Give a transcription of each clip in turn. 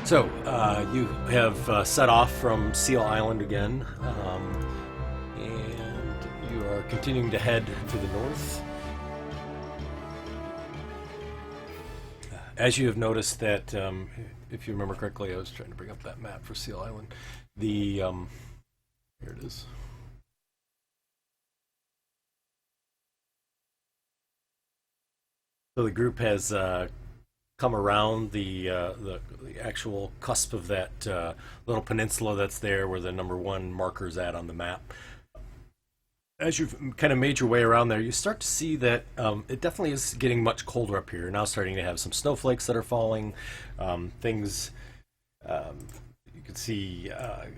So, you have set off from Seal Island again, and you are continuing to head to the north. As you have noticed that, if you remember correctly, I was trying to bring up that map for Seal Island. The Here it is. So the group has come around the actual cusp of that little peninsula that's there, where the number one marker's at on the map. As you've kind of made your way around there, you start to see that it definitely is getting much colder up here. You're now starting to have some snowflakes that are falling. Things um, you can see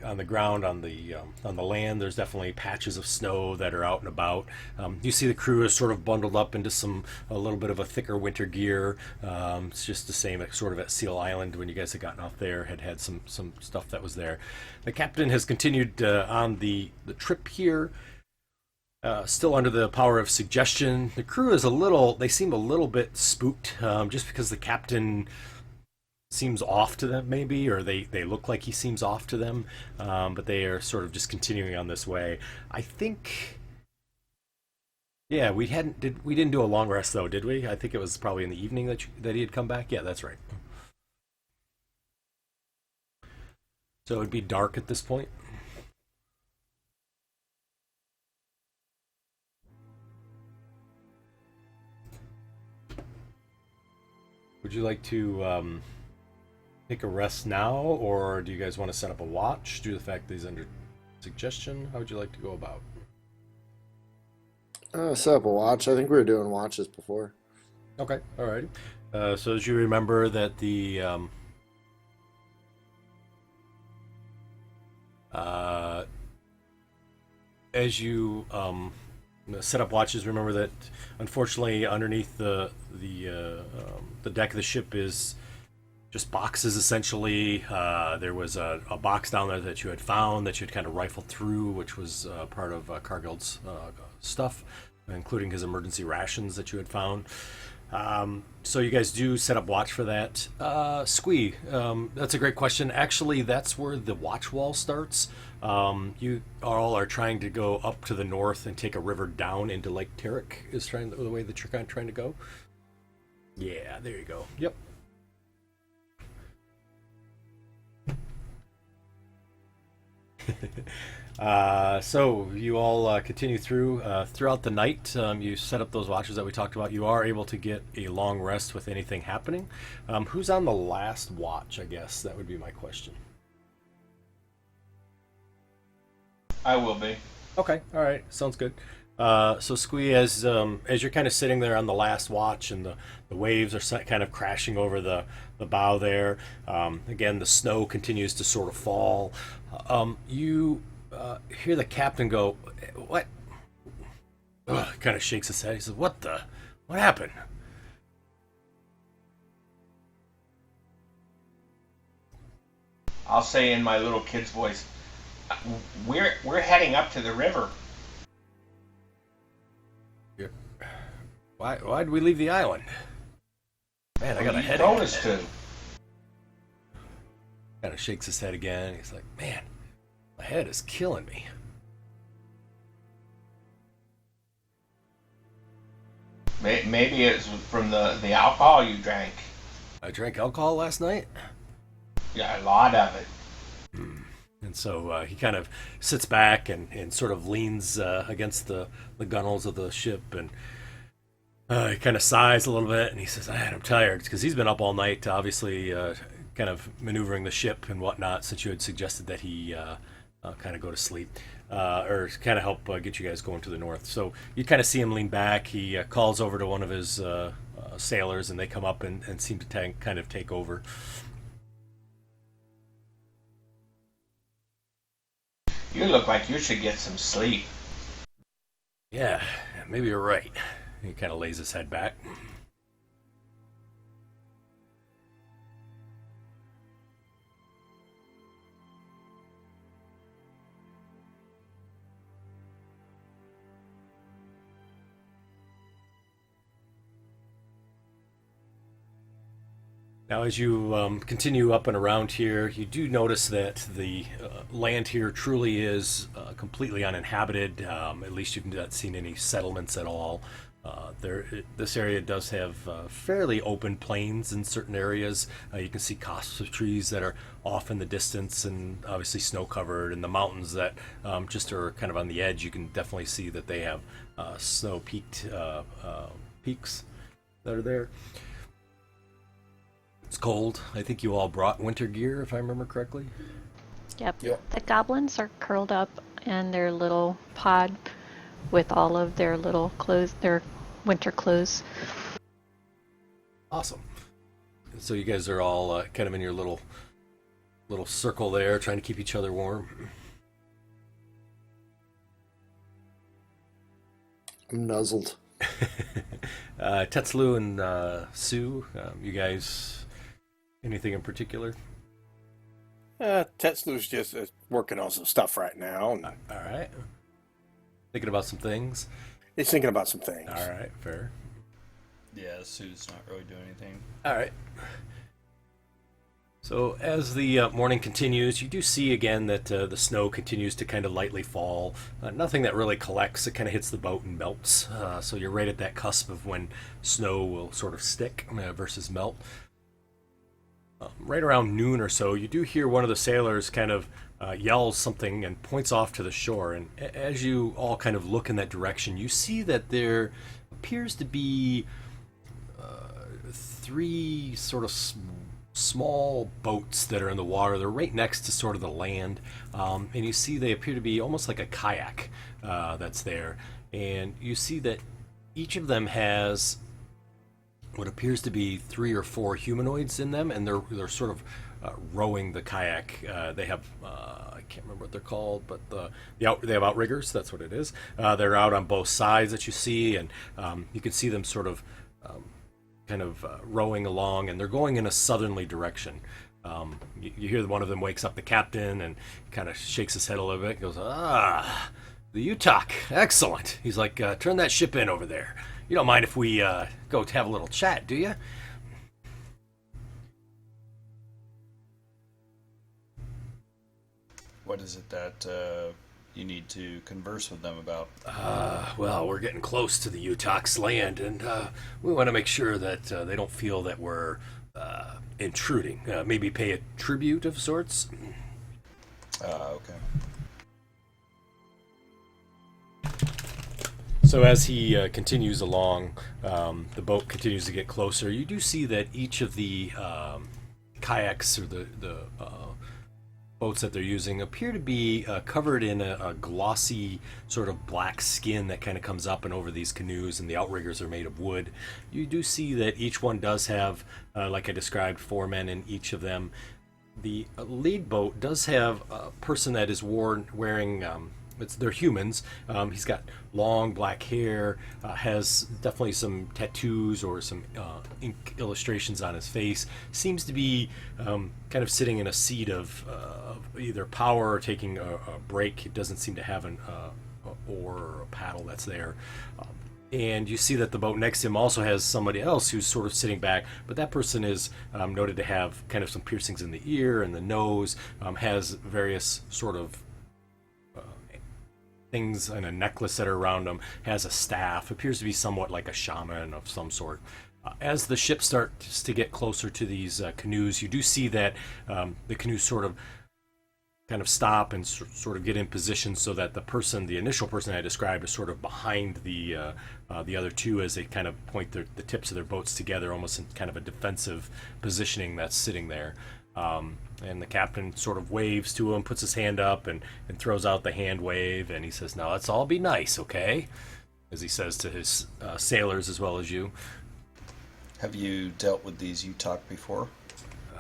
on the ground, on the land. There's definitely patches of snow that are out and about. You see the crew is sort of bundled up into a little bit of a thicker winter gear. It's just the same sort of at Seal Island when you guys had gotten off there, had some stuff that was there. The captain has continued on the trip here. Still under the power of suggestion. The crew is they seem a little bit spooked, just because the captain seems off to them, maybe, or they look like he seems off to them, but they are sort of just continuing on this way. I think, yeah, we didn't do a long rest though, did we? I think it was probably in the evening that he had come back. Yeah, that's right. So it'd be dark at this point. Would you like to take a rest now, or do you guys want to set up a watch due to the fact that he's under suggestion? How would you like to go about? Set up a watch. I think we were doing watches before. Okay, all right. So as you remember that uh, as you set up watches, remember that unfortunately underneath the deck of the ship is just boxes essentially. There was a box down there that you had found that you had kind of rifled through, which was part of Cargill's stuff, including his emergency rations that you had found. So you guys do set up watch for that. Squee, that's a great question. Actually, that's where the watch wall starts. You all are trying to go up to the north and take a river down into Lake Terrick. Is trying the way that you're kind of trying to go. Yeah, there you go. Yep. So you all continue throughout the night. You set up those watches that we talked about. You are able to get a long rest with anything happening. Who's on the last watch? I guess that would be my question. I will be. Okay, all right, sounds good. So Squee, as you're kind of sitting there on the last watch, and the waves are kind of crashing over the bow there. Again, the snow continues to sort of fall. You hear the captain go, "What?" Kind of shakes his head. He says, What happened?" I'll say in my little kid's voice, we're heading up to the river. Yeah. Why did we leave the island? Man, I Well, got a you headache. told us to. Kind of shakes his head again. He's like, "Man, my head is killing me." Maybe it's from the alcohol you drank. I drank alcohol last night. Yeah, a lot of it. And so he kind of sits back and sort of leans against the gunnels of the ship, and he kind of sighs a little bit, and he says, "Man, I'm tired," because he's been up all night, obviously, kind of maneuvering the ship and whatnot, since you had suggested that he kind of go to sleep, or kind of help get you guys going to the north. So you kind of see him lean back. He calls over to one of his sailors, and they come up and seem to kind of take over. You look like you should get some sleep. Yeah, maybe you're right. He kind of lays his head back. Now, as you continue up and around here, you do notice that the land here truly is completely uninhabited. At least you've not seen any settlements at all. This area does have fairly open plains in certain areas. You can see copses of trees that are off in the distance, and obviously snow covered. And the mountains that just are kind of on the edge, you can definitely see that they have snow peaked peaks that are there. It's cold. I think you all brought winter gear, if I remember correctly. Yep. Yep. The goblins are curled up in their little pod with all of their little clothes, their winter clothes. Awesome. So you guys are all kind of in your little circle there, trying to keep each other warm. I'm nuzzled. Tetsu and Sue, you guys, anything in particular? Tetsu's just working on some stuff right now. And All right. Thinking about some things. he's thinking about some things. All right, fair. Yeah, Sue's not really doing anything. All right. So as the morning continues, you do see again that the snow continues to kind of lightly fall. Nothing that really collects. It kind of hits the boat and melts. So you're right at that cusp of when snow will sort of stick versus melt. Right around noon or so, you do hear one of the sailors kind of yells something and points off to the shore. And as you all kind of look in that direction, you see that there appears to be three sort of small boats that are in the water. They're right next to sort of the land, and you see they appear to be almost like a kayak that's there. And you see that each of them has what appears to be 3 or 4 humanoids in them, and they're sort of rowing the kayak. They have I can't remember what they're called, but they have outriggers. That's what it is. They're out on both sides that you see, and you can see them sort of kind of rowing along, and they're going in a southerly direction. You hear one of them wakes up the captain and kind of shakes his head a little bit. Goes, the Utah, excellent. He's like, turn that ship in over there. You don't mind if we go have a little chat, do you? What is it that you need to converse with them about? Well, we're getting close to the Utah's land, and we want to make sure that they don't feel that we're intruding. Maybe pay a tribute of sorts. Okay. So as he continues along, the boat continues to get closer. You do see that each of the kayaks or the boats that they're using appear to be covered in a glossy sort of black skin that kind of comes up and over these canoes, and the outriggers are made of wood. You do see that each one does have, like I described, 4 men in each of them. The lead boat does have a person that is wearing they're humans. He's got long black hair, has definitely some tattoos or some ink illustrations on his face. Seems to be kind of sitting in a seat of either power or taking a break. It doesn't seem to have an oar or a paddle that's there. And you see that the boat next to him also has somebody else who's sort of sitting back, but that person is noted to have kind of some piercings in the ear and the nose, has various sort of things and a necklace that are around him, has a staff, appears to be somewhat like a shaman of some sort. As the ship starts to get closer to these canoes, you do see that the canoes sort of kind of stop and sort of get in position so that the initial person I described is sort of behind the other two as they kind of point the tips of their boats together, almost in kind of a defensive positioning that's sitting there. And the captain sort of waves to him, puts his hand up and throws out the hand wave, and he says, "Now let's all be nice, okay?" As he says to his sailors as well as you. Have you dealt with these Utah before?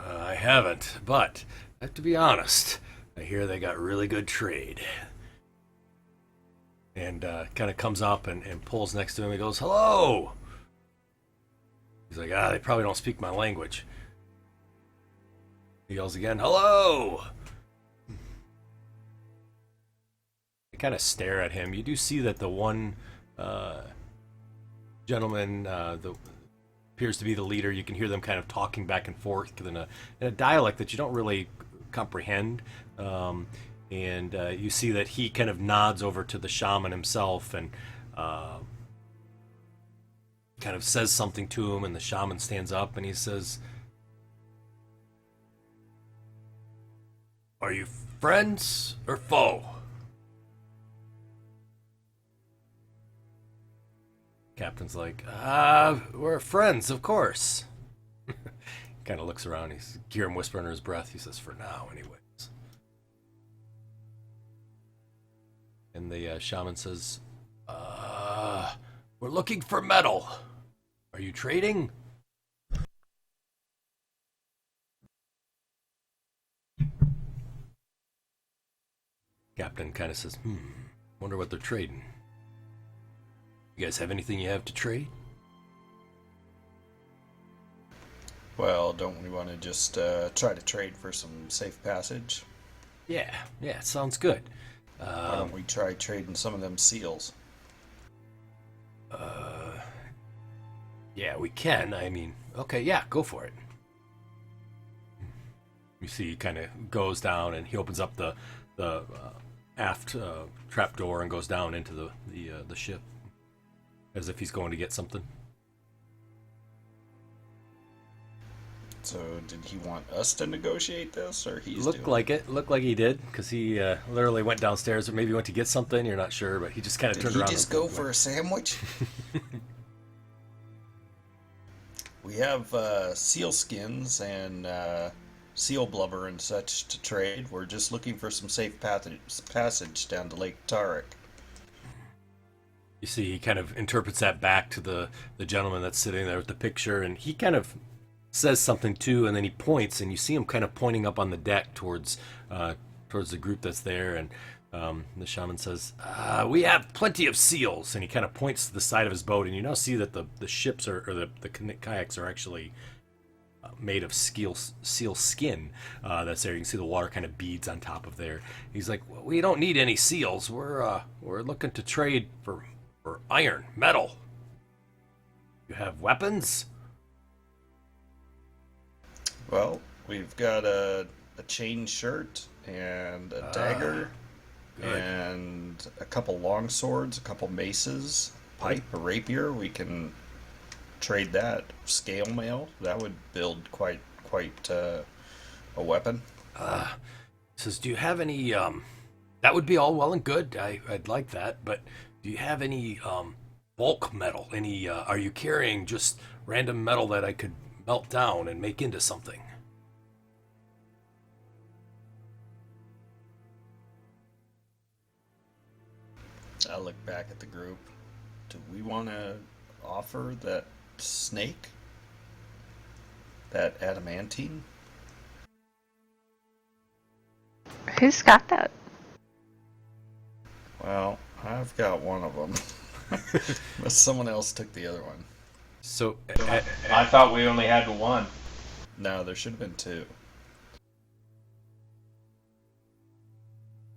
I haven't, but I have to be honest. I hear they got really good trade. And kind of comes up and pulls next to him. He goes, "Hello!" He's like, they probably don't speak my language. He yells again, "Hello!" They kind of stare at him. You do see that the one gentleman, appears to be the leader. You can hear them kind of talking back and forth in a dialect that you don't really comprehend. And you see that he kind of nods over to the shaman himself and kind of says something to him, and the shaman stands up and he says, "Are you friends or foe?" Captain's like, we're friends, of course. Kind of looks around. You hear him whisper under his breath. He says, "For now, anyways." And the shaman says, "We're looking for metal. Are you trading?" Captain kind of says, wonder what they're trading. You guys have anything you have to trade? Well, don't we want to just try to trade for some safe passage? Yeah, sounds good. Why don't we try trading some of them seals? Yeah, we can. I mean, okay, yeah, go for it. You see he kind of goes down and he opens up the aft trap door and goes down into the ship as if he's going to get something. So, did he want us to negotiate this, or he's Looked like he did, because he literally went downstairs, or maybe went to get something. You're not sure, but he just kind of turned around. Did he just go for a sandwich? We have seal skins and seal blubber and such to trade. We're just looking for some safe passage down to Lake Tarek. You see, he kind of interprets that back to the gentleman that's sitting there with the picture, and he kind of says something too, and then he points, and you see him kind of pointing up on the deck towards the group that's there, and the shaman says, "We have plenty of seals," and he kind of points to the side of his boat, and you now see that the ships the kayaks are actually made of seal skin that's there. You can see the water kind of beads on top of there. He's like, "Well, we don't need any seals. We're looking to trade for iron, metal. You have weapons?" Well, we've got a chain shirt and a dagger good. and a couple long swords, a couple maces, pipe, a rapier. We can trade that. Scale mail, that would build quite a weapon. Says, "Do you have any that would be all well and good. I'd like that, but do you have any bulk metal? Any are you carrying just random metal that I could melt down and make into something?" I look back at the group. Do we want to offer that snake? That adamantine? Who's got that? Well, I've got one of them. But someone else took the other one. So I thought we only had one. No, there should have been two.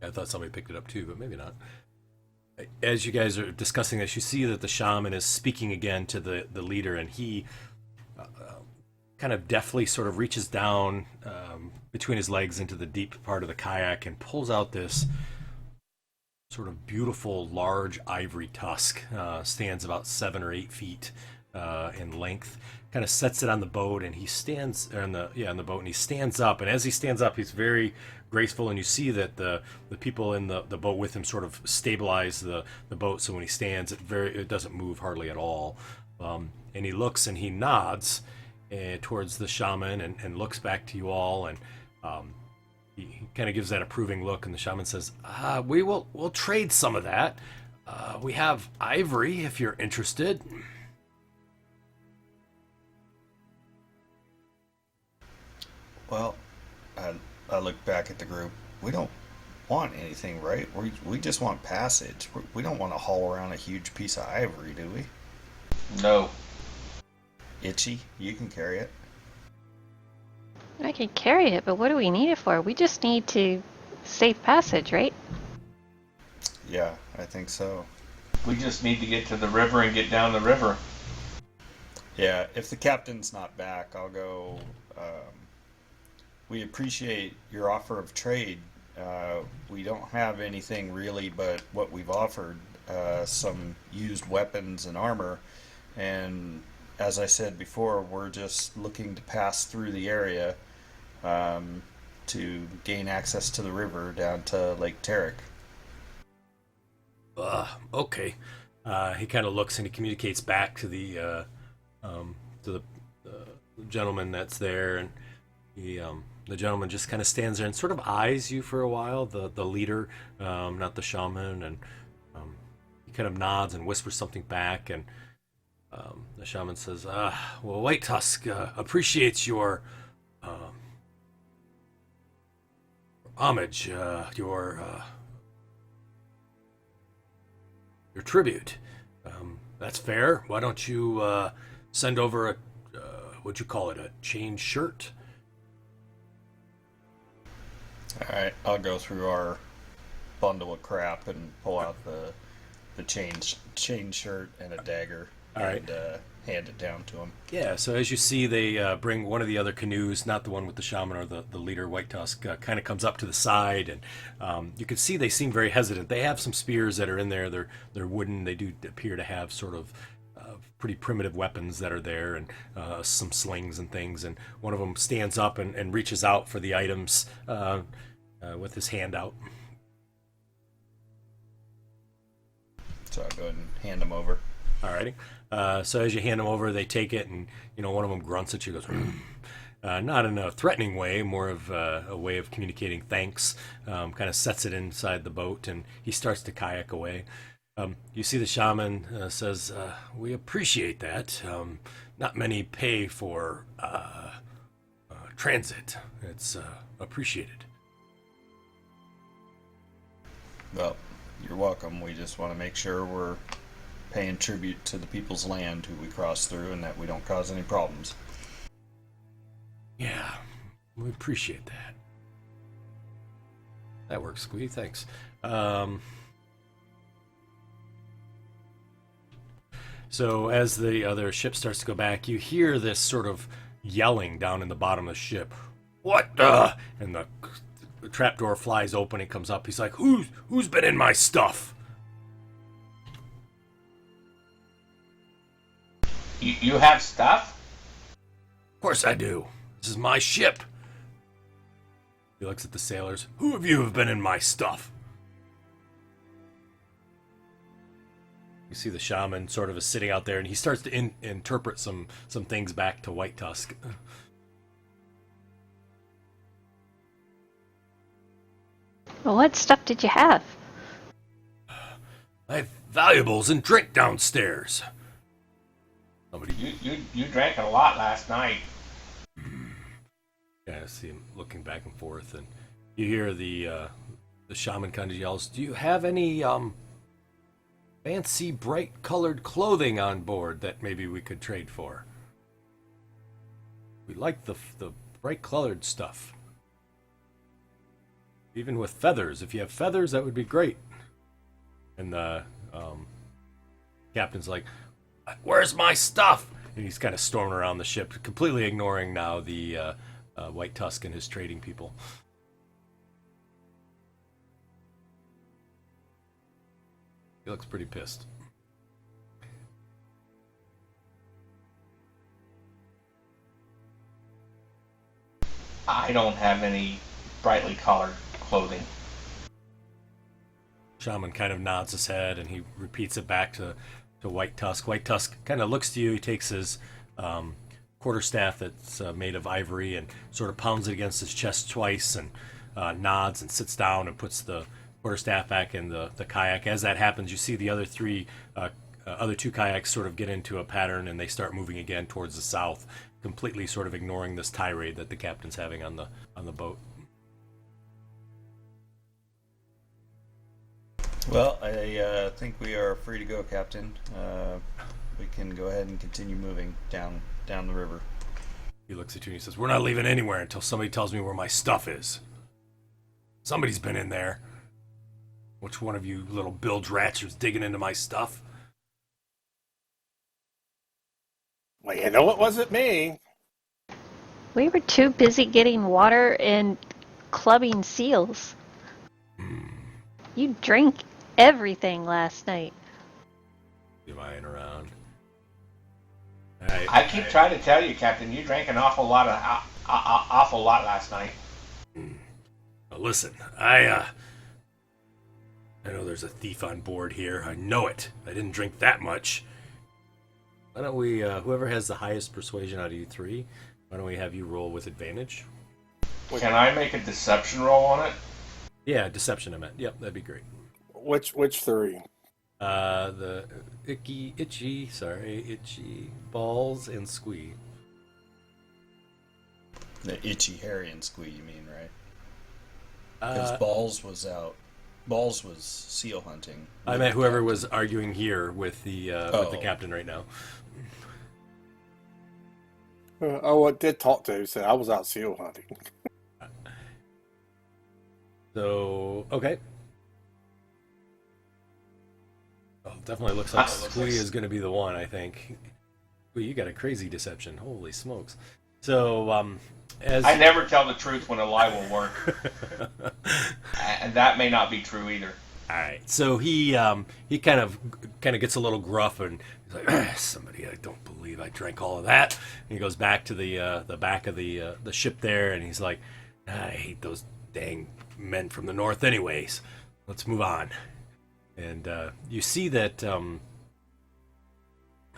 I thought somebody picked it up too, but maybe not. As you guys are discussing this, you see that the shaman is speaking again to the leader, and he kind of deftly sort of reaches down between his legs into the deep part of the kayak and pulls out this sort of beautiful large ivory tusk. Stands about 7 or 8 feet in length. Kind of sets it on the boat, and he stands on the boat, and he stands up. And as he stands up, he's very graceful, and you see that the people in the boat with him sort of stabilize the boat, so when he stands, it doesn't move hardly at all. And he looks and he nods towards the shaman and looks back to you all, and he kind of gives that approving look, and the shaman says, we'll trade some of that. We have ivory if you're interested." Well, I look back at the group. We don't want anything, right? We just want passage. We don't want to haul around a huge piece of ivory, do we? No. Itchy, you can carry it. I can carry it, but what do we need it for? We just need to safe passage, right? Yeah, I think so. We just need to get to the river and get down the river. Yeah, if the captain's not back, I'll go. We appreciate your offer of trade. We don't have anything really but what we've offered, some used weapons and armor. And as I said before, we're just looking to pass through the area to gain access to the river down to Lake Tarek. Okay. He kind of looks and he communicates back to the gentleman that's there, and the gentleman just kind of stands there and sort of eyes you for a while. The leader, not the shaman, and he kind of nods and whispers something back, and the shaman says, "Well, White Tusk appreciates your homage, your tribute. That's fair. Why don't you send over a what'd you call it, a chain shirt?" All right, I'll go through our bundle of crap and pull out the chain shirt and a dagger. All right. And hand it down to him. Yeah, so as you see, they bring one of the other canoes, not the one with the shaman or the leader, White Tusk, kind of comes up to the side, and you can see they seem very hesitant. They have some spears that are in there. They're wooden. They do appear to have sort of pretty primitive weapons that are there, and some slings and things. And one of them stands up and reaches out for the items with his hand out. So I'll go ahead and hand them over. Alrighty. So as you hand them over, they take it, and one of them grunts at you, goes, not in a threatening way, more of a way of communicating thanks. Kind of sets it inside the boat, and he starts to kayak away. You see the shaman says, "We appreciate that. Not many pay for transit. It's appreciated." Well, you're welcome. We just want to make sure we're paying tribute to the people's land who we cross through, and that we don't cause any problems. Yeah, we appreciate that. That works, Squee. Thanks. So as the other ship starts to go back, you hear this sort of yelling down in the bottom of the ship. "What the?" And the trapdoor flies open. He comes up. He's like, "Who's been in my stuff?" You have stuff? "Of course I do. This is my ship." He looks at the sailors. "Who of you have been in my stuff?" You see the shaman sort of is sitting out there, and he starts to interpret some things back to White Tusk. Well, what stuff did you have? "I have valuables and drink downstairs." Somebody, You drank a lot last night. yeah, I see him looking back and forth, and you hear the shaman kind of yells, "Do you have any fancy bright-colored clothing on board that maybe we could trade for? We like the bright-colored stuff. Even with feathers. If you have feathers, that would be great." And the captain's like, "Where's my stuff?" And he's kind of storming around the ship, completely ignoring now the White Tusk and his trading people. He looks pretty pissed. I don't have any brightly colored clothing. Shaman kind of nods his head, and he repeats it back to White Tusk. White Tusk kind of looks to you. He takes his quarterstaff that's made of ivory and sort of pounds it against his chest twice, and nods and sits down and puts the quarterstaff back in the kayak. As that happens, you see the other two kayaks sort of get into a pattern, and they start moving again towards the south, completely sort of ignoring this tirade that the captain's having on the boat. Well, I think we are free to go, Captain. We can go ahead and continue moving down the river. He looks at you and he says, "We're not leaving anywhere until somebody tells me where my stuff is. Somebody's been in there. Which one of you little bilge rats is digging into my stuff?" Well, you know it wasn't me. We were too busy getting water and clubbing seals. You drank everything last night. Lying around. I keep trying to tell you, Captain, you drank an awful lot last night. Now listen, I know there's a thief on board here. I know it. I didn't drink that much. Why don't we, whoever has the highest persuasion out of you three, why don't we have you roll with advantage? Can I make a deception roll on it? Yeah, deception I meant. Yep, that'd be great. Which three? The itchy balls and squee. The itchy, hairy, and squee, you mean, right? Because Uh, Balls was out. Balls was seal hunting. I meant whoever was arguing here with the Oh. captain right now. I did talk to him. He said I was out seal hunting. So okay. Well, definitely looks like Squee is going to be the one. I think. Squee, you got a crazy deception. Holy smokes! So as I never tell the truth when a lie will work, and that may not be true either. All right. So he kind of gets a little gruff and he's like, "Somebody, I don't believe I drank all of that." And he goes back to the back of the ship there, and he's like, "I hate those dang men from the north, anyways. Let's move on." And you see that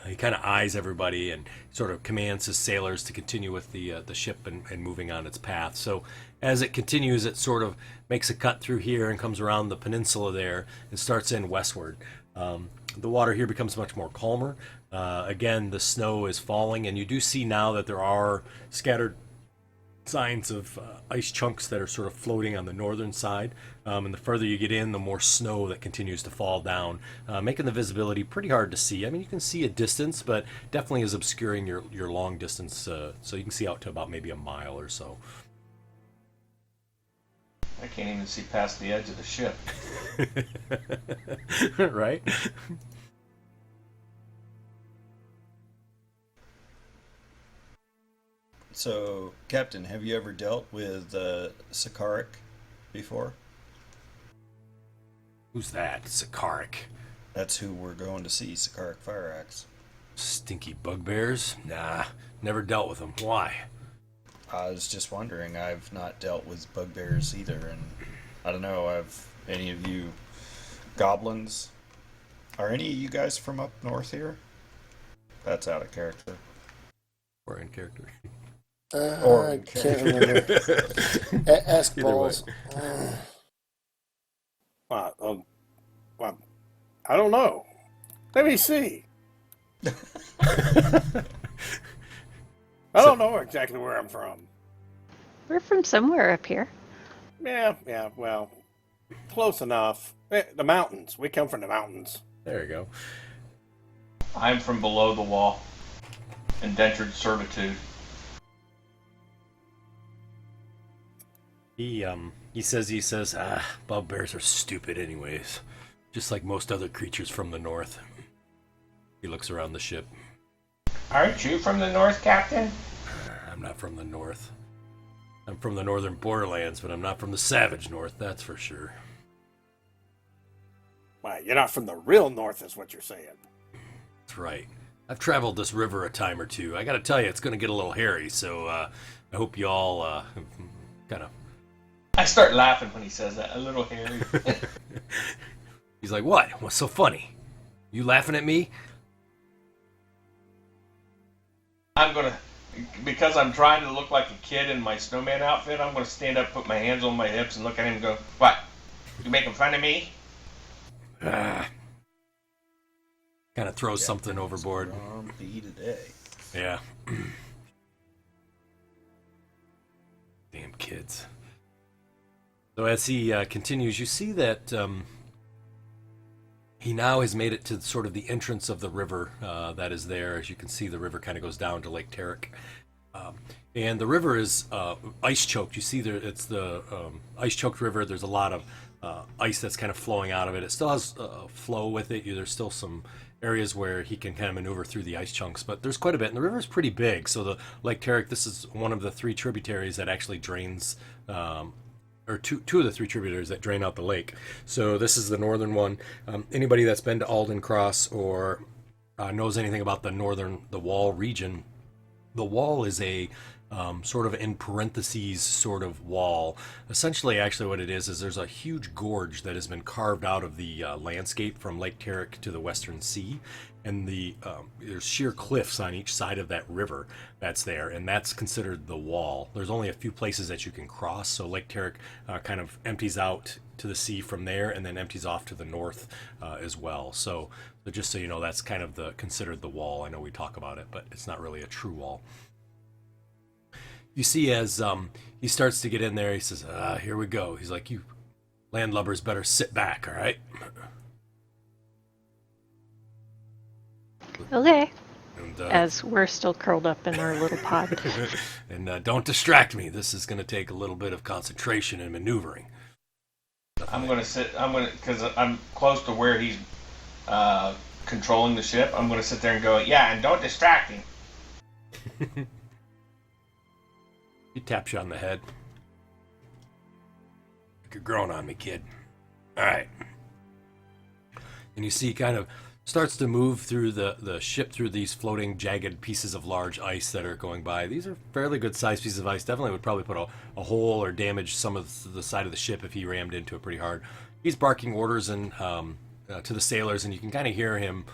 he kind of eyes everybody and sort of commands his sailors to continue with the ship and moving on its path. So as it continues, it sort of makes a cut through here and comes around the peninsula there and starts in westward. The water here becomes much more calmer. Again, the snow is falling, and you do see now that there are scattered signs of ice chunks that are sort of floating on the northern side. And the further you get in, the more snow that continues to fall down, making the visibility pretty hard to see. I mean, you can see a distance, but definitely is obscuring your long distance, so you can see out to about maybe a mile or so. I can't even see past the edge of the ship. Right? So, Captain, have you ever dealt with Sakaric before? Who's that? Sakaric. That's who we're going to see, Sakaric Fire Axe. Stinky bugbears? Nah, never dealt with them. Why? I was just wondering. I've not dealt with bugbears either, and I don't know. Have any of you goblins? Are any of you guys from up north here? That's out of character. Or in character. Or I can't remember. Ask Either way. Balls. Well, I don't know. Let me see. I don't know exactly where I'm from. We're from somewhere up here. Yeah, well, close enough. The mountains. We come from the mountains. There you go. I'm from below the wall. Indentured servitude. He says, bugbears are stupid anyways. Just like most other creatures from the north. He looks around the ship. Aren't you from the north, Captain? I'm not from the north. I'm from the northern borderlands, but I'm not from the savage north, that's for sure. Well, you're not from the real north, is what you're saying. That's right. I've traveled this river a time or two. I gotta tell you, it's gonna get a little hairy, so I hope you all kind of... I start laughing when he says that. A little hairy. He's like, what? What's so funny? You laughing at me? I'm gonna, because I'm trying to look like a kid in my snowman outfit, I'm gonna stand up, put my hands on my hips, and look at him and go, "What? You making fun of me?" Kind of throws something overboard. Grumpy today. Yeah. Damn kids. So as he continues, you see that he now has made it to sort of the entrance of the river that is there. As you can see, the river kind of goes down to Lake Tarek. And the river is ice choked. You see there, it's the ice choked river. There's a lot of ice that's kind of flowing out of it. It still has flow with it. There's still some areas where he can kind of maneuver through the ice chunks, but there's quite a bit, and the river's pretty big. So the Lake Tarek, this is one of the 3 tributaries that actually drains, or two of the 3 tributaries that drain out the lake. So this is the northern one. Anybody that's been to Alden Cross or knows anything about the Wall region, the Wall is a sort of in parentheses sort of wall. Essentially, actually what it is there's a huge gorge that has been carved out of the landscape from Lake Tarek to the Western Sea, and there's sheer cliffs on each side of that river that's there, and that's considered the Wall. There's only a few places that you can cross, so Lake Tarek kind of empties out to the sea from there and then empties off to the north as well. So just so you know, that's kind of considered the Wall. I know we talk about it, but it's not really a true wall. You see, as he starts to get in there, he says, here we go. He's like, you landlubbers better sit back, all right? Okay. And, As we're still curled up in our little pod. and don't distract me. This is going to take a little bit of concentration and maneuvering. I'm gonna sit. Because I'm close to where he's controlling the ship. I'm gonna sit there and go, yeah, and don't distract him. He taps you on the head. You're growing on me, kid. All right. And you see kind of starts to move through the ship through these floating jagged pieces of large ice that are going by. These are fairly good sized pieces of ice. Definitely would probably put a hole or damage some of the side of the ship if he rammed into it pretty hard. He's barking orders and to the sailors, and you can kind of hear him.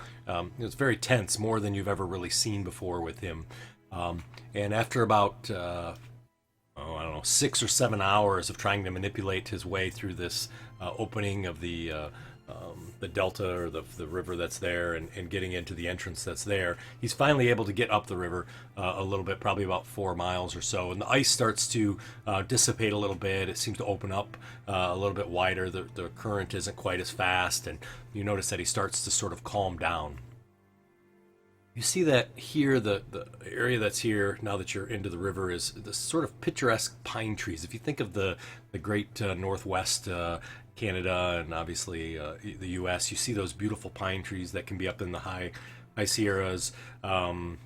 It's very tense, more than you've ever really seen before with him. And after about I don't know, 6 or 7 hours of trying to manipulate his way through this opening of the delta or the river that's there, and getting into the entrance that's there, he's finally able to get up the river a little bit, probably about 4 miles or so, and the ice starts to dissipate a little bit. It seems to open up a little bit wider. The current isn't quite as fast, and you notice that he starts to sort of calm down. You see that here, the area that's here, now that you're into the river, is the sort of picturesque pine trees. If you think of the great Northwest Canada and obviously the U.S., you see those beautiful pine trees that can be up in the high Sierras, and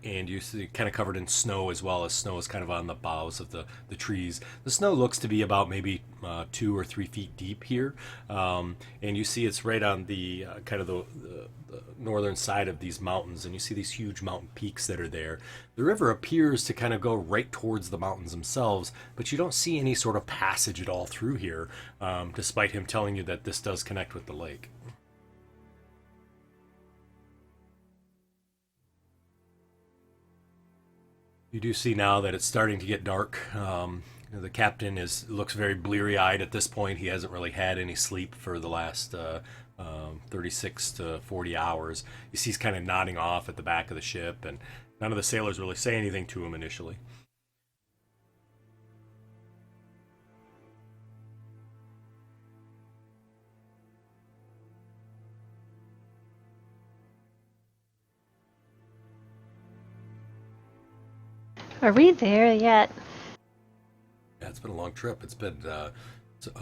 you see kind of covered in snow as well, as snow is kind of on the boughs of the trees. The snow looks to be about maybe 2 or 3 feet deep here, and you see it's right on the kind of the northern side of these mountains, and you see these huge mountain peaks that are there. The river appears to kind of go right towards the mountains themselves, but you don't see any sort of passage at all through here, despite him telling you that this does connect with the lake. You do see now that it's starting to get dark. The captain looks very bleary-eyed at this point. He hasn't really had any sleep for the last 36 to 40 hours. You see he's kind of nodding off at the back of the ship, and none of the sailors really say anything to him initially. Are we there yet? Yeah, it's been a long trip. It's been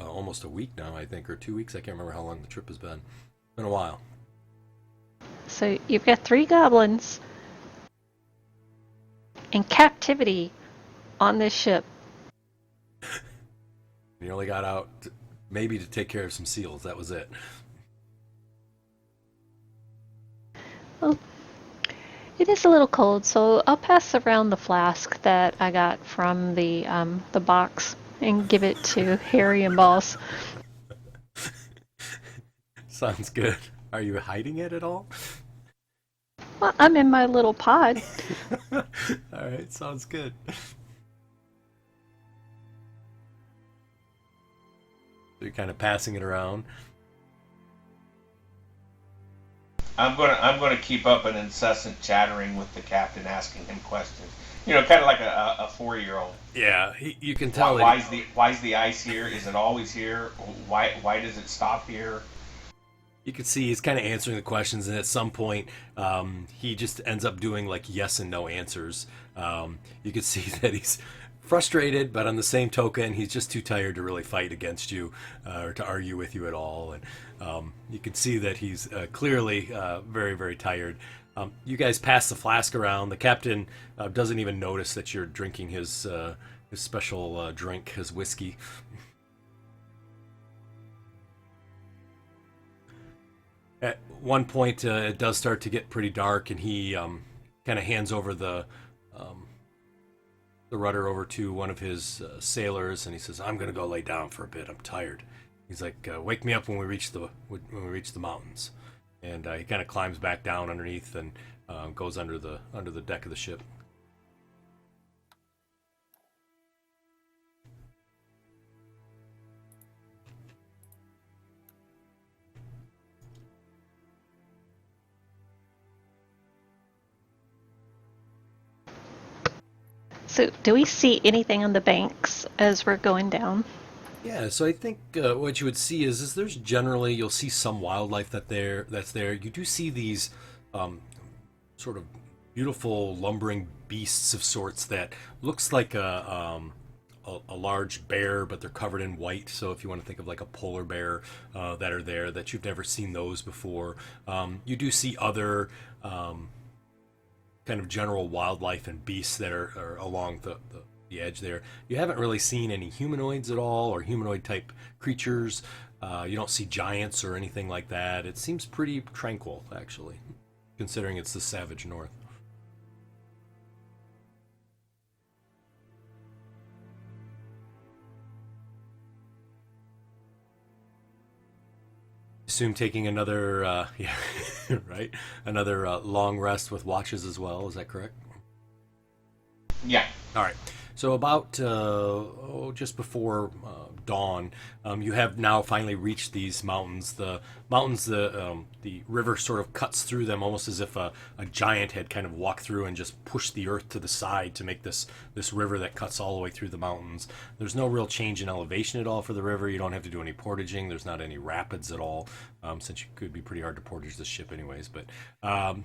almost a week now, I think, or 2 weeks. I can't remember how long the trip has been. It's been a while. So you've got 3 goblins in captivity on this ship. You only got out maybe to take care of some seals. That was it. Well, it is a little cold, so I'll pass around the flask that I got from the box and give it to Harry and Boss. Sounds good. Are you hiding it at all? Well, I'm in my little pod. All right, sounds good. So you're kind of passing it around. I'm gonna keep up an incessant chattering with the captain, asking him questions. You know, kind of like a 4-year-old. Yeah, you can tell. Why is the ice here? Is it always here? Why does it stop here? You can see he's kind of answering the questions, and at some point, he just ends up doing like yes and no answers. You can see that he's frustrated, but on the same token, he's just too tired to really fight against you or to argue with you at all. And you can see that he's clearly very, very tired. You guys pass the flask around. The captain doesn't even notice that you're drinking his special drink, his whiskey. At one point, it does start to get pretty dark, and he kind of hands over the rudder over to one of his sailors, and he says, "I'm going to go lay down for a bit. I'm tired." He's like, "Wake me up when we reach the mountains." And he kind of climbs back down underneath and goes under the deck of the ship. So, do we see anything on the banks as we're going down? Yeah, so I think what you would see is there's generally you'll see some wildlife that's there. You do see these sort of beautiful lumbering beasts of sorts that looks like a large bear, but they're covered in white. So if you want to think of like a polar bear that are there, that you've never seen those before. You do see other kind of general wildlife and beasts that are along the edge there. You haven't really seen any humanoids at all or humanoid type creatures. You don't see giants or anything like that. It seems pretty tranquil, actually, considering it's the savage north. Assume taking another, yeah, right, another long rest with watches as well. Is that correct? Yeah. All right. So about just before dawn, you have now finally reached these mountains. The mountains, the river sort of cuts through them, almost as if a giant had kind of walked through and just pushed the earth to the side to make this river that cuts all the way through the mountains. There's no real change in elevation at all for the river. You don't have to do any portaging. There's not any rapids at all, since it could be pretty hard to portage this ship anyways. But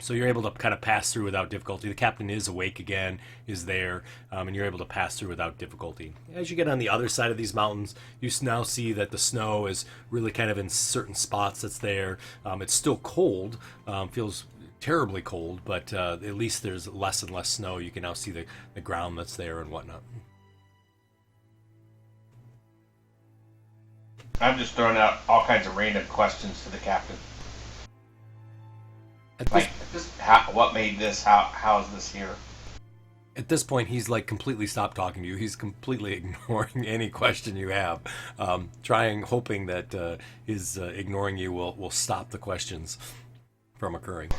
so you're able to kind of pass through without difficulty. The captain is awake again, is there, and you're able to pass through without difficulty. As you get on the other side of these mountains, you now see that the snow is really kind of in certain spots that's there. It's still cold, feels terribly cold, but at least there's less and less snow. You can now see the ground that's there and whatnot. I'm just throwing out all kinds of random questions to the captain. Like, what made this? How is this here? At this point, he's like completely stopped talking to you. He's completely ignoring any question you have, hoping that his ignoring you will stop the questions from occurring.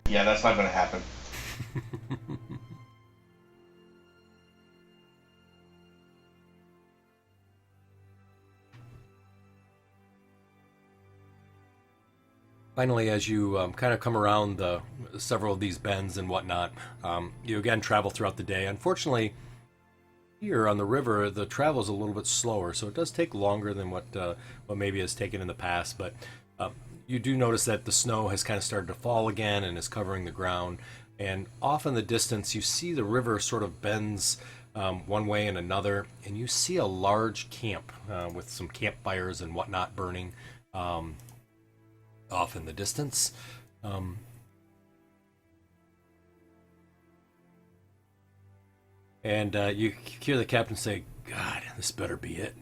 Yeah, that's not going to happen. Finally, as you kind of come around several of these bends and whatnot, you again travel throughout the day. Unfortunately, here on the river, the travel is a little bit slower, so it does take longer than what maybe has taken in the past. But you do notice that the snow has kind of started to fall again and is covering the ground. And off in the distance, you see the river sort of bends one way and another, and you see a large camp with some campfires and whatnot burning off in the distance. And you hear the captain say, "God, this better be it.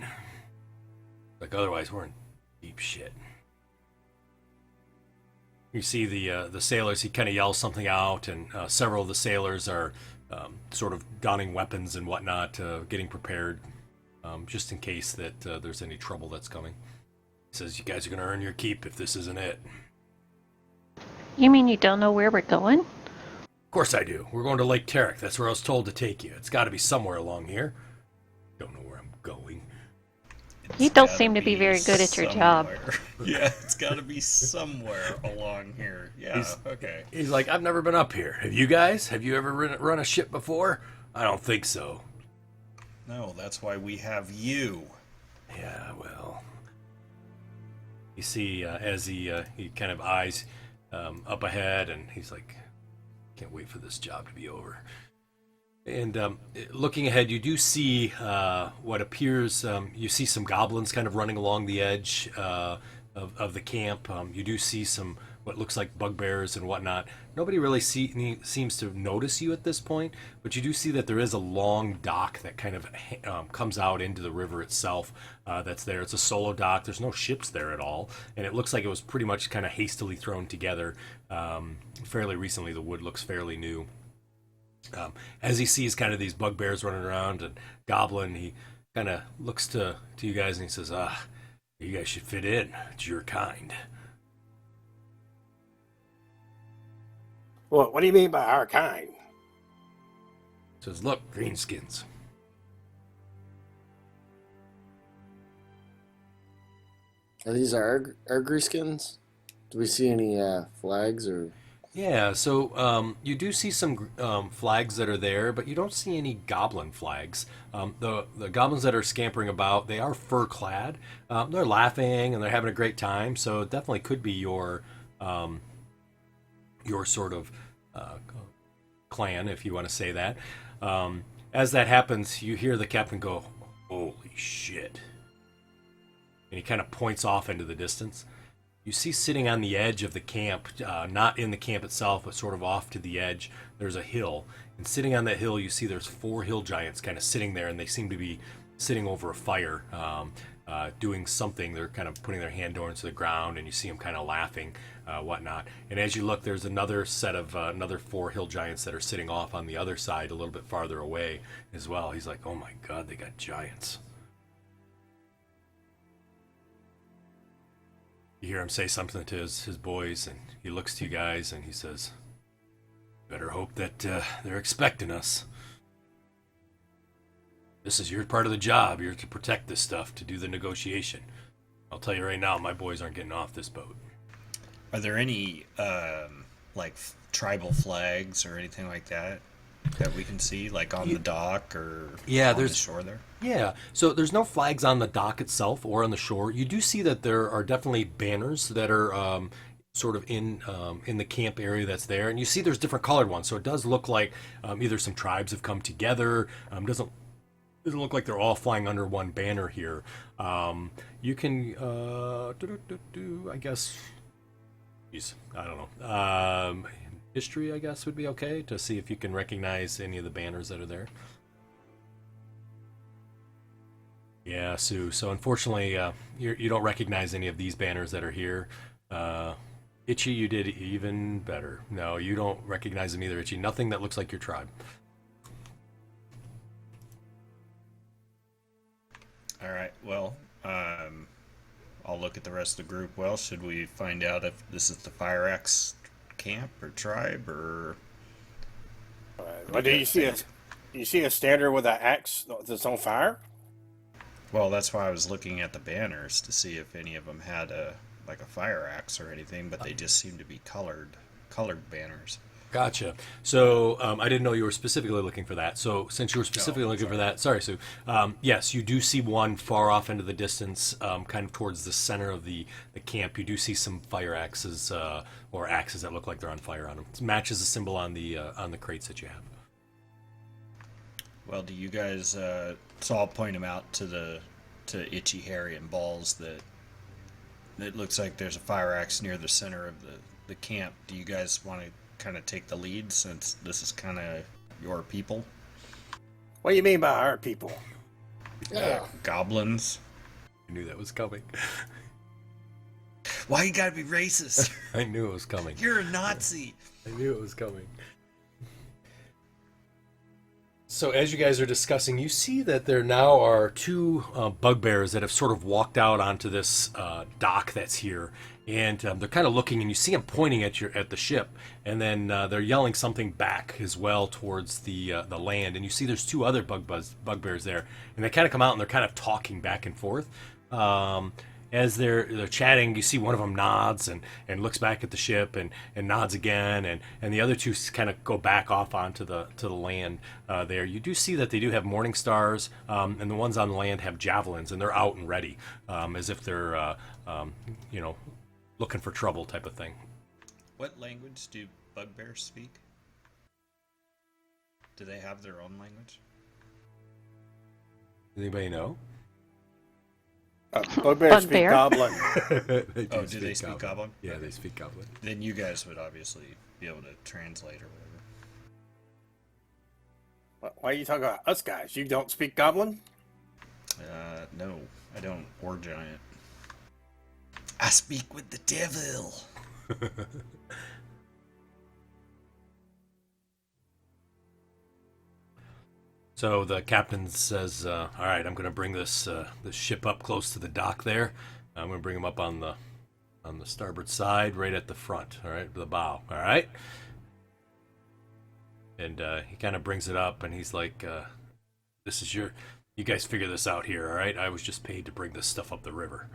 Like, otherwise we're in deep shit." You see the sailors, he kind of yells something out, and several of the sailors are sort of donning weapons and whatnot, getting prepared, just in case that there's any trouble that's coming. He says, "You guys are going to earn your keep if this isn't it." You mean you don't know where we're going? Of course I do. We're going to Lake Tarek. That's where I was told to take you. It's got to be somewhere along here. Don't know where I'm going. You don't seem to be very good at your job. Yeah, it's got to be somewhere along here. Yeah, okay. He's like, "I've never been up here. Have you guys? Have you ever run a ship before?" "I don't think so." No, that's why we have you. "Yeah, well." You see, as he kind of eyes up ahead, and he's like, "Can't wait for this job to be over." And looking ahead, you do see what appears, you see some goblins kind of running along the edge of the camp. You do see some what looks like bugbears and whatnot. Nobody really seems to notice you at this point, but you do see that there is a long dock that kind of comes out into the river itself that's there. It's a solo dock. There's no ships there at all, and it looks like it was pretty much kind of hastily thrown together fairly recently. The wood looks fairly new. As he sees kind of these bugbears running around and Goblin, he kind of looks to you guys and he says, you guys should fit in. It's your kind. Well, what do you mean by our kind? He says, look, greenskins. Are these our greenskins? Do we see any flags or? Yeah, so you do see some flags that are there, but you don't see any goblin flags. The goblins that are scampering about, they are fur clad. They're laughing and they're having a great time, so it definitely could be your sort of clan, if you want to say that. As that happens, you hear the captain go, "Holy shit!" And he kind of points off into the distance. You see sitting on the edge of the camp, not in the camp itself, but sort of off to the edge, there's a hill. And sitting on that hill, you see there's 4 hill giants kind of sitting there, and they seem to be sitting over a fire, doing something. They're kind of putting their hand down to the ground, and you see them kind of laughing, whatnot. And as you look, there's another set of another 4 hill giants that are sitting off on the other side, a little bit farther away as well. He's like, oh my god, they got giants. You hear him say something to his boys, and he looks to you guys, and he says, better hope that they're expecting us. This is your part of the job. You're to protect this stuff, to do the negotiation. I'll tell you right now, my boys aren't getting off this boat. Are there any, tribal flags or anything like that we can see, like on the dock or on the shore there? Yeah, so there's no flags on the dock itself or on the shore. You do see that there are definitely banners that are sort of in the camp area that's there, and you see there's different colored ones. So it does look like either some tribes have come together. Doesn't look like they're all flying under one banner here. You can, I guess, I don't know. History, I guess, would be okay to see if you can recognize any of the banners that are there. Yeah, Sue. So unfortunately, you don't recognize any of these banners that are here. Itchy, you did even better. No, you don't recognize them either, Itchy. Nothing that looks like your tribe. All right. Well, I'll look at the rest of the group. Well, should we find out if this is the Fire Axe camp or tribe or? Well, do you see a standard with an axe that's on fire? Well, that's why I was looking at the banners to see if any of them had a fire axe or anything, but they just seem to be colored banners. Gotcha. So I didn't know you were specifically looking for that. So since you were specifically looking for that, sorry, Sue. Yes, you do see one far off into the distance, kind of towards the center of the camp. You do see some fire axes or axes that look like they're on fire on them. It matches the symbol on the crates that you have. Well, do you guys? So I'll point them out to Itchy, Harry, and Balls that it looks like there's a fire axe near the center of the camp. Do you guys want to kind of take the lead since this is kind of your people? What do you mean by our people? Yeah. Goblins. I knew that was coming. Why you gotta be racist? I knew it was coming. You're a Nazi. I knew it was coming. So as you guys are discussing, you see that there now are 2 bugbears that have sort of walked out onto this dock that's here, and they're kind of looking, and you see them pointing at the ship, and then they're yelling something back as well towards the land, and you see there's 2 other bugbears there, and they kind of come out and they're kind of talking back and forth. As they're chatting, you see one of them nods and looks back at the ship and nods again, and the other 2 kind of go back off onto the land there. You do see that they do have morning stars, and the ones on the land have javelins, and they're out and ready, as if they're looking for trouble type of thing. What language do bugbears speak? Do they have their own language? Anybody know? Bugbears speak Bugbear? Goblin. Do they speak Goblin? Yeah, they speak Goblin. Then you guys would obviously be able to translate or whatever. Why are you talking about us guys? You don't speak Goblin? No, I don't. Or giant. I speak with the devil. So the captain says, "All right, I'm going to bring this ship up close to the dock there. I'm going to bring him up on the starboard side, right at the front. All right, the bow. All right." And he kind of brings it up, and he's like, "This is you guys figure this out here. All right, I was just paid to bring this stuff up the river."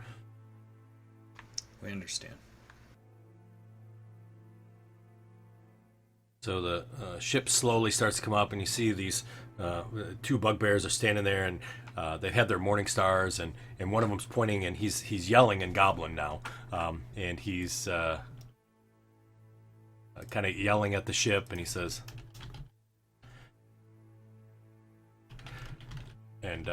We understand. So the ship slowly starts to come up, and you see these two bugbears are standing there, and they have their morning stars, and one of them's pointing, and he's yelling in Goblin now, and he's kind of yelling at the ship, and he says, and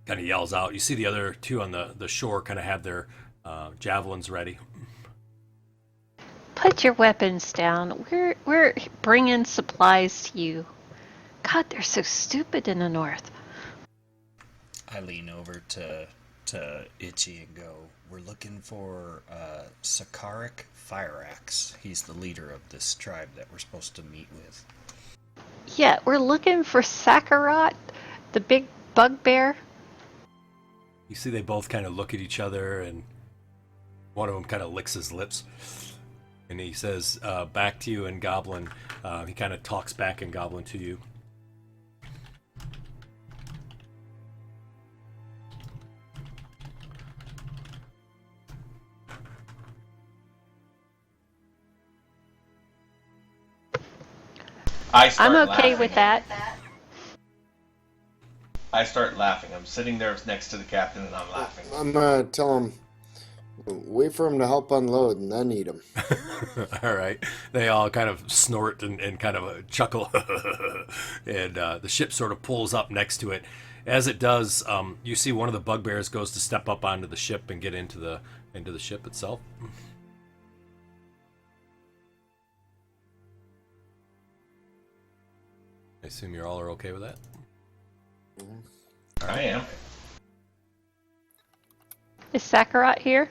kind of yells out. You see the other two on the shore kind of have their javelins ready. Put your weapons down. We're bringing supplies to you. God, they're so stupid in the north. I lean over to Itchy and go, "We're looking for Sakaric Fire Axe. He's the leader of this tribe that we're supposed to meet with." Yeah, we're looking for Sakarot, the big bugbear. You see they both kind of look at each other, and one of them kind of licks his lips. And he says, back to you in Goblin. He kind of talks back in Goblin to you. I'm okay with that. I start laughing. I'm sitting there next to the captain, and I'm laughing. I'm gonna tell him, wait for him to help unload, and then eat him. All right. They all kind of snort and kind of chuckle. And the ship sort of pulls up next to it. As it does, you see one of the bugbears goes to step up onto the ship and get into the ship itself. I assume you all are okay with that? I am. Is Sakarot here?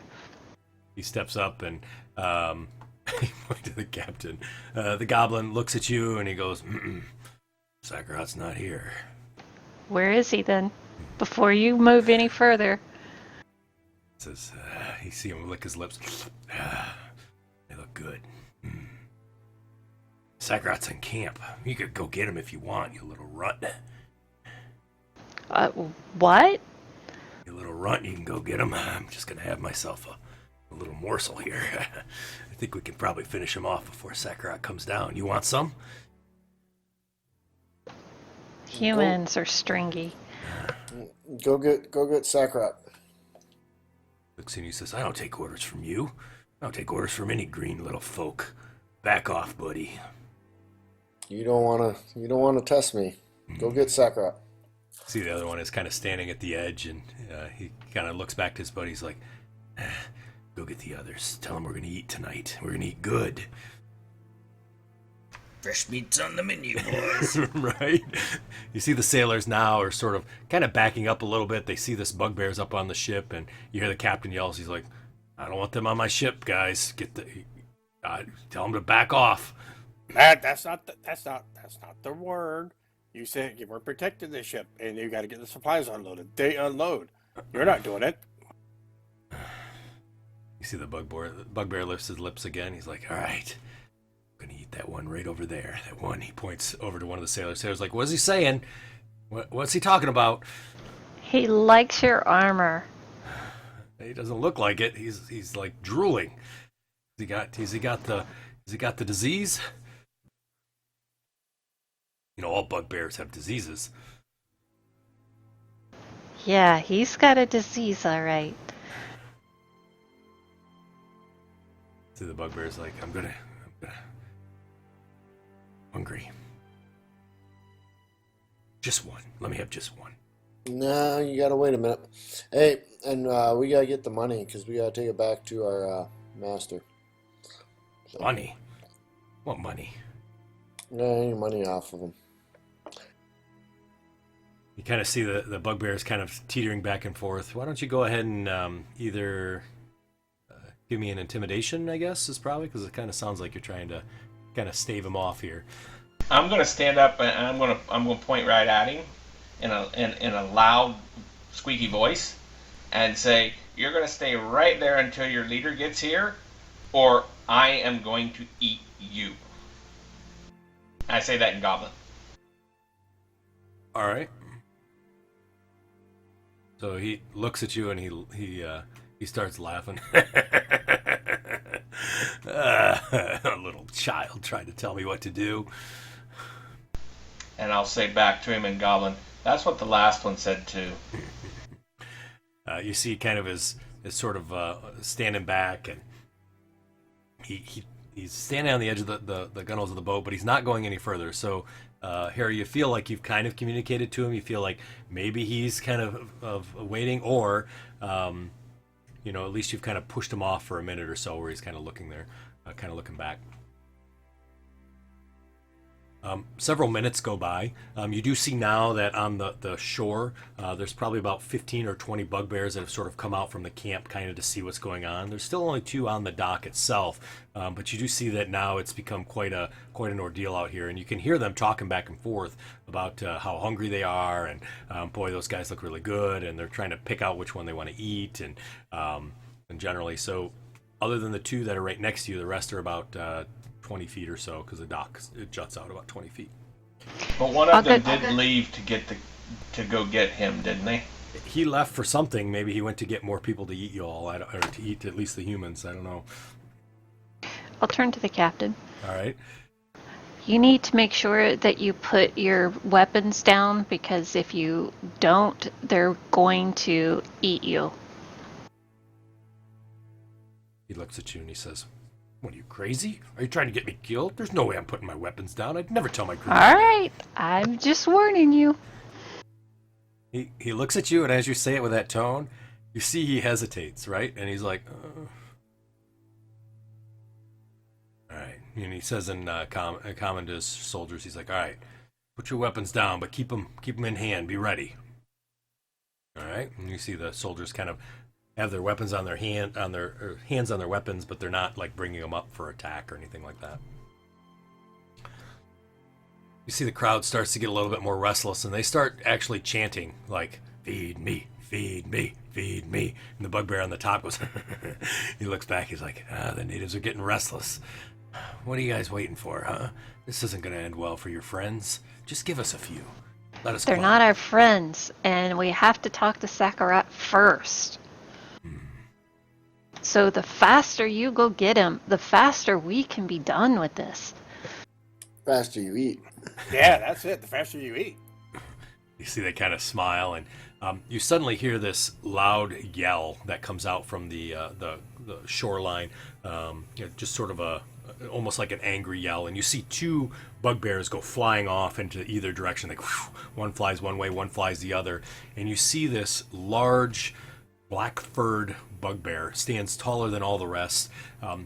He steps up and he points to the captain. The goblin looks at you and he goes, Sakarot's not here. Where is he then? Before you move any further. Says, you see him lick his lips. They look good. Sakarot's in camp. You could go get him if you want, you little runt. What? You little runt, you can go get him. I'm just gonna have myself a little morsel here. I think we can probably finish him off before Sakarot comes down. You want some? Humans are stringy. Go get Sakarot. Looks at you and says, I don't take orders from you. I don't take orders from any green little folk. Back off, buddy. You don't wanna test me. Go get Sakarot. See, the other one is kind of standing at the edge, and he kind of looks back to his buddy. He's like, go get the others. Tell them we're going to eat tonight. We're going to eat good. Fresh meat's on the menu, boys. Right? You see the sailors now are sort of kind of backing up a little bit. They see this bugbear's up on the ship, and you hear the captain yells. He's like, I don't want them on my ship, guys. Tell them to back off. That's not the word. You said you were protecting the ship, and you got to get the supplies unloaded. They unload. You're not doing it. You see the bugbear lifts his lips again. He's like, all right, I'm going to eat that one right over there. That one. He points over to one of the sailors. Sailor's like, what's he saying? What's he talking about? He likes your armor. He doesn't look like it. He's like drooling. Has he got the disease? You know, all bugbears have diseases. Yeah, he's got a disease, all right. So the bugbear's like, I'm gonna Hungry. Just one. Let me have just one. No, you gotta wait a minute. Hey, and we gotta get the money because we gotta take it back to our master. So, Money? What money? any money off of him. You kind of see the bugbears kind of teetering back and forth. Why don't you go ahead and either give me an intimidation, I guess, is probably, because it kind of sounds like you're trying to kind of stave him off here. I'm gonna stand up and I'm gonna point right at him in a loud, squeaky voice, and say, "You're gonna stay right there until your leader gets here, or I am going to eat you." I say that in Goblin. All right. So he looks at you and he starts laughing. A little child trying to tell me what to do. And I'll say back to him in Goblin, "That's what the last one said too." You see kind of his sort of standing back, and he's standing on the edge of the gunwales of the boat, but he's not going any further. So, Harry, you feel like you've kind of communicated to him. You feel like maybe he's kind of waiting, or at least you've kind of pushed him off for a minute or so, where he's kind of looking there, kind of looking back. Several minutes go by. You do see now that on the shore, there's probably about 15 or 20 bugbears that have sort of come out from the camp kind of to see what's going on. There's still only 2 on the dock itself, but you do see that now it's become quite an ordeal out here, and you can hear them talking back and forth about how hungry they are, and boy, those guys look really good, and they're trying to pick out which one they want to eat, and generally. So other than the 2 that are right next to you, the rest are about 20 feet or so, because the dock, it juts out about 20 feet. But one of them did leave to go get him, didn't they? He left for something. Maybe he went to get more people to eat you all, or to eat at least the humans. I don't know. I'll turn to the captain. All right. You need to make sure that you put your weapons down, because if you don't, they're going to eat you. He looks at you and he says, "What, are you crazy? Are you trying to get me killed? There's no way I'm putting my weapons down. I'd never tell my crew." All right, I'm just warning you. He looks at you, and as you say it with that tone, you see he hesitates, right? And he's like, all right. And he says in common to his soldiers, he's like, "All right, put your weapons down, but keep them in hand. Be ready." All right. And you see the soldiers kind of have their weapons on their hands on their weapons, but they're not like bringing them up for attack or anything like that. You see the crowd starts to get a little bit more restless, and they start actually chanting like, "Feed me, feed me, feed me." And the bugbear on the top goes, he looks back, he's like, "The natives are getting restless. What are you guys waiting for, huh? This isn't going to end well for your friends. Just give us a few. Let us They're climb." not our friends, and we have to talk to Sakarat first. So the faster you go get him, the faster we can be done with this. Faster you eat. Yeah, that's it. The faster you eat. You see they kind of smile, and you suddenly hear this loud yell that comes out from the shoreline, just sort of almost like an angry yell, and you see 2 bugbears go flying off into either direction. Like, one flies one way, one flies the other, and you see this large black-furred bugbear stands taller than all the rest,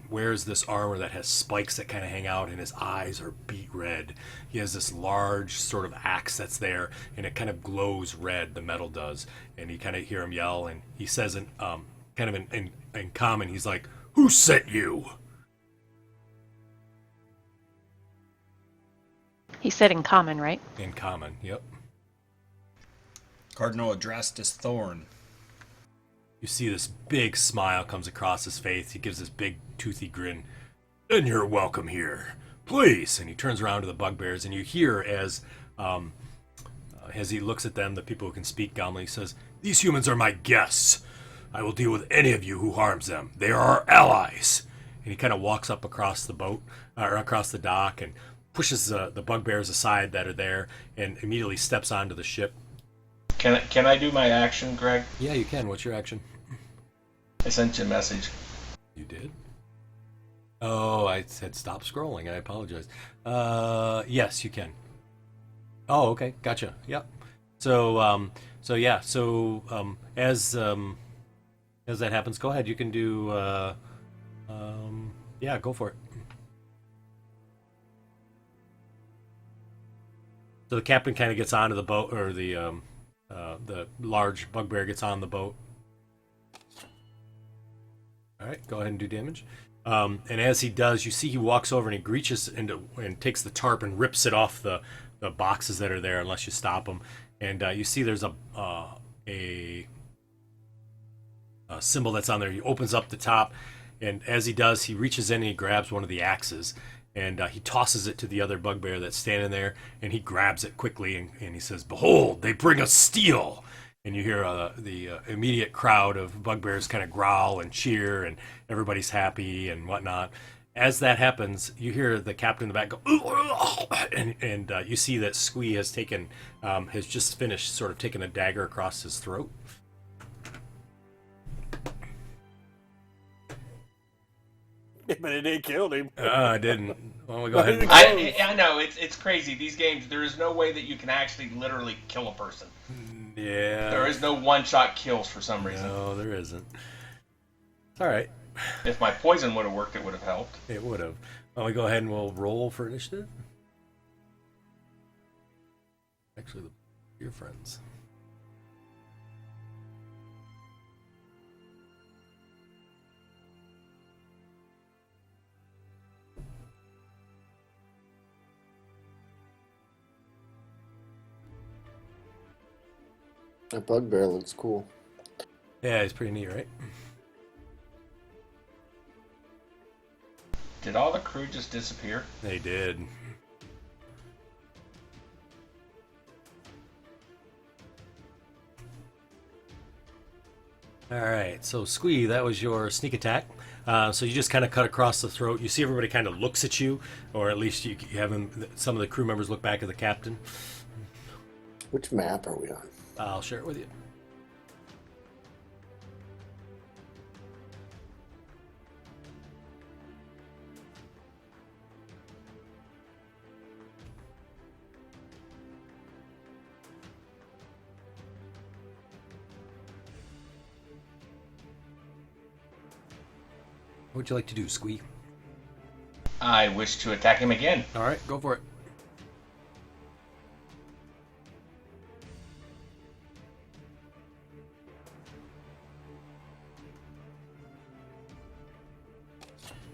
wears this armor that has spikes that kind of hang out, and his eyes are beet red. He has this large sort of axe that's there, and it kind of glows red, the metal does, and you kind of hear him yell, and he says in common, he's like, "Who sent you?" He said in common, right? In common, yep. Cardinal Adrastus Thorn. You see this big smile comes across his face. He gives this big toothy grin. "Then you're welcome here. Please." And he turns around to the bugbears, and you hear as he looks at them, the people who can speak Gomli, he says, "These humans are my guests. I will deal with any of you who harms them. They are our allies." And he kind of walks up across the boat, or across the dock, and pushes the bugbears aside that are there, and immediately steps onto the ship. Can I do my action, Greg? Yeah, you can. What's your action? I sent you a message. You did? Oh, I said stop scrolling. I apologize. Yes, you can. Oh, okay, gotcha. Yep. So, yeah. So, as that happens, go ahead. You can do. Yeah, go for it. So the captain kind of gets onto the boat, or the large bugbear gets on the boat. All right, go ahead and do damage. And as he does, you see he walks over and he reaches into and takes the tarp and rips it off the boxes that are there, unless you stop him. And you see there's a symbol that's on there. He opens up the top, and as he does, he reaches in and he grabs one of the axes, and he tosses it to the other bugbear that's standing there, and he grabs it quickly, and he says, "Behold, they bring us steel." And you hear the immediate crowd of bugbears kind of growl and cheer, and everybody's happy and whatnot. As that happens, you hear the captain in the back go, and you see that Squee has just finished sort of taking a dagger across his throat. But it ain't killed him. I didn't. Why don't we go ahead and... I know it's crazy. These games, there is no way that you can actually literally kill a person. Yeah. There is no one-shot kills for some reason. No, there isn't. It's all right. If my poison would have worked, it would have helped. It would have. Why don't we go ahead and we'll roll for initiative? Actually, your friends. That bugbear looks cool. Yeah, it's pretty neat, right? Did all the crew just disappear? They did. All right, so Squee, that was your sneak attack. So you just kind of cut across the throat. You see everybody kind of looks at you, or at least you have some of the crew members look back at the captain. Which map are we on? I'll share it with you. What would you like to do, Squee? I wish to attack him again. All right, go for it.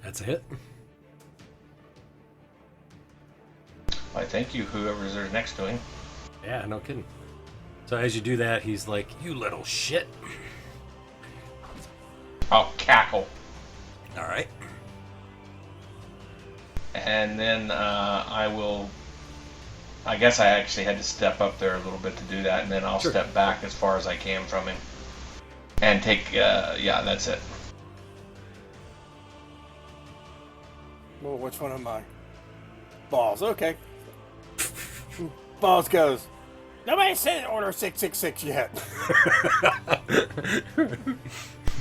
That's a hit. I thank you, whoever's there next to him. Yeah, no kidding. So as you do that, he's like, "You little shit." I'll cackle. All right. And then I will... I guess I actually had to step up there a little bit to do that, and then I'll Sure. step back as far as I can from him. And take... yeah, that's it. Well, which one am I? Balls, okay. Balls goes, nobody said order 666 yet.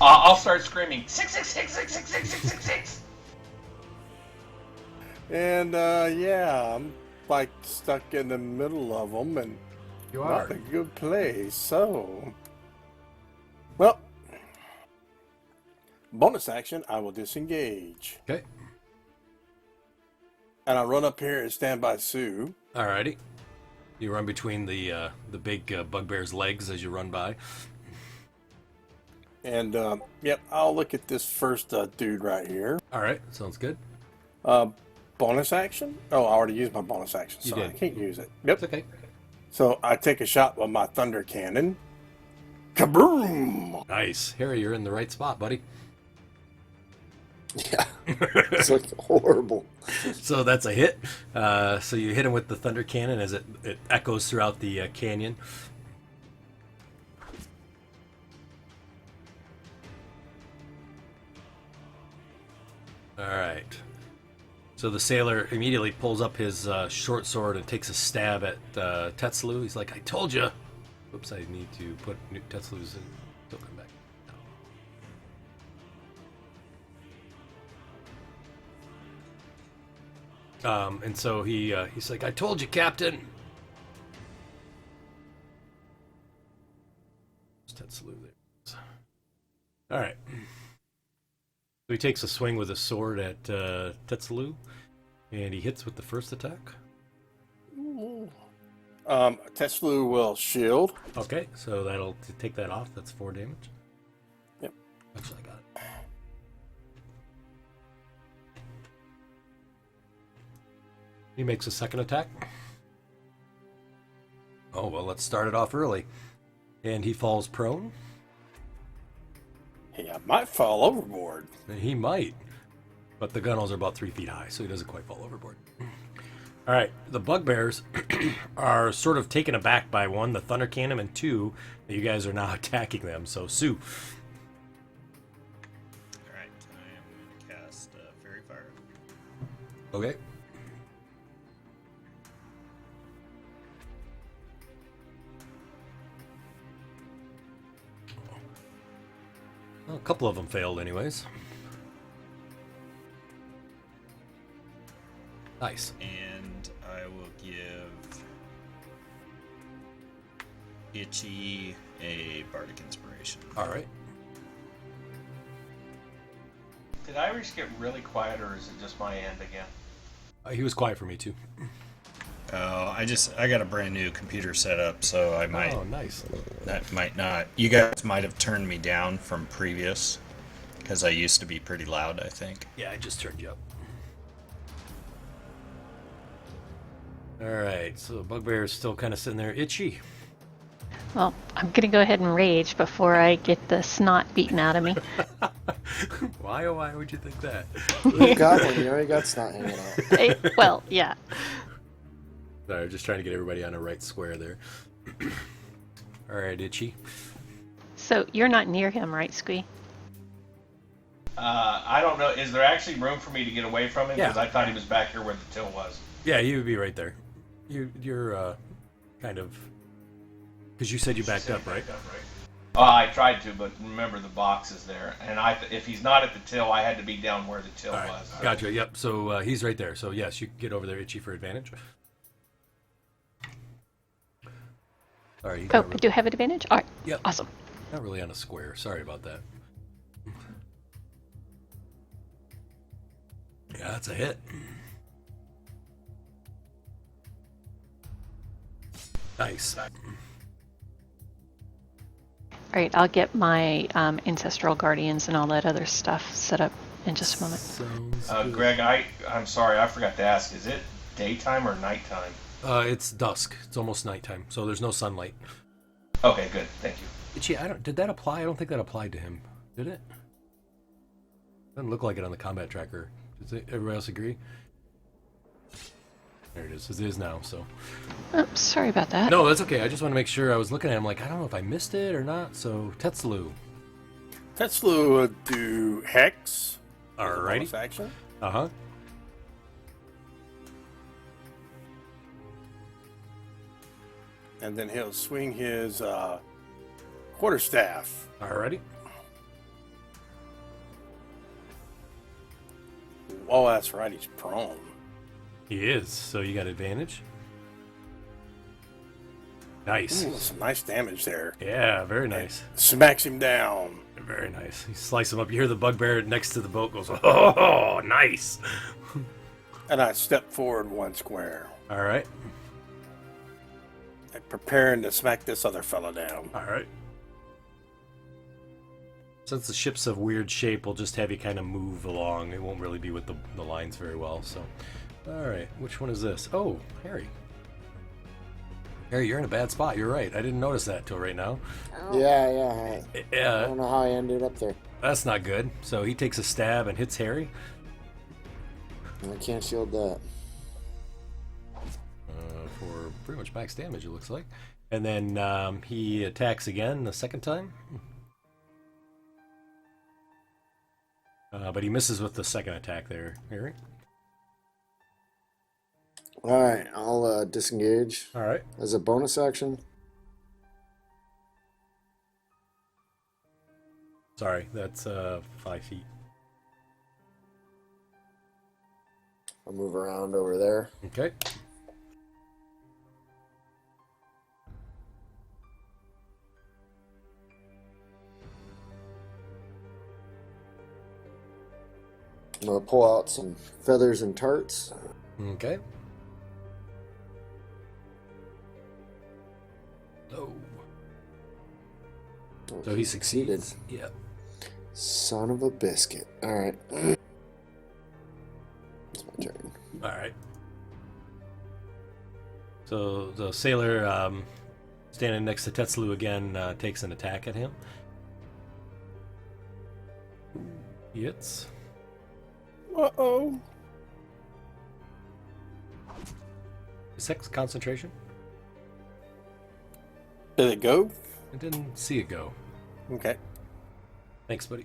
I'll start screaming, 666 And, yeah, I'm like stuck in the middle of them and You not are. a good place. So, well, bonus action, I will disengage. Okay. And I run up here and stand by Sue. Alrighty. You run between the big bugbear's legs as you run by. And, yep, I'll look at this first dude right here. All right, sounds good. Bonus action? Oh, I already used my bonus action, You so did. I can't use it. Yep. It's okay. So I take a shot with my thunder cannon. Kaboom! Nice, Harry. You're in the right spot, buddy. Yeah. It's like horrible. So that's a hit. So you hit him with the thunder cannon as it echoes throughout the canyon. All right. So the sailor immediately pulls up his short sword and takes a stab at Tetsulo. He's like, "I told you." Oops, I need to put Tetsulo's in. Don't come back. And so he's like, "I told you, Captain." Tetsuo there. All right. So he takes a swing with his sword at Tetsuo, and he hits with the first attack. Tesla will shield. Okay, so that'll take that off. That's 4 damage. Yep. Actually, I got it. He makes a second attack. Oh, well, let's start it off early. And he falls prone. He might fall overboard. He might. But the gunnels are about 3 feet high, so he doesn't quite fall overboard. All right, the bugbears are sort of taken aback by 1, the thunder cannon, and 2, that you guys are now attacking them. So, Sue. All right, I am going to cast Fairy Fire. Okay. Well, a couple of them failed anyways. Nice. And I will give Itchy a Bardic Inspiration. All right. Did Irish get really quiet, or is it just my end again? He was quiet for me too. Oh, I got a brand new computer set up, so I might. Oh, nice. That might not. You guys might have turned me down from previous, because I used to be pretty loud, I think. Yeah, I just turned you up. All right, so Bugbear is still kind of sitting there itchy. Well, I'm going to go ahead and rage before I get the snot beaten out of me. Why, oh, why would you think that? You got one. You already got snot hanging out. Well, yeah. Sorry, just trying to get everybody on a right square there. All right, itchy. So you're not near him, right, Squee? I don't know. Is there actually room for me to get away from him? Yeah. Because I thought he was back here where the till was. Yeah, you would be right there. You're kind of... Because you said you backed up, right? Oh, I tried to, but remember the box is there. And if he's not at the till, I had to be down where the till All right, was. gotcha, yep. So he's right there. So yes, you can get over there, itchy, for advantage. All right. Oh, I do have an advantage? All right. Yep. Awesome. Not really on a square. Sorry about that. Yeah, that's a hit. Nice. All right, I'll get my ancestral guardians and all that other stuff set up in just a moment. Sounds good. Greg, I'm sorry, I forgot to ask. Is it daytime or nighttime? It's dusk. It's almost nighttime, so there's no sunlight. Okay, good. Thank you. Itchy, did that apply? I don't think that applied to him. Did it? Doesn't look like it on the combat tracker. Does everybody else agree? There it is. It is now, so. Oh, sorry about that. No, that's okay. I just want to make sure. I was looking at him like, I don't know if I missed it or not. So, Tetsuo. Tesla will do Hex. as a Alrighty. bonus action. Uh-huh. And then he'll swing his quarterstaff. Alrighty. Oh, that's right. He's prone. He is. So you got advantage. Nice. Ooh, some nice damage there. Yeah, very nice. Smacks him down. Very nice. You slice him up. You hear the bugbear next to the boat goes, oh, nice. And I step forward 1 square. All right. I'm preparing to smack this other fella down. All right. Since the ship's of weird shape, we'll just have you kind of move along. It won't really be with the lines very well. So, all right. Which one is this? Oh, Harry. Harry, you're in a bad spot. You're right. I didn't notice that till right now. Yeah. I don't know how I ended up there. That's not good. So he takes a stab and hits Harry. I can't shield that. For pretty much max damage, it looks like. And then he attacks again the second time. But he misses with the second attack there, Harry. All right, I'll disengage All right. as a bonus action. Sorry, that's 5 feet. I'll move around over there. Okay. I'm gonna pull out some feathers and tarts. Okay. Oh. So he succeeds. Yeah. Son of a biscuit. All right. It's my turn. All right. So the sailor standing next to Tetsuo again takes an attack at him. He hits. Uh-oh. 6 concentration. Did it go? I didn't see it go. Okay. Thanks, buddy.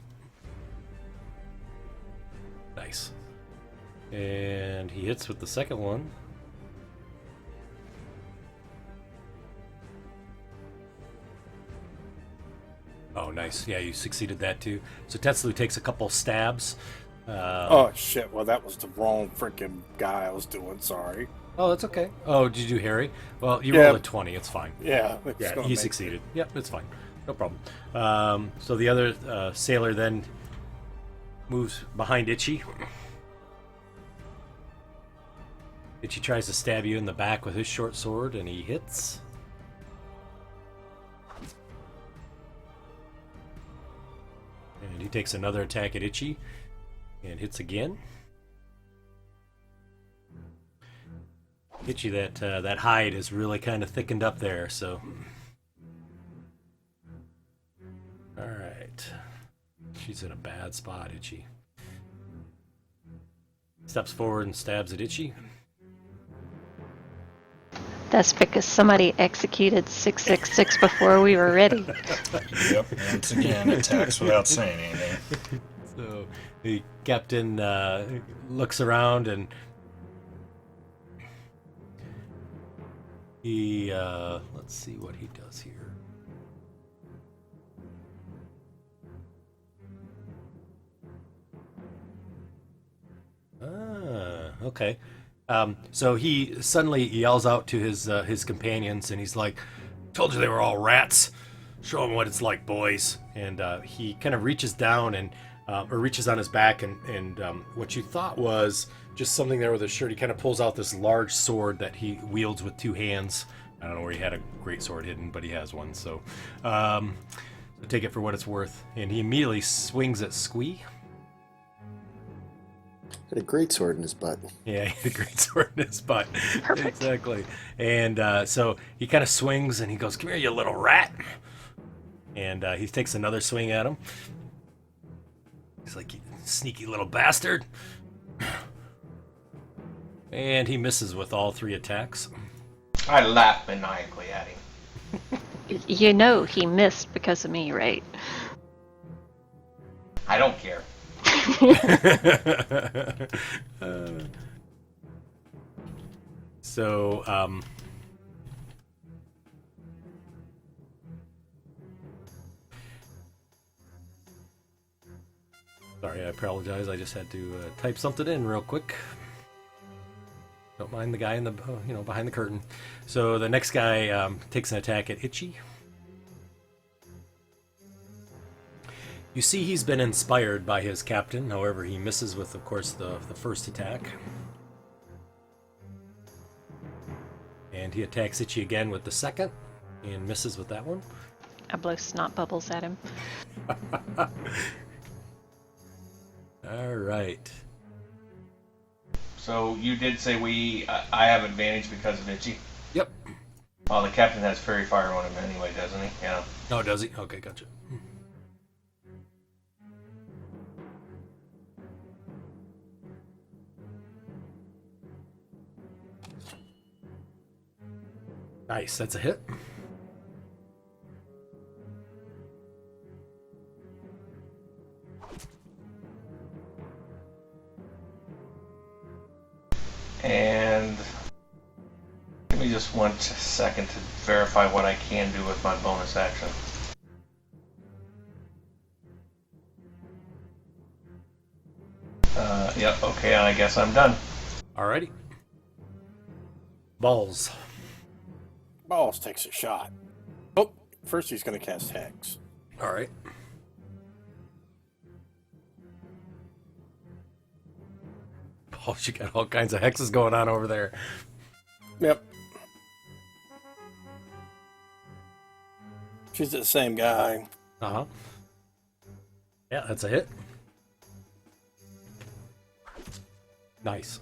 Nice. And he hits with the second one. Oh, nice. Yeah, you succeeded that too. So Tetsuo takes a couple stabs. Oh, shit. Well, that was the wrong freaking guy I was doing. Sorry. Oh, that's okay. Oh, did you do Harry? Well, you Yeah. rolled a 20. It's fine. Yeah. Yeah, he succeeded. Yep, it's fine. No problem. So the other sailor then moves behind Itchy. Itchy tries to stab you in the back with his short sword, and he hits. And he takes another attack at Itchy, and hits again. Itchy, that hide is really kind of thickened up there, so... Alright. She's in a bad spot, Itchy. Steps forward and stabs at Itchy. That's because somebody executed 666 before we were ready. Yep. Once again, attacks without saying anything. So the captain looks around and he let's see what he does here. Okay. So he suddenly yells out to his companions, and he's like, "Told you they were all rats. Show them what it's like, boys." And he kind of reaches down and or reaches on his back, and what you thought was just something there with his shirt, he kind of pulls out this large sword that he wields with 2 hands. I don't know where he had a great sword hidden, but he has one. So take it for what it's worth. And he immediately swings at Squee. Had a great sword in his butt. Yeah, he had a great sword in his butt. Perfect. Exactly. And so he kind of swings and he goes, "Come here, you little rat." And he takes another swing at him. He's like, "You sneaky little bastard." And he misses with all 3 attacks. I laugh maniacally at him. You know he missed because of me, right? I don't care. So, sorry, I apologize. I just had to type something in real quick. Don't mind the guy in the behind the curtain. So the next guy takes an attack at Itchy. You see he's been inspired by his captain, however he misses with, of course, the first attack. And he attacks Itchy again with the second, and misses with that one. I blow snot bubbles at him. Alright. So you did say I have advantage because of Itchy? Yep. Well, the captain has Fairy Fire on him anyway, doesn't he? Yeah. Oh, does he? Okay, gotcha. Nice, that's a hit. And give me just 1 second to verify what I can do with my bonus action. Yep, okay, I guess I'm done. Alrighty. Balls. Balls takes a shot. Oh, first he's going to cast Hex. All right. Oh, you got all kinds of hexes going on over there. Yep. She's the same guy. Uh-huh. Yeah, that's a hit. Nice.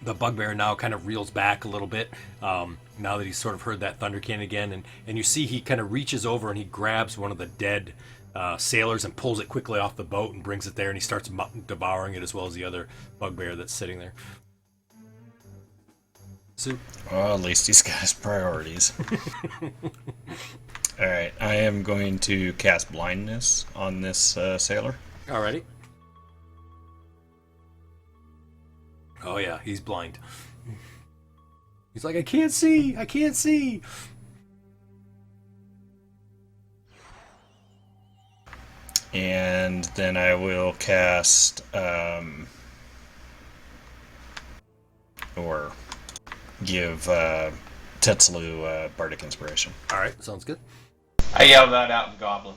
The bugbear now kind of reels back a little bit, now that he's sort of heard that thunder cannon again, and you see he kind of reaches over and he grabs one of the dead sailors and pulls it quickly off the boat and brings it there, and he starts devouring it as well as the other bugbear that's sitting there. Soup. Well, at least he's got his priorities. Alright, I am going to cast blindness on this sailor. Alrighty. Oh yeah, he's blind. He's like, I can't see! I can't see! And then I will cast, or give Tetsulo Bardic Inspiration. Alright, sounds good. I yell that out in Goblin.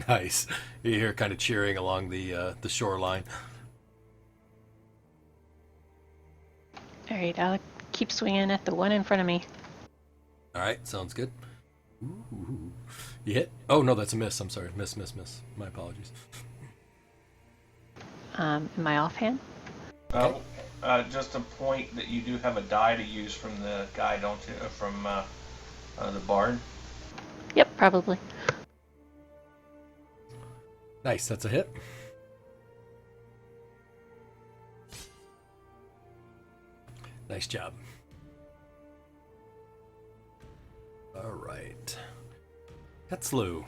Nice. You hear kind of cheering along the shoreline. All right, I'll keep swinging at the one in front of me. Alright, sounds good. Ooh. You hit? Oh, no, that's a miss. I'm sorry. Miss. My apologies. Am I offhand? Just a point that you do have a die to use from the guy, don't you? From the bard. Yep, probably. Nice, that's a hit. Nice job. Alright. Tetsulo.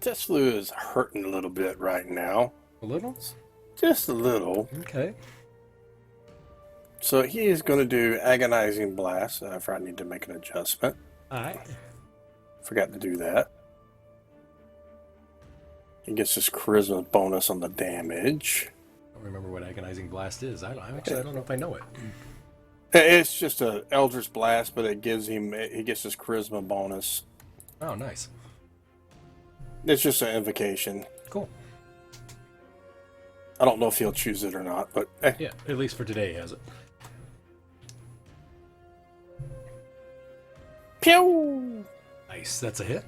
Tetsulo is hurting a little bit right now. A little? Just a little. Okay. So he is going to do Agonizing Blast. I need to make an adjustment. Alright. Forgot to do that. He gets his charisma bonus on the damage. I don't remember what Agonizing Blast is. I don't know if I know it. It's just a Eldritch Blast, but he gets his charisma bonus. Oh, nice. It's just an invocation. Cool. I don't know if he'll choose it or not, but Yeah, at least for today he has it. Pew! Nice, that's a hit.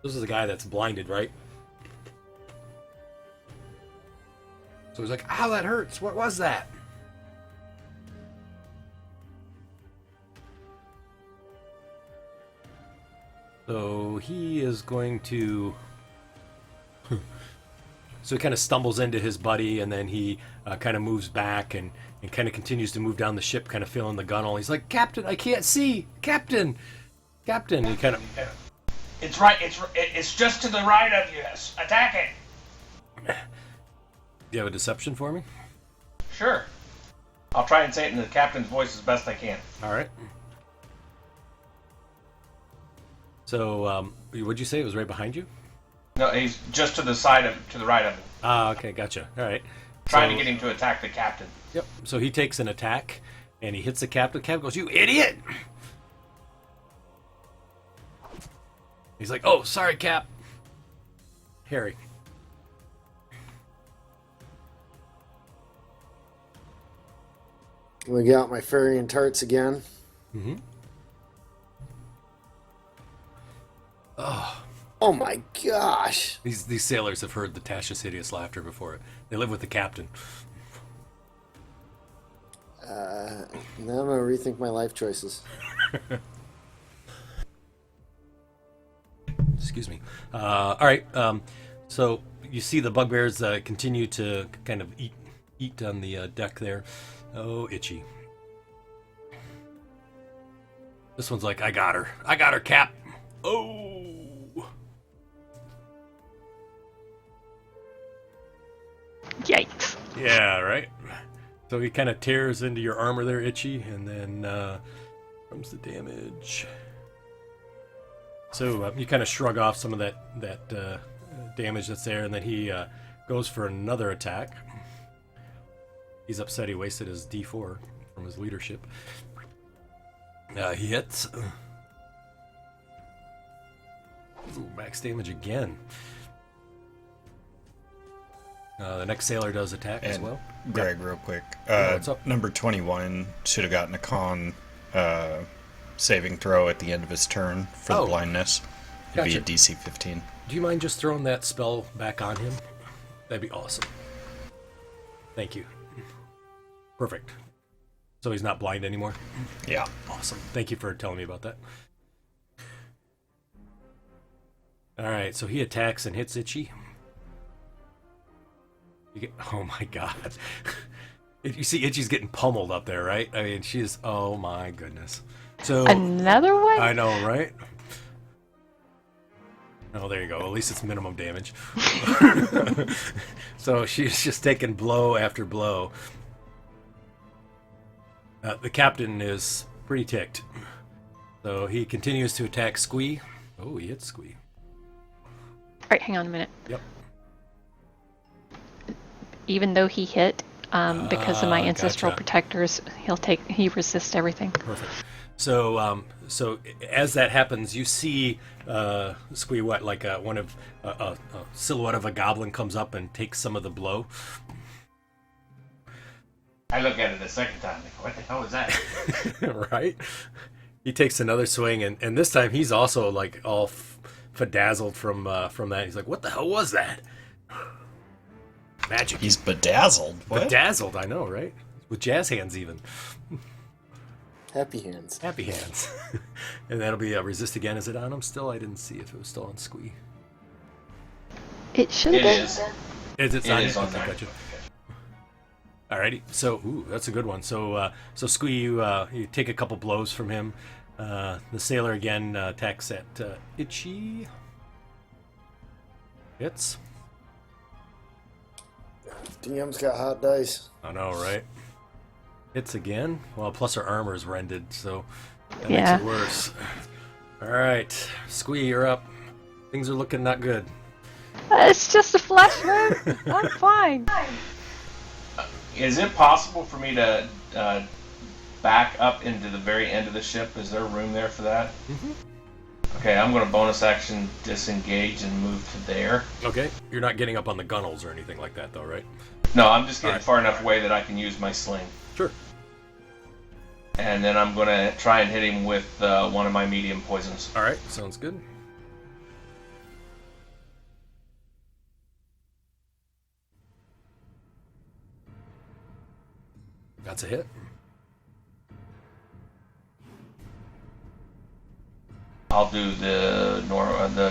This is a guy that's blinded, right? So he's like, ow, that hurts. What was that? So he is going to... So he kind of stumbles into his buddy, and then he kind of moves back and kind of continues to move down the ship, kind of feeling the gun hole. He's like, Captain, I can't see! Captain! Captain! He kind of... It's right. It's just to the right of you. Attack it. Do you have a deception for me? Sure. I'll try and say it in the captain's voice as best I can. All right. So, what'd you say? It was right behind you? No, he's just to the right of him. Ah, okay, gotcha. All right. Trying to get him to attack the captain. Yep. So he takes an attack, and he hits the captain. The captain goes, "You idiot!" He's like, "Oh, sorry, Cap." Harry. We got my fairy and tarts again. Mm-hmm. Oh my gosh. These sailors have heard the Tasha's hideous laughter before. They live with the captain. Now I'm going to rethink my life choices. Excuse me. All right. So you see the bugbears continue to kind of eat on the deck there. Oh, itchy. This one's like, I got her, Cap. Oh. Yikes. Yeah, right? So he kind of tears into your armor there, Itchy, and then comes the damage. So you kind of shrug off some of that damage that's there, and then he goes for another attack. He's upset he wasted his D4 from his leadership. He hits. Ooh, max damage again. The next sailor does attack as well. Greg, real quick. What's up? Number 21 should have gotten a con saving throw at the end of his turn for the blindness. It'd be a DC 15. Do you mind just throwing that spell back on him? That'd be awesome. Thank you. Perfect. So he's not blind anymore? Yeah. Awesome. Thank you for telling me about that. Alright, so he attacks and hits Itchy. Oh my god. You see Itchy's getting pummeled up there, right? I mean, she's... Oh my goodness. So Another one? I know, right? Oh, there you go. At least it's minimum damage. So she's just taking blow after blow. The captain is pretty ticked. So he continues to attack Squee. Oh, he hits Squee. Alright, hang on a minute. Yep. Even though he hit, because of my ancestral gotcha. protectors, he resists everything. Perfect. So, so as that happens, you see Squee like one of a silhouette of a goblin comes up and takes some of the blow. I look at it the second time. Like, what the hell is that? Right? He takes another swing, and this time he's also like all bedazzled from that. He's like, "What the hell was that?" Magic. He's bedazzled. What? Bedazzled, I know, right? With jazz hands, even. Happy hands. Happy hands. And that'll be resist again. Is it on him still? I didn't see if it was still on Squee. It should It have been. is. Is it It on? is on Okay, there. gotcha. Alrighty. So, that's a good one. So, Squee, you take a couple blows from him. The sailor again attacks at Itchy. Hits. DM's got hot dice. I know, right? Hits again. Well, plus her armor is rended, so that Yeah. makes it worse. Alright. Squee, you're up. Things are looking not good. It's just a flesh wound. I'm fine. Is it possible for me to back up into the very end of the ship? Is there room there for that? Mm-hmm. Okay, I'm going to bonus action disengage and move to there. Okay. You're not getting up on the gunnels or anything like that, though, right? No, I'm just getting Alright. far enough away that I can use my sling. Sure. And then I'm going to try and hit him with one of my medium poisons. Alright, sounds good. That's a hit. I'll do the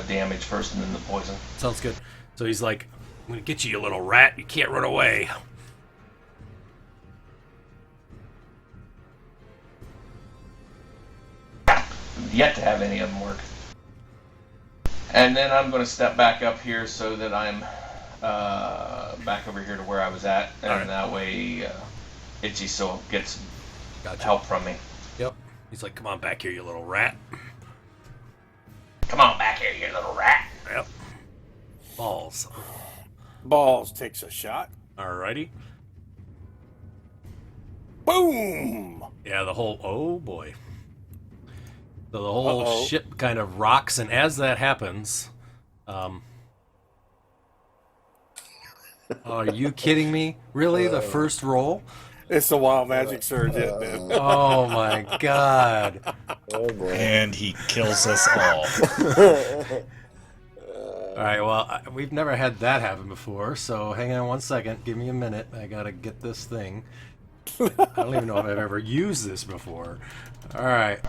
damage first and then the poison. Sounds good. So he's like, "I'm gonna get you, you little rat. You can't run away." Yet to have any of them work. And then I'm going to step back up here so that I'm back over here to where I was at, and Alright. that way Itchy still gets Gotcha. help from me. Yep. He's like, "Come on back here, you little rat." Come on back here, you little rat. Yep. Balls. Balls takes a shot. Alrighty. Boom! Yeah, the whole, oh boy. So the whole Uh-oh. ship kind of rocks, and as that happens, are you kidding me? Really? The first roll? It's the wild magic surge, isn't it? Oh my god. Oh boy. And he kills us all. Alright, well, we've never had that happen before, so hang on one second. Give me a minute. I gotta get this thing. I don't even know if I've ever used this before. Alright.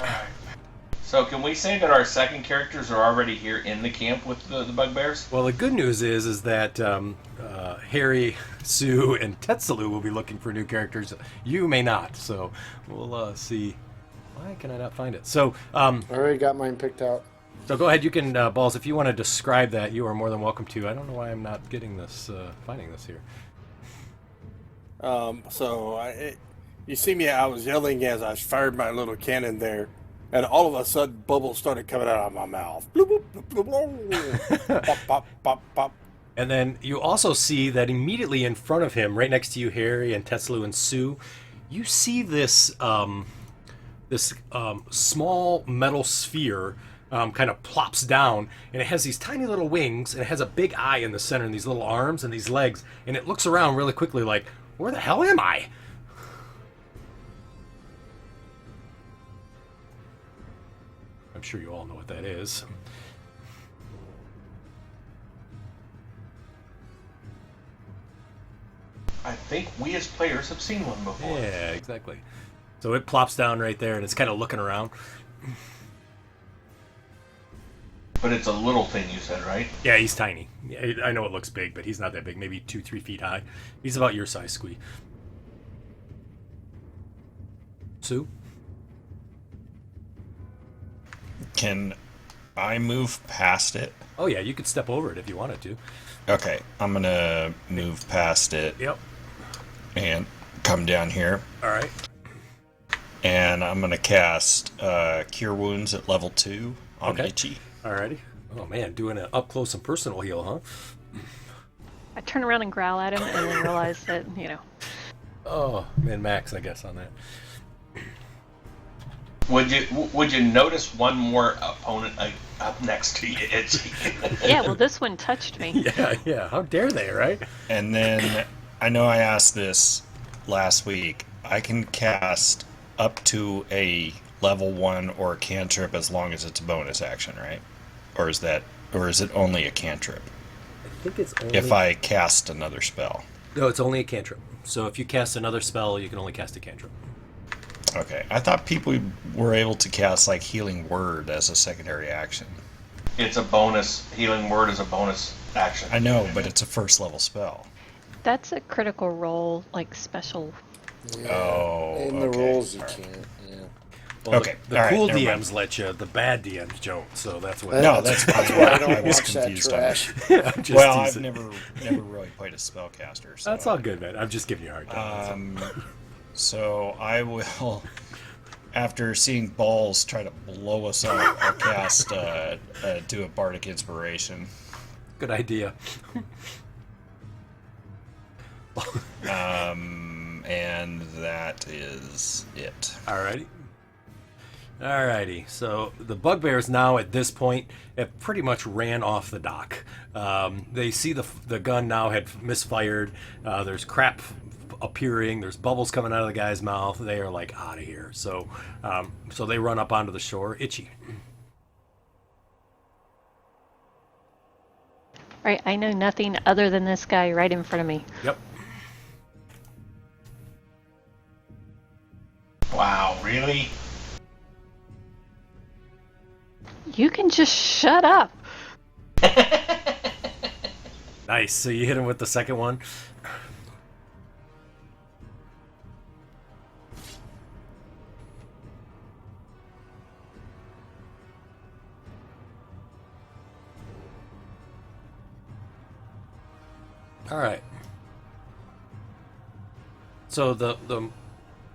So can we say that our second characters are already here in the camp with the bugbears? Well, the good news is that Harry, Sue, and Tetsalu will be looking for new characters. You may not, so we'll see. Why can I not find it? So, I already got mine picked out. so go ahead. You can, Balls, if you want to describe that, you are more than welcome to. I don't know why I'm not getting this, finding this here. You see me, I was yelling as I fired my little cannon there, and all of a sudden bubbles started coming out of my mouth. Bloop, bloop, bloop, bloop, bloop. Pop, pop, pop, pop. And then you also see that immediately in front of him, right next to you, Harry and Tetsu and Sue, you see this small metal sphere kind of plops down, and it has these tiny little wings, and it has a big eye in the center, and these little arms and these legs, and it looks around really quickly like, where the hell am I? I'm sure you all know what that is. I think we as players have seen one before. Yeah, exactly. So it plops down right there, and it's kind of looking around. But it's a little thing, you said, right? Yeah, he's tiny. Yeah, I know it looks big, but he's not that big. Maybe 2-3 feet high. He's about your size, Squee. Sue? Can I move past it? Oh, yeah, you could step over it if you wanted to. Okay, I'm gonna move past it Yep. and come down here, All right. and I'm gonna cast Cure Wounds at level 2 on Okay. Itchy. Alrighty. Oh, man, doing an up-close and personal heal, huh? I turn around and growl at him and then realize that, Oh, man, Max, I guess, on that. Would you notice one more opponent up next to you, Itchy? yeah, well, this one touched me. Yeah. How dare they, right? And then, I know I asked this last week, I can cast up to a level 1 or a cantrip as long as it's a bonus action, right? Or is it only a cantrip? I think it's only... If I cast another spell. No, it's only a cantrip. So if you cast another spell, you can only cast a cantrip. Okay, I thought people were able to cast like Healing Word as a secondary action. It's a bonus. Healing Word is a bonus action. I know, but it's a first level spell. That's a critical role, like special. Yeah. Oh, In the okay. rules, you All right. can't. Yeah. Well, Okay, The all right, cool never mind. DMs let you, the bad DMs don't, so that's what... No, that's fine. That's why I don't I was watch that confused on trash. I'm just Well, I've teasing. never really played a spellcaster. So. That's all good, man. I'm just giving you a hard time. So I will, after seeing balls try to blow us up, I'll cast do a bardic inspiration. Good idea. And that is it. Alrighty. So the bugbears now at this point have pretty much ran off the dock. They see the gun now had misfired. There's crap appearing. There's bubbles coming out of the guy's mouth. They are like out of here. So they run up onto the shore. Itchy. Right, I know nothing other than this guy right in front of me. Yep. Wow, really? You can just shut up. Nice. So you hit him with the second one. All right. So the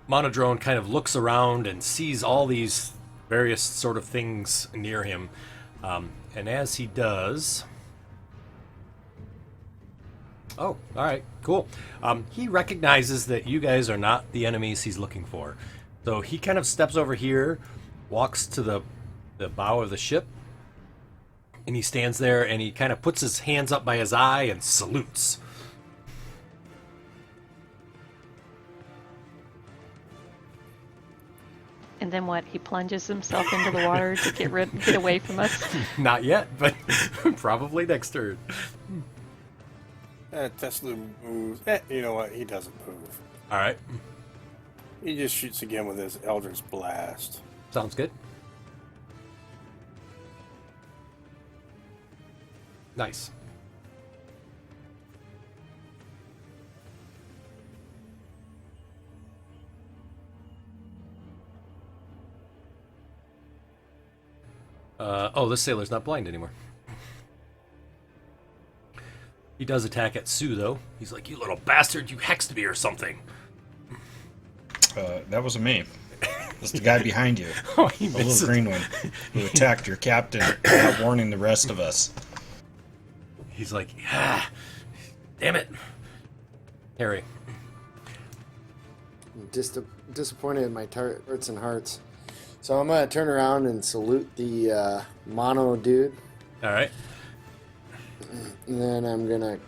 monodrone kind of looks around and sees all these various sort of things near him, and as he does, oh, all right, cool. He recognizes that you guys are not the enemies he's looking for, so he kind of steps over here, walks to the bow of the ship, and he stands there and he kind of puts his hands up by his eye and salutes. And then what? He plunges himself into the water to get away from us. Not yet, but probably next turn. Tesla moves. You know what? He doesn't move. All right, He just shoots again with his Eldritch Blast. sounds good. Nice. Oh, this sailor's not blind anymore. He does attack at Sue, though. He's like, "You little bastard, you hexed me or something." That wasn't me. It's the guy behind you. Oh, he The little misses. green one who attacked your captain without warning the rest of us. He's like, "Ah, damn it." Harry. I'm disappointed in my turrets and hearts. So I'm going to turn around and salute the mono dude. All right. And then I'm going to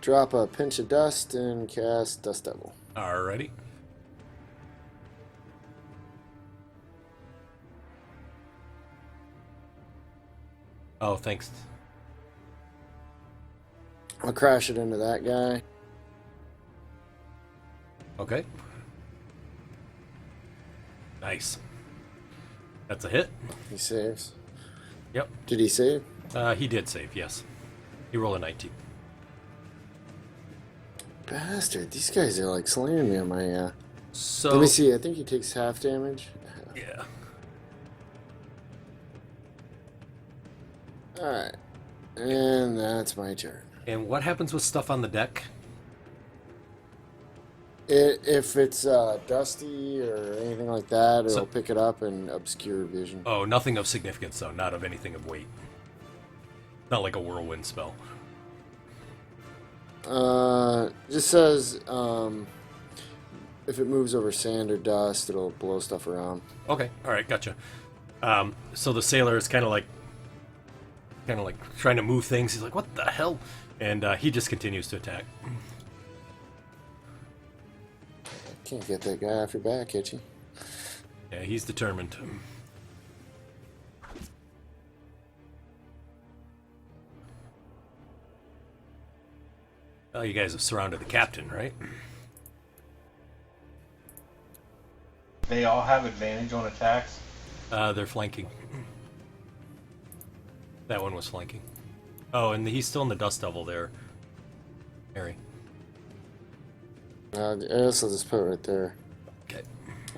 drop a pinch of dust and cast Dust Devil. Alrighty. Oh, thanks. I'll crash it into that guy. Okay. Nice. That's a hit. He saves. Yep. Did he save? He did save, yes. He rolled a 19. Bastard. These guys are like slaying me on my... So, Let me see. I think he takes half damage. yeah. Alright. And that's my turn. And what happens with stuff on the deck? If it's dusty or anything like that, it'll So- pick it up and obscure vision. Oh, nothing of significance, though. Not of anything of weight. Not like a whirlwind spell. Just says if it moves over sand or dust, it'll blow stuff around. Okay, all right, gotcha. So the sailor is kind of like trying to move things. He's like, "What the hell?" And he just continues to attack. Can't get that guy off your back, Itchy. Yeah, he's determined. Oh, you guys have surrounded the captain, right? They all have advantage on attacks. They're flanking. That one was flanking. Oh, and he's still in the dust devil there, Harry. I guess I'll just put it right there. Okay.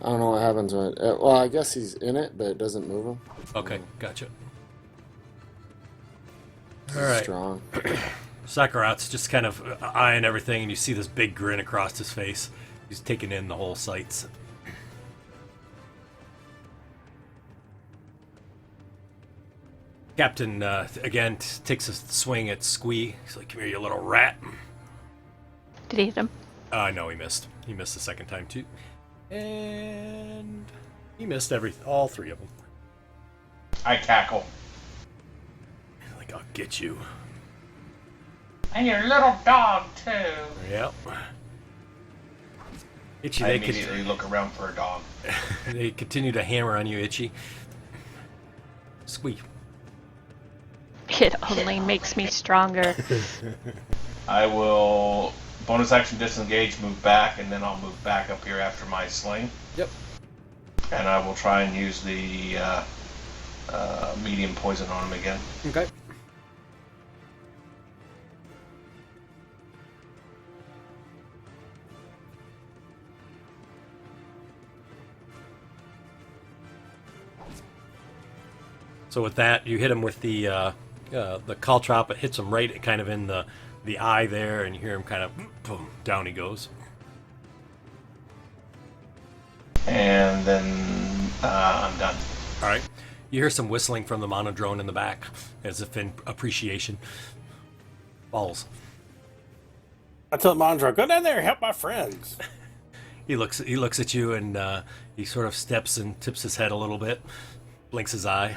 I don't know what happens when it... well, I guess he's in it, but it doesn't move him. Okay, gotcha. He's All right. strong. Sakarat's just kind of eyeing everything, and you see this big grin across his face. He's taking in the whole sights. Captain, again, takes a swing at Squee. He's like, "Come here, you little rat." Did he hit him? No, he missed. He missed the second time, too. And he missed all three of them. I cackle. Like, "I'll get you." And your little dog, too. Yep. Itchy, I they immediately look around for a dog. they continue to hammer on you, Itchy. Squee. It only makes me stronger. I will bonus action disengage, move back, and then I'll move back up here after my sling. Yep. And I will try and use the medium poison on him again. Okay. So with that, you hit him with the caltrop. It hits him right kind of in the eye there, and you hear him kind of boom, down he goes. And then I'm done. All right. You hear some whistling from the monodrone in the back, as if in appreciation. Balls. I tell Mondra, go down there and help my friends. He looks at you, and he sort of steps and tips his head a little bit, blinks his eye.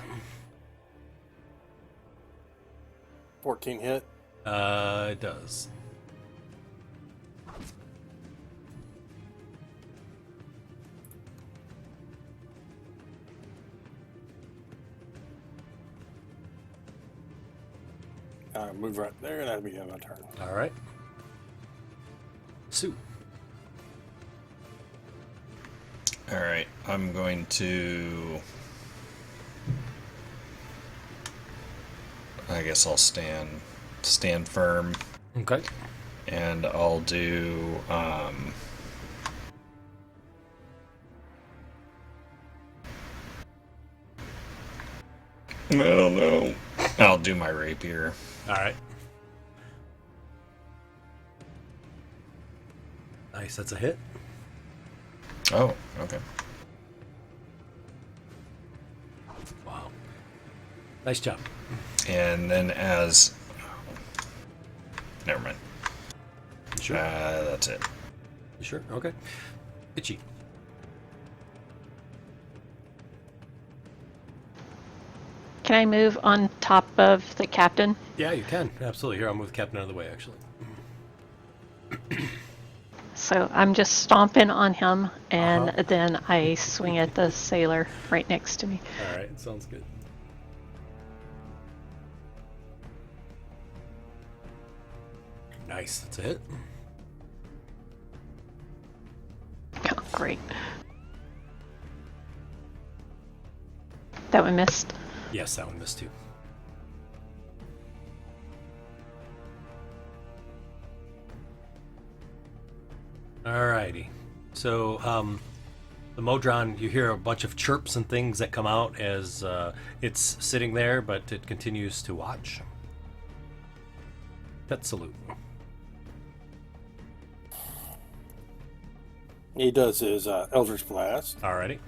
14 hit. It does. Move right there. That'll be my turn. All right. Sue. All right, I'm going to. I guess I'll stand firm, Okay. and I'll do. I don't know. I'll do my rapier. All right. Nice, that's a hit. Oh, okay. Wow. Nice job. And then as... Never mind. You sure? That's it. You sure? Okay. Itchy. Can I move on top of the captain? Yeah, you can. Absolutely. Here, I'll move the captain out of the way, actually. So I'm just stomping on him, and Uh-huh. then I swing at the sailor right next to me. All right, sounds good. Nice, that's a hit. Oh, great. That one missed. Yes, that one missed too. Alrighty. So, the Modron, you hear a bunch of chirps and things that come out as it's sitting there, but it continues to watch. Pet salute. He does his Eldritch Blast. Alrighty.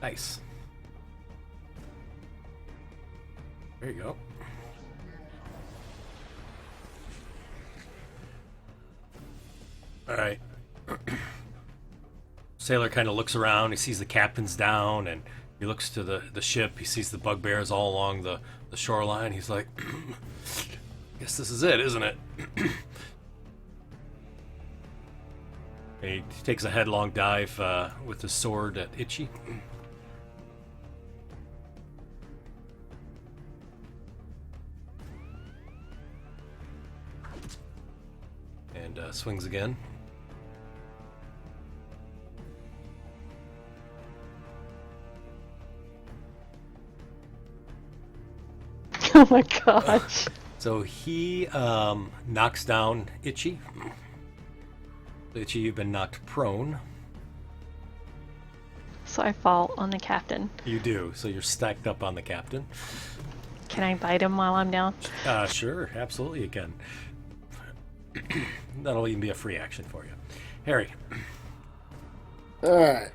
Nice. There you go. All right. Sailor kind of looks around. He sees the captain's down, and he looks to the ship. He sees the bugbears all along the shoreline. He's like, guess this is it, isn't it? And he takes a headlong dive with his sword at Itchy. And swings again. Oh my gosh. So he knocks down Itchy. Itchy, you've been knocked prone. So I fall on the captain. You do. So you're stacked up on the captain. Can I bite him while I'm down? Sure, absolutely you can. That'll even be a free action for you. Harry. Alright.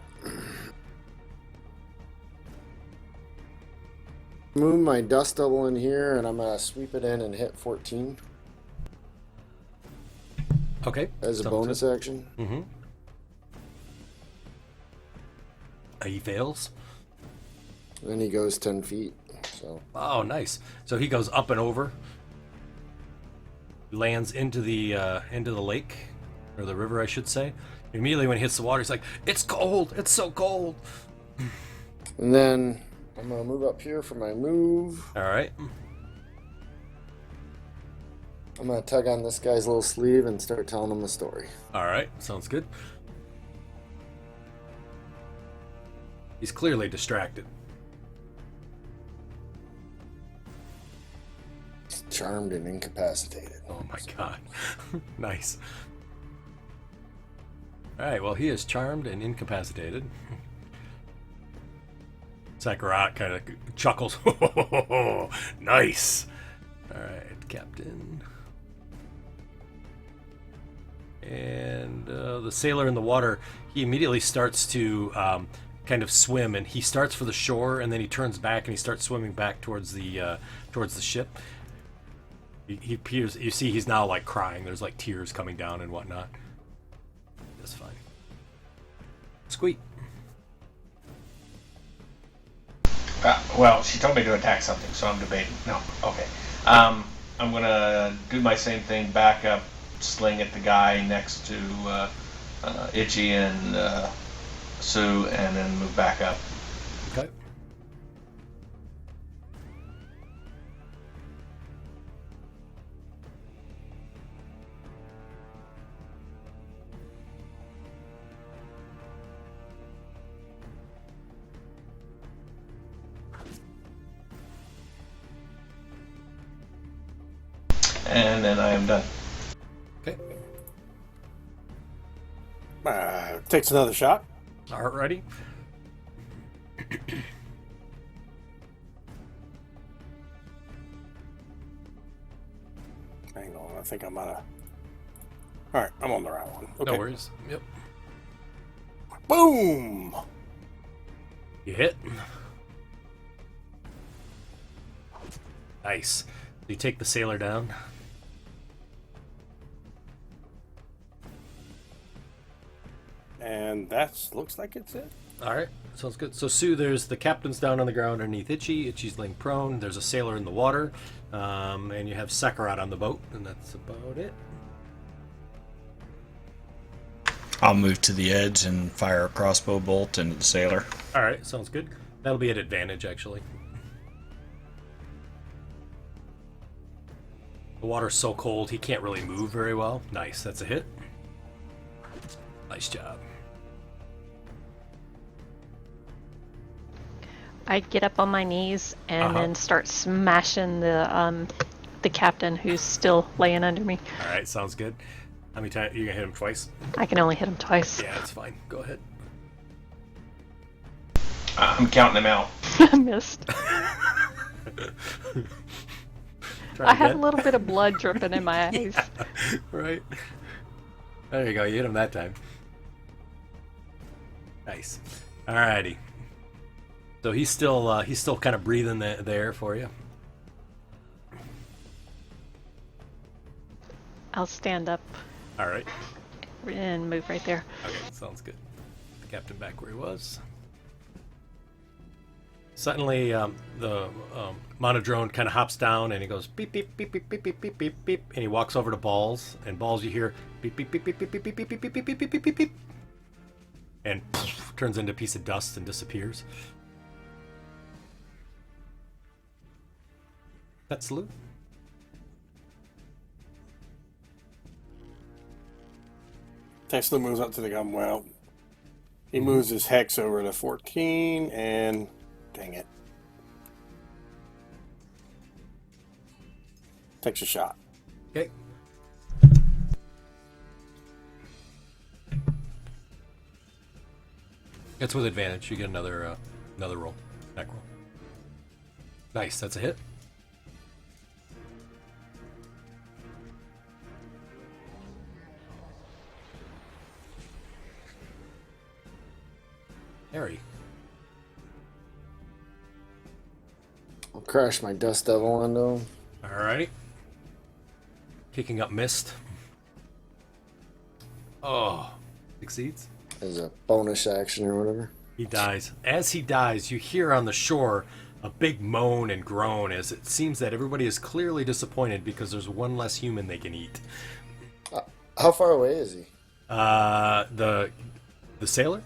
Move my dust double in here, and I'm going to sweep it in and hit 14 Okay. as a sounds bonus good. action. Mm-hmm. He fails. Then he goes 10 feet. So Oh, nice. So he goes up and over, lands into the lake, or the river, I should say. Immediately when he hits the water, he's like, "It's cold! It's so cold!" And then I'm going to move up here for my move. All right. I'm going to tug on this guy's little sleeve and start telling him the story. All right. Sounds good. He's clearly distracted. He's charmed and incapacitated. Oh my god. Nice. Alright, well, he is charmed and incapacitated. Sakarat kind of chuckles. Nice. Alright, Captain. And the sailor in the water, he immediately starts to kind of swim, and he starts for the shore, and then he turns back and he starts swimming back towards the ship. He appears. You see, he's now like crying. There's like tears coming down and whatnot. That's fine. Squeak. Well, she told me to attack something, so I'm debating. No, okay. I'm gonna do my same thing. Back up, sling at the guy next to Itchy and Sue, and then move back up. Okay. And then I am done. Okay. Takes another shot. Alrighty. think I'm on a... Alright, I'm on the right one. Okay. No worries. Yep. Boom! You hit. Nice. You take the sailor down. And that looks like it's it. All right, sounds good. So Sue, there's the captain's down on the ground underneath Itchy. Itchy's laying prone. There's a sailor in the water, and you have Sakarat on the boat, and that's about it. I'll move to the edge and fire a crossbow bolt into the sailor. All right, sounds good. That'll be at advantage, actually. The water's so cold, he can't really move very well. Nice, that's a hit. Nice job. I get up on my knees and then start smashing the captain who's still laying under me. All right, sounds good. How many times? You gonna hit him twice? I can only hit him twice. Yeah, that's fine. Go ahead. I'm counting them out. I missed. Try I had a again. little bit of blood dripping in my eyes. Right. There you go. You hit him that time. Nice. Alrighty. So he's still kind of breathing the air for you. I'll stand up All right. and move right there. Okay, sounds good. The captain back where he was. Suddenly, the monodrone kind of hops down and he goes beep beep beep beep beep beep beep beep beep, and he walks over to Balls, and Balls you hear beep beep beep beep beep beep beep beep beep beep beep beep beep beep beep, and turns into a piece of dust and disappears. That's Lou. Tesla moves up to the gun well. He moves his hex over to 14, and dang it. Takes a shot. Okay. It's with advantage. You get another roll. Back roll. Nice. That's a hit. Harry. I'll crash my Dust Devil into him. Alrighty. Kicking up mist. Oh. Succeeds. As a bonus action or whatever. He dies. As he dies, you hear on the shore a big moan and groan as it seems that everybody is clearly disappointed because there's one less human they can eat. How far away is he? The sailor?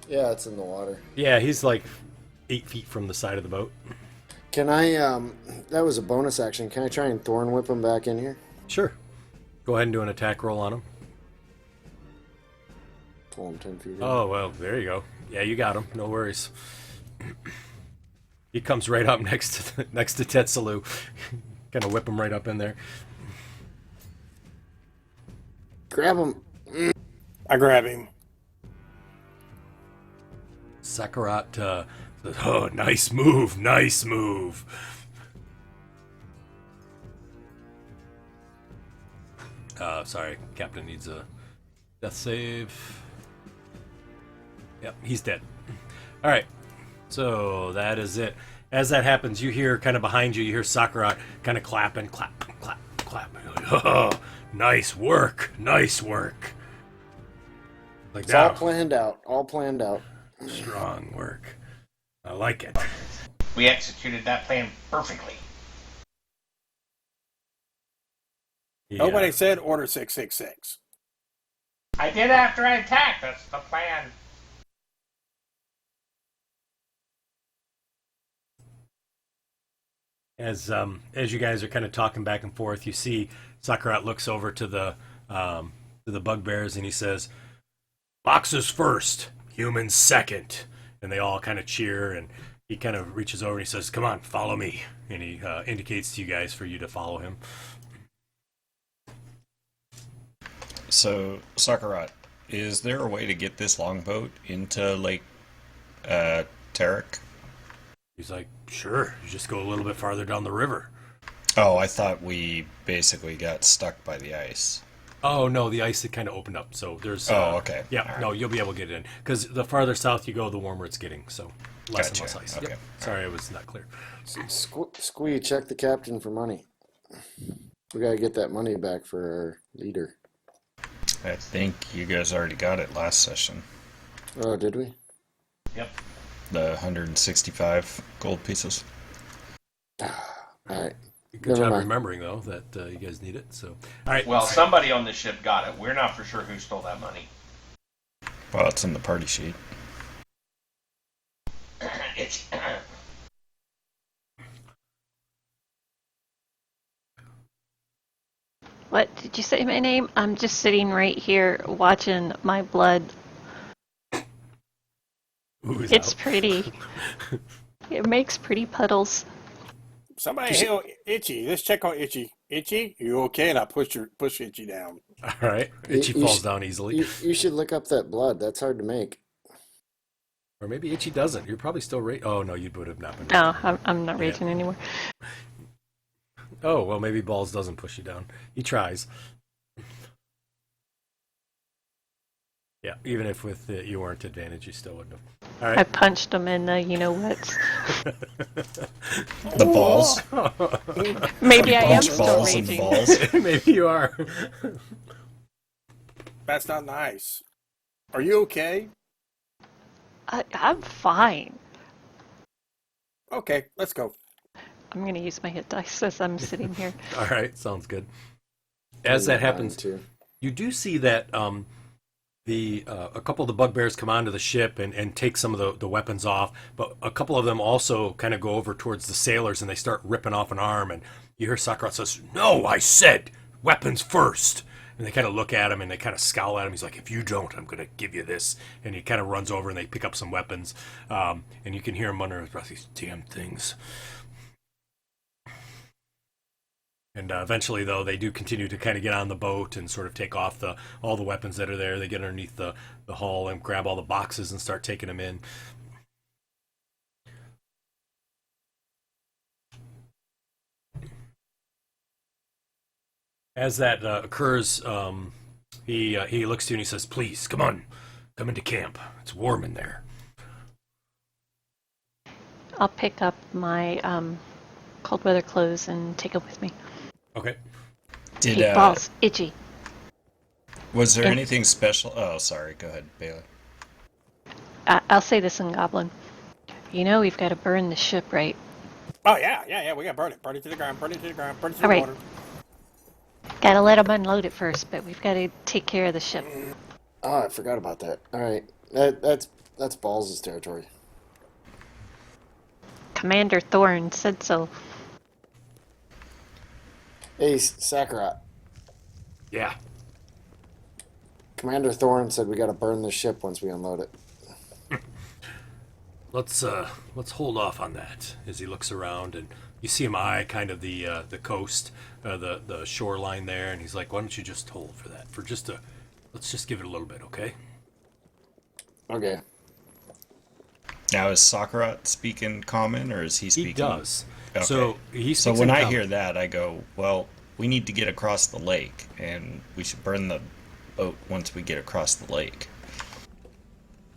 Yeah, it's in the water. Yeah, he's like 8 feet from the side of the boat. Can I, that was a bonus action. Can I try and Thorn Whip him back in here? Sure. Go ahead and do an attack roll on him. Pull him 10 feet in. Oh, well, there you go. Yeah, you got him. No worries. He comes right up next to Tetsalu. Kind of whip him right up in there. Grab him. I grab him. Sakarat says, oh, nice move, nice move. Sorry, Captain needs a death save. Yep, he's dead. All right, so that is it. As that happens, you hear kind of behind you, you hear Sakarat kind of clapping, clap, clap, clap. You're like, oh, nice work, nice work. Like It's that. all planned out. All planned out. Strong work. I like it. We executed that plan perfectly. Yeah. Nobody said Order 666. I did after I attacked. That's the plan. As you guys are kind of talking back and forth, you see Sakarat looks over to the bugbears and he says, "Boxers first, humans second." And they all kind of cheer, and he kind of reaches over and he says, "Come on, follow me." And he indicates to you guys for you to follow him. So, Sakarat, is there a way to get this longboat into Lake Tarek? He's like, "Sure, you just go a little bit farther down the river." Oh, I thought we basically got stuck by the ice. Oh no, the ice had kind of opened up, so there's. Oh, okay. Yeah, All right. no, you'll be able to get it in because the farther south you go, the warmer it's getting. So less and Gotcha. less ice. Okay. Yep. Sorry, I was not clear. Squee, check the captain for money. We gotta get that money back for our leader. I think you guys already got it last session. Oh, did we? Yep. The 165 gold pieces. All right. Good Never job mind. remembering though that you guys need it. So all right. Well, somebody on the ship got it. We're not for sure who stole that money. Well, it's in the party sheet. It's What did you say my name? I'm just sitting right here watching my blood. Ooze It's out. pretty. It makes pretty puddles. Somebody heal Itchy. Let's check on Itchy. Itchy, you okay? And I push Itchy down. All right. Itchy You falls sh- down easily, You should look up that blood. That's hard to make. or maybe Itchy doesn't. You're probably still Oh no, you would have not been. No, I'm not raging anymore. Oh well, maybe Balls doesn't push you down. He tries. Yeah, even if with you weren't advantage, you still wouldn't have. All I right. punched him in the you-know-whats. The balls. Maybe I am Punch still balls and raging. balls. Maybe you are. That's not nice. Are you okay? I'm fine. Okay, let's go. I'm going to use my hit dice as I'm sitting here. All right, sounds good. As that happens, Too. you do see that a couple of the bugbears come onto the ship and take some of the weapons off, but a couple of them also kind of go over towards the sailors and they start ripping off an arm, and you hear Sakura says, "No, I said weapons first." And they kind of look at him and they kind of scowl at him. He's like, "If you don't, I'm going to give you this." And he kind of runs over and they pick up some weapons, and you can hear him under his breath, "These damn things." And eventually, though, they do continue to kind of get on the boat and sort of take off all the weapons that are there. They get underneath the hull and grab all the boxes and start taking them in. As that occurs, he looks to you and he says, "Please, come on, come into camp. It's warm in there." I'll pick up my cold weather clothes and take them with me. Okay. Did Hey, balls, itchy. was there And- anything special? Oh, sorry. Go ahead, Bailey. I'll say this in Goblin. You know we've got to burn the ship, right? Oh, yeah. We gotta burn it. Burn it to the ground. Burn it to the ground. Burn it to the All right. water. Gotta let them unload it first, but we've got to take care of the ship. Oh, I forgot about that. All right. That's Balls' territory. Commander Thorne said so. Hey, Sakura. Yeah. Commander Thorne said we gotta burn the ship once we unload it. Let's hold off on that. As he looks around and you see him eye kind of the coast, the shoreline there, and he's like, "Why don't you just hold for that? Let's just give it a little bit, okay?" Okay. Now, is Sakura speaking common, or is he speaking? He does. Okay. So he So speaks when in I common. hear that, I go, well, we need to get across the lake, and we should burn the boat once we get across the lake.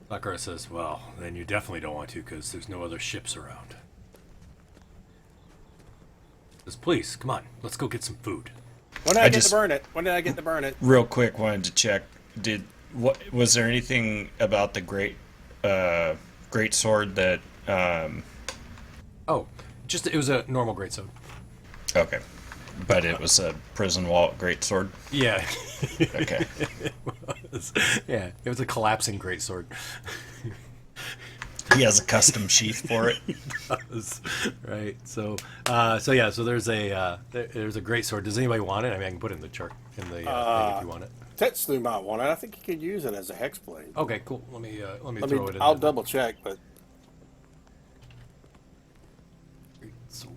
Sakura says, "Well, then you definitely don't want to because there's no other ships around." Says, "Please, come on, let's go get some food." When did I I get just- to burn it? When did I get to burn it? Real quick, wanted to check. Was there anything about the great sword that? Oh, it was a normal greatsword. Okay, but it was a prison wall great sword. Yeah. Okay. Yeah, it was a collapsing greatsword. He has a custom sheath for it. Right. So there's a great sword. Does anybody want it? I mean, I can put it in the chart in the thing if you want it. Tetsu might want it. I think you could use it as a hex blade. Okay, cool. Let me throw it in. I'll there. double check, but Great sword.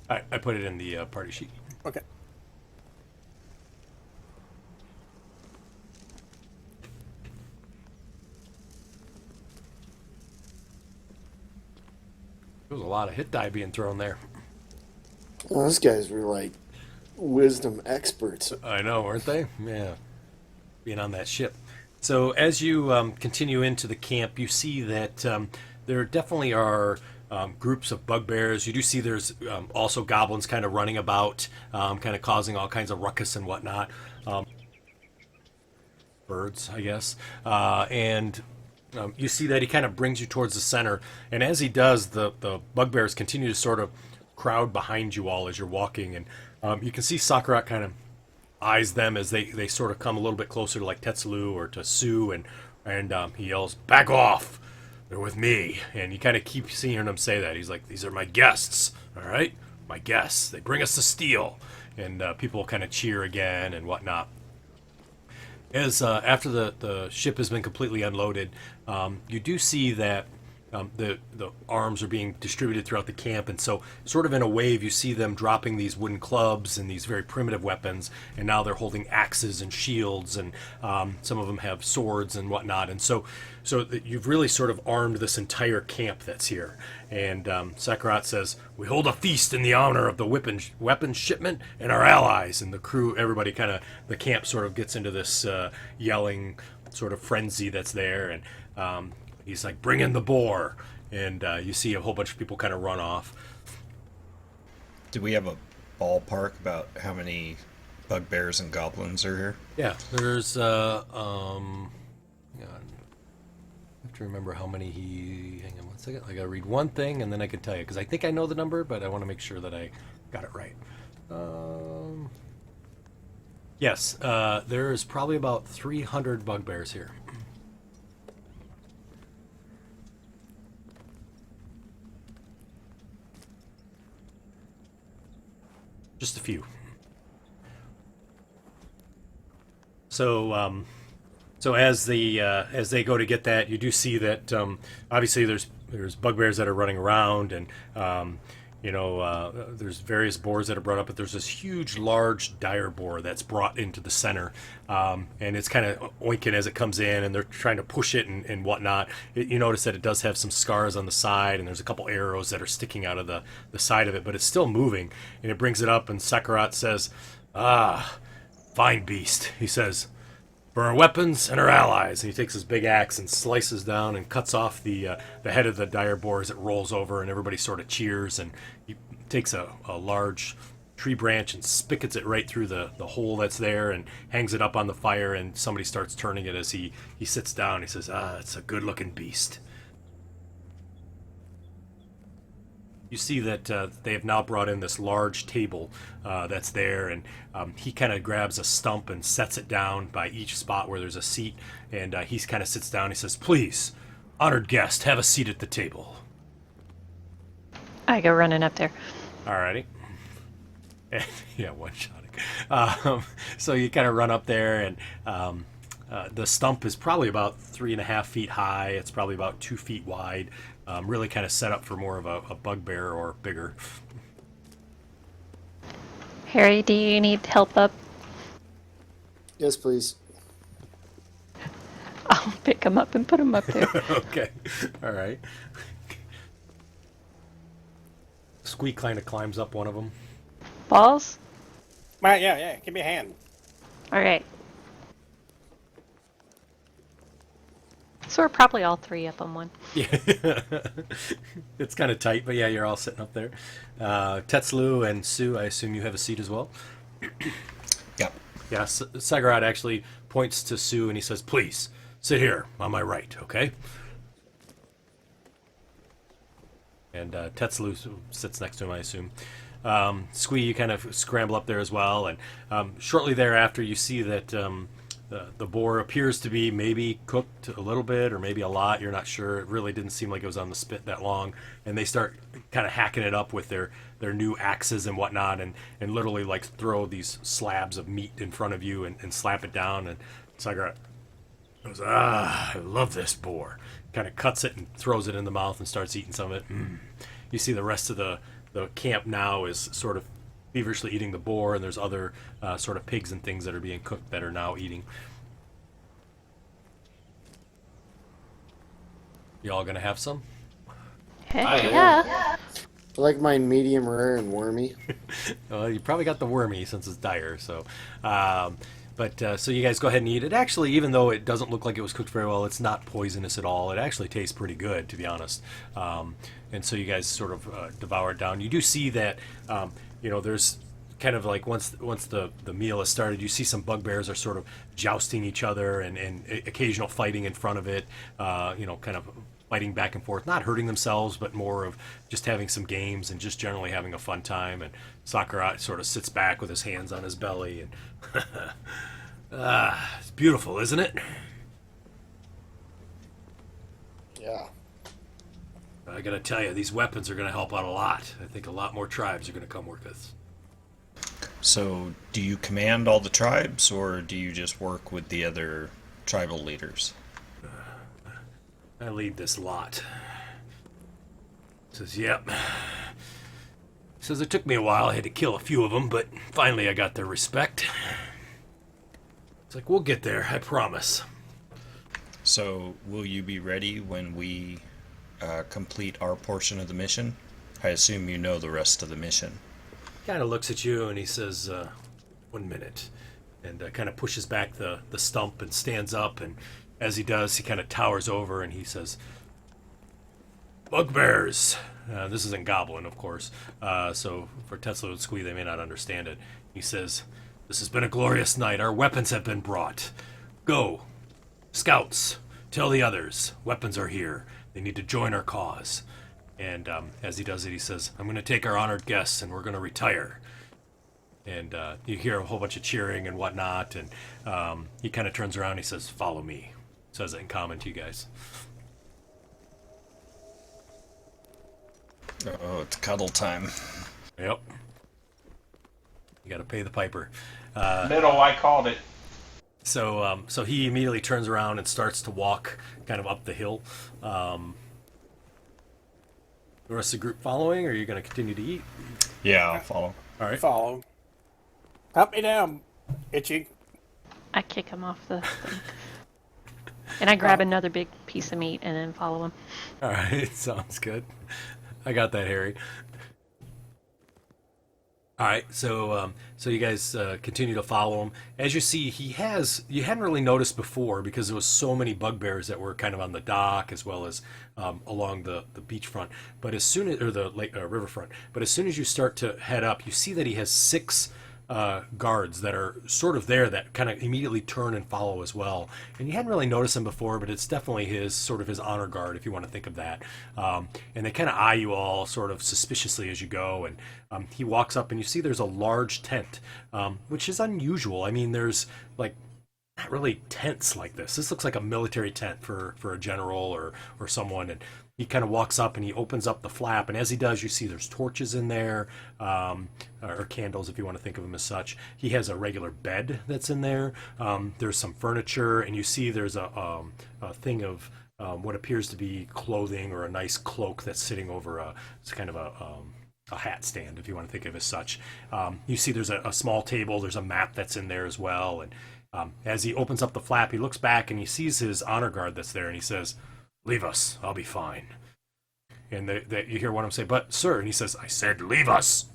All right, I put it in the party sheet. okay. There was a lot of hit die being thrown there. Well, those guys were like wisdom experts. I know, weren't they? Yeah, being on that ship. So as you continue into the camp, you see that there definitely are groups of bugbears. You do see there's also goblins kind of running about, kind of causing all kinds of ruckus and whatnot. Birds, I guess. And you see that he kind of brings you towards the center. And as he does, the bugbears continue to sort of crowd behind you all as you're walking. And you can see Sakurat kind of eyes them as they sort of come a little bit closer to like Tetsulo or to Sue. And he yells, "Back off! They're with me." And you kind of keep seeing him say that. He's like, "These are my guests, all right? My guests. They bring us the steel." And people kind of cheer again and whatnot. As after the ship has been completely unloaded, you do see that the arms are being distributed throughout the camp, and so sort of in a wave you see them dropping these wooden clubs and these very primitive weapons, and now they're holding axes and shields, and some of them have swords and whatnot, and so you've really sort of armed this entire camp that's here. And Sakurat says, "We hold a feast in the honor of the weapons shipment and our allies." And the crew, everybody kind of, the camp sort of gets into this yelling sort of frenzy that's there. And he's like, "Bring in the boar." And you see a whole bunch of people kind of run off. Do we have a ballpark about how many bugbears and goblins are here? Yeah, there's, I have to remember how many hang on one second. I gotta read one thing and then I can tell you, because I think I know the number, but I want to make sure that I got it right. Yes, there's probably about 300 bugbears here. Just a few. So, so as they go to get that, you do see that obviously there's bugbears that are running around, and there's various boars that are brought up, but there's this huge, large dire boar that's brought into the center, and it's kind of oinking as it comes in, and they're trying to push it and whatnot. You notice that it does have some scars on the side, and there's a couple arrows that are sticking out of the side of it, but it's still moving, and it brings it up, and Sakurat says, "Ah, fine beast," he says, "for our weapons and our allies." And he takes his big axe and slices down and cuts off the head of the dire boar as it rolls over, and everybody sort of cheers. And he takes a large tree branch and spigots it right through the hole that's there and hangs it up on the fire, and somebody starts turning it as he sits down. He says, "Ah, it's a good-looking beast." You see that they have now brought in this large table that's there, and he kind of grabs a stump and sets it down by each spot where there's a seat, and he kind of sits down. He says, "Please, honored guest, have a seat at the table." I go running up there. Alrighty. Yeah, one-shotting. So you kind of run up there, and the stump is probably about 3.5 feet high. It's probably about 2 feet wide. Really kind of set up for more of a bugbear or bigger. Harry, do you need help up? Yes, please. I'll pick him up and put him up there. Okay. All right. Squeak kind of climbs up one of them. Balls? Right, yeah. Give me a hand. All right. So we're probably all three up on one. Yeah. It's kind of tight, but yeah, you're all sitting up there. Tetsulo and Sue, I assume you have a seat as well? Yep. Yeah, Sakurat actually points to Sue and he says, "Please, sit here on my right, okay?" And Tetsulo sits next to him, I assume. Squee, you kind of scramble up there as well, and shortly thereafter you see that the boar appears to be maybe cooked a little bit or maybe a lot. You're not sure. It really didn't seem like it was on the spit that long. And they start kind of hacking it up with their new axes and whatnot, and literally like throw these slabs of meat in front of you and slap it down. And Sakurat goes, "Ah, I love this boar." Kind of cuts it and throws it in the mouth and starts eating some of it. You see the rest of the camp now is sort of feverishly eating the boar, and there's other sort of pigs and things that are being cooked that are now eating. You all gonna have some? Heck I am. yeah. I like mine medium rare and wormy. You probably got the wormy since it's dire. So, so you guys go ahead and eat it. Actually, even though it doesn't look like it was cooked very well, it's not poisonous at all. It actually tastes pretty good, to be honest. And so you guys sort of devour it down. You do see that, there's kind of like once the meal is started, you see some bugbears are sort of jousting each other and occasional fighting in front of it. Kind of fighting back and forth, not hurting themselves, but more of just having some games and just generally having a fun time. And Sakura sort of sits back with his hands on his belly and it's beautiful, isn't it? Yeah. I gotta tell you, these weapons are gonna help out a lot. I think a lot more tribes are gonna come work with us. So, do you command all the tribes, or do you just work with the other tribal leaders? I lead this lot. Says, yep. Says it took me a while. I had to kill a few of them, but finally I got their respect. It's like, we'll get there, I promise. So, will you be ready when we complete our portion of the mission? I assume you know the rest of the mission. Kind of looks at you and he says, 1 minute. And kind of pushes back the stump and stands up, and as he does, he kind of towers over and he says, Bugbears! This is in Goblin, of course. So for Tetsuo and Squee, they may not understand it. He says, this has been a glorious night. Our weapons have been brought. Go. Scouts, tell the others. Weapons are here. They need to join our cause. And as he does it, he says, I'm going to take our honored guests and we're going to retire. And you hear a whole bunch of cheering and whatnot. And he kind of turns around and he says, follow me. Says it in common to you guys. Oh, it's cuddle time. Yep. You got to pay the piper. Middle, I called it. So he immediately turns around and starts to walk kind of up the hill. The rest of the group following, or are you going to continue to eat? Yeah, I'll follow. All right. Follow. Help me down, Itchy. I kick him off the thing. And I grab another big piece of meat and then follow him. All right. Sounds good. I got that, Harry. All right, so you guys continue to follow him. As you see, you hadn't really noticed before because there was so many bugbears that were kind of on the dock as well as along the beachfront. But as soon as, or the lake riverfront, but as soon as you start to head up, you see that he has 6 guards that are sort of there that kind of immediately turn and follow as well. And you hadn't really noticed him before, but it's definitely his honor guard, if you want to think of that. And they kind of eye you all sort of suspiciously as you go. And he walks up and you see there's a large tent, which is unusual. I mean, there's like not really tents like this. This looks like a military tent for a general or someone. And he kind of walks up and he opens up the flap, and as he does, you see there's torches in there, or candles if you want to think of them as such. He has a regular bed that's in there. There's some furniture, and you see there's a thing of what appears to be clothing or a nice cloak that's sitting over it's kind of a hat stand, if you want to think of it as such. You see there's a small table. There's a map that's in there as well. And as he opens up the flap, he looks back and he sees his honor guard that's there, and he says, leave us, I'll be fine. And you hear one of them say, but sir, and he says, I said leave us.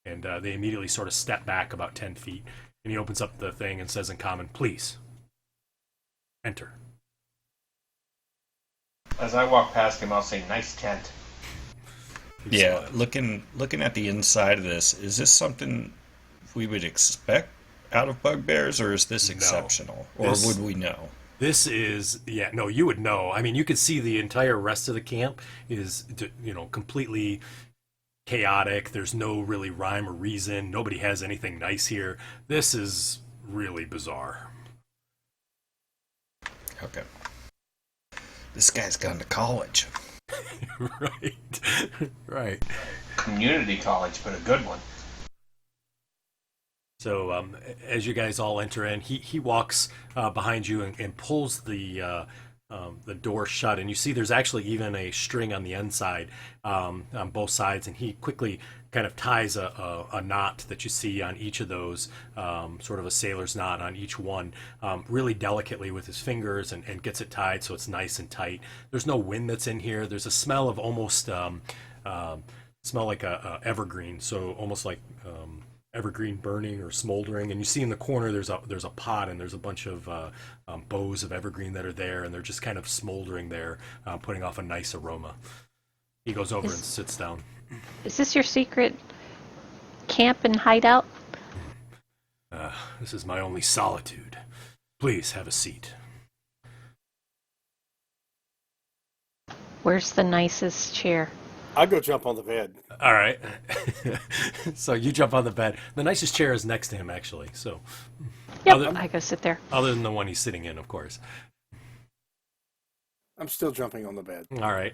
And they immediately sort of step back about 10 feet, and he opens up the thing and says in common, please, enter. As I walk past him, I'll say, nice tent. Yeah, looking at the inside of this, is this something we would expect out of bugbears, or is this exceptional? Or would we know? This is, you would know. I mean, you could see the entire rest of the camp is, completely chaotic. There's no really rhyme or reason. Nobody has anything nice here. This is really bizarre. Okay. This guy's gone to college. Right. Community college, but a good one. So as you guys all enter in, he walks behind you and pulls the door shut, and you see there's actually even a string on the inside on both sides, and he quickly kind of ties a knot that you see on each of those, sort of a sailor's knot on each one, really delicately with his fingers, and gets it tied so it's nice and tight. There's no wind that's in here. There's a smell of almost Smell like a evergreen, so almost like evergreen burning or smoldering. And you see in the corner there's a pot, and there's a bunch of boughs of evergreen that are there, and they're just kind of smoldering there, putting off a nice aroma. He goes over and sits down. Is this your secret camp and hideout? This is my only solitude. Please have a seat. Where's the nicest chair? I'll go jump on the bed. All right. So you jump on the bed. The nicest chair is next to him, actually. So, Yep, I go sit there. other than the one he's sitting in, of course. I'm still jumping on the bed. All right.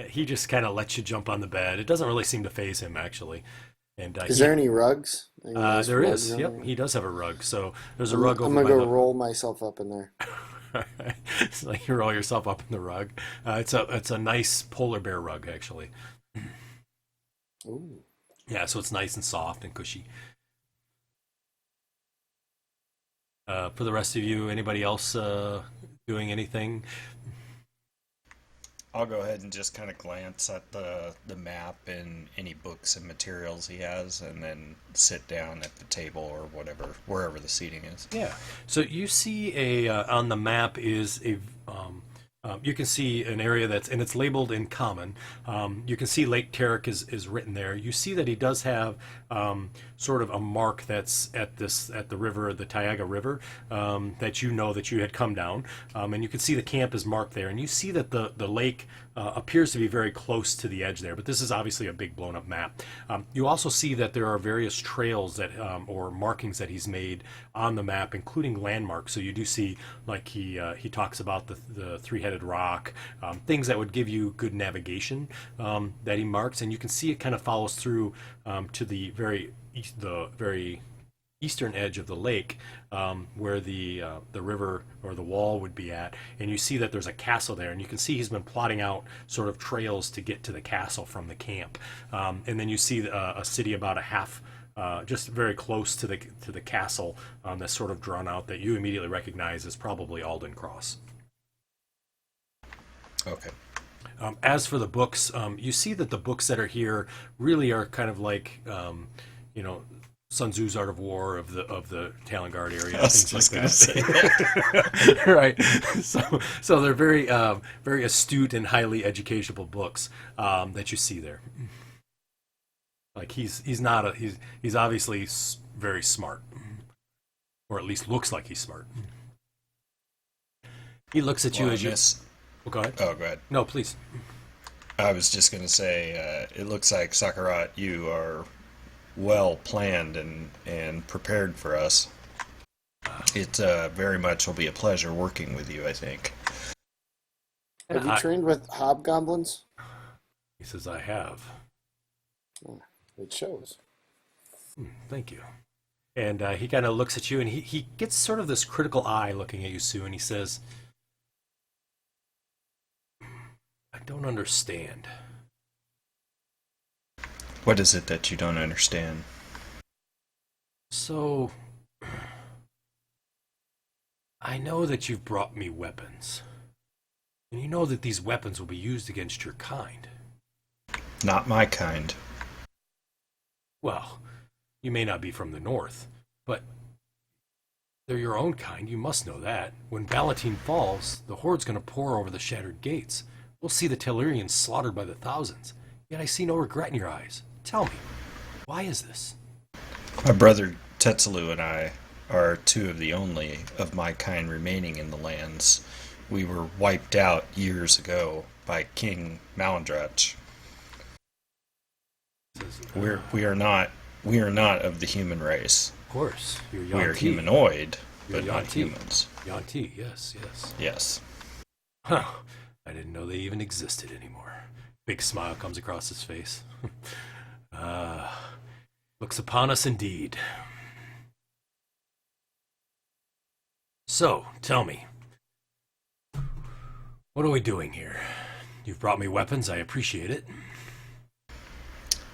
He just kind of lets you jump on the bed. It doesn't really seem to faze him, actually. And Is there any rugs? Any nice there rugs is. on Yep, there? he does have a rug. So there's a rug I'm over gonna by go roll myself up in there. So you roll yourself up in the rug. It's a nice polar bear rug, actually. Ooh. Yeah, so it's nice and soft and cushy. For the rest of you, anybody else doing anything? I'll go ahead and just kind of glance at the map and any books and materials he has, and then sit down at the table or whatever, wherever the seating is. Yeah. So you see on the map is you can see an area and it's labeled in common. You can see Lake Tarrick is written there. You see that he does have sort of a mark that's at the river, the Tioga River, that you had come down, and you can see the camp is marked there, and you see that the lake appears to be very close to the edge there. But this is obviously a big blown up map. You also see that there are various trails that or markings that he's made on the map, including landmarks. So you do see, like he talks about the three-headed rock, things that would give you good navigation that he marks, and you can see it kind of follows through to the very eastern edge of the lake, where the river or the wall would be at, and you see that there's a castle there, and you can see he's been plotting out sort of trails to get to the castle from the camp, and then you see a city about a half. Just very close to the castle, that's sort of drawn out, that you immediately recognize as probably Alden Cross. Okay. As for the books, you see that the books that are here really are kind of like, Sun Tzu's Art of War of the Talon-Guard area, I was things just like gonna that. say that. Right. So they're very very astute and highly educational books that you see there. Like he's obviously very smart, or at least looks like he's smart. He looks at you as you. Oh, go ahead. Oh, go ahead. No, please. I was just going to say, it looks like, Sakarat, you are well planned and prepared for us. It very much will be a pleasure working with you, I think. Have you trained with hobgoblins? He says, I have. It shows. Thank you. And he kind of looks at you, and he gets sort of this critical eye looking at you, Sue, and he says, I don't understand. What is it that you don't understand? So, I know that you've brought me weapons. And you know that these weapons will be used against your kind. Not my kind. Well, you may not be from the north, but they're your own kind. You must know that. When Ballantine falls, the Horde's going to pour over the shattered gates. We'll see the Tellurians slaughtered by the thousands. Yet I see no regret in your eyes. Tell me, why is this? My brother Tetsalu and I are two of the only of my kind remaining in the lands. We were wiped out years ago by King Malandrach. We are not of the human race. Of course, you're Yanti. We are humanoid, You're but not Yanti. humans. Yanti, yes. Yes. Huh. I didn't know they even existed anymore. Big smile comes across his face. Looks upon us indeed. So, tell me, what are we doing here? You've brought me weapons, I appreciate it.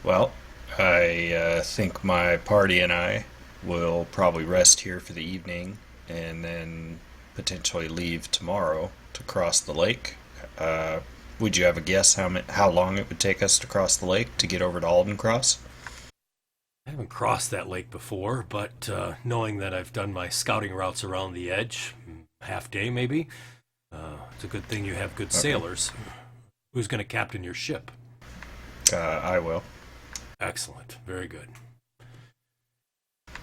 Well, I think my party and I will probably rest here for the evening and then potentially leave tomorrow to cross the lake. Would you have a guess how long it would take us to cross the lake to get over to Alden Cross? I haven't crossed that lake before, but knowing that I've done my scouting routes around the edge, half day maybe, it's a good thing you have good sailors. Who's going to captain your ship? I will. Excellent. Very good.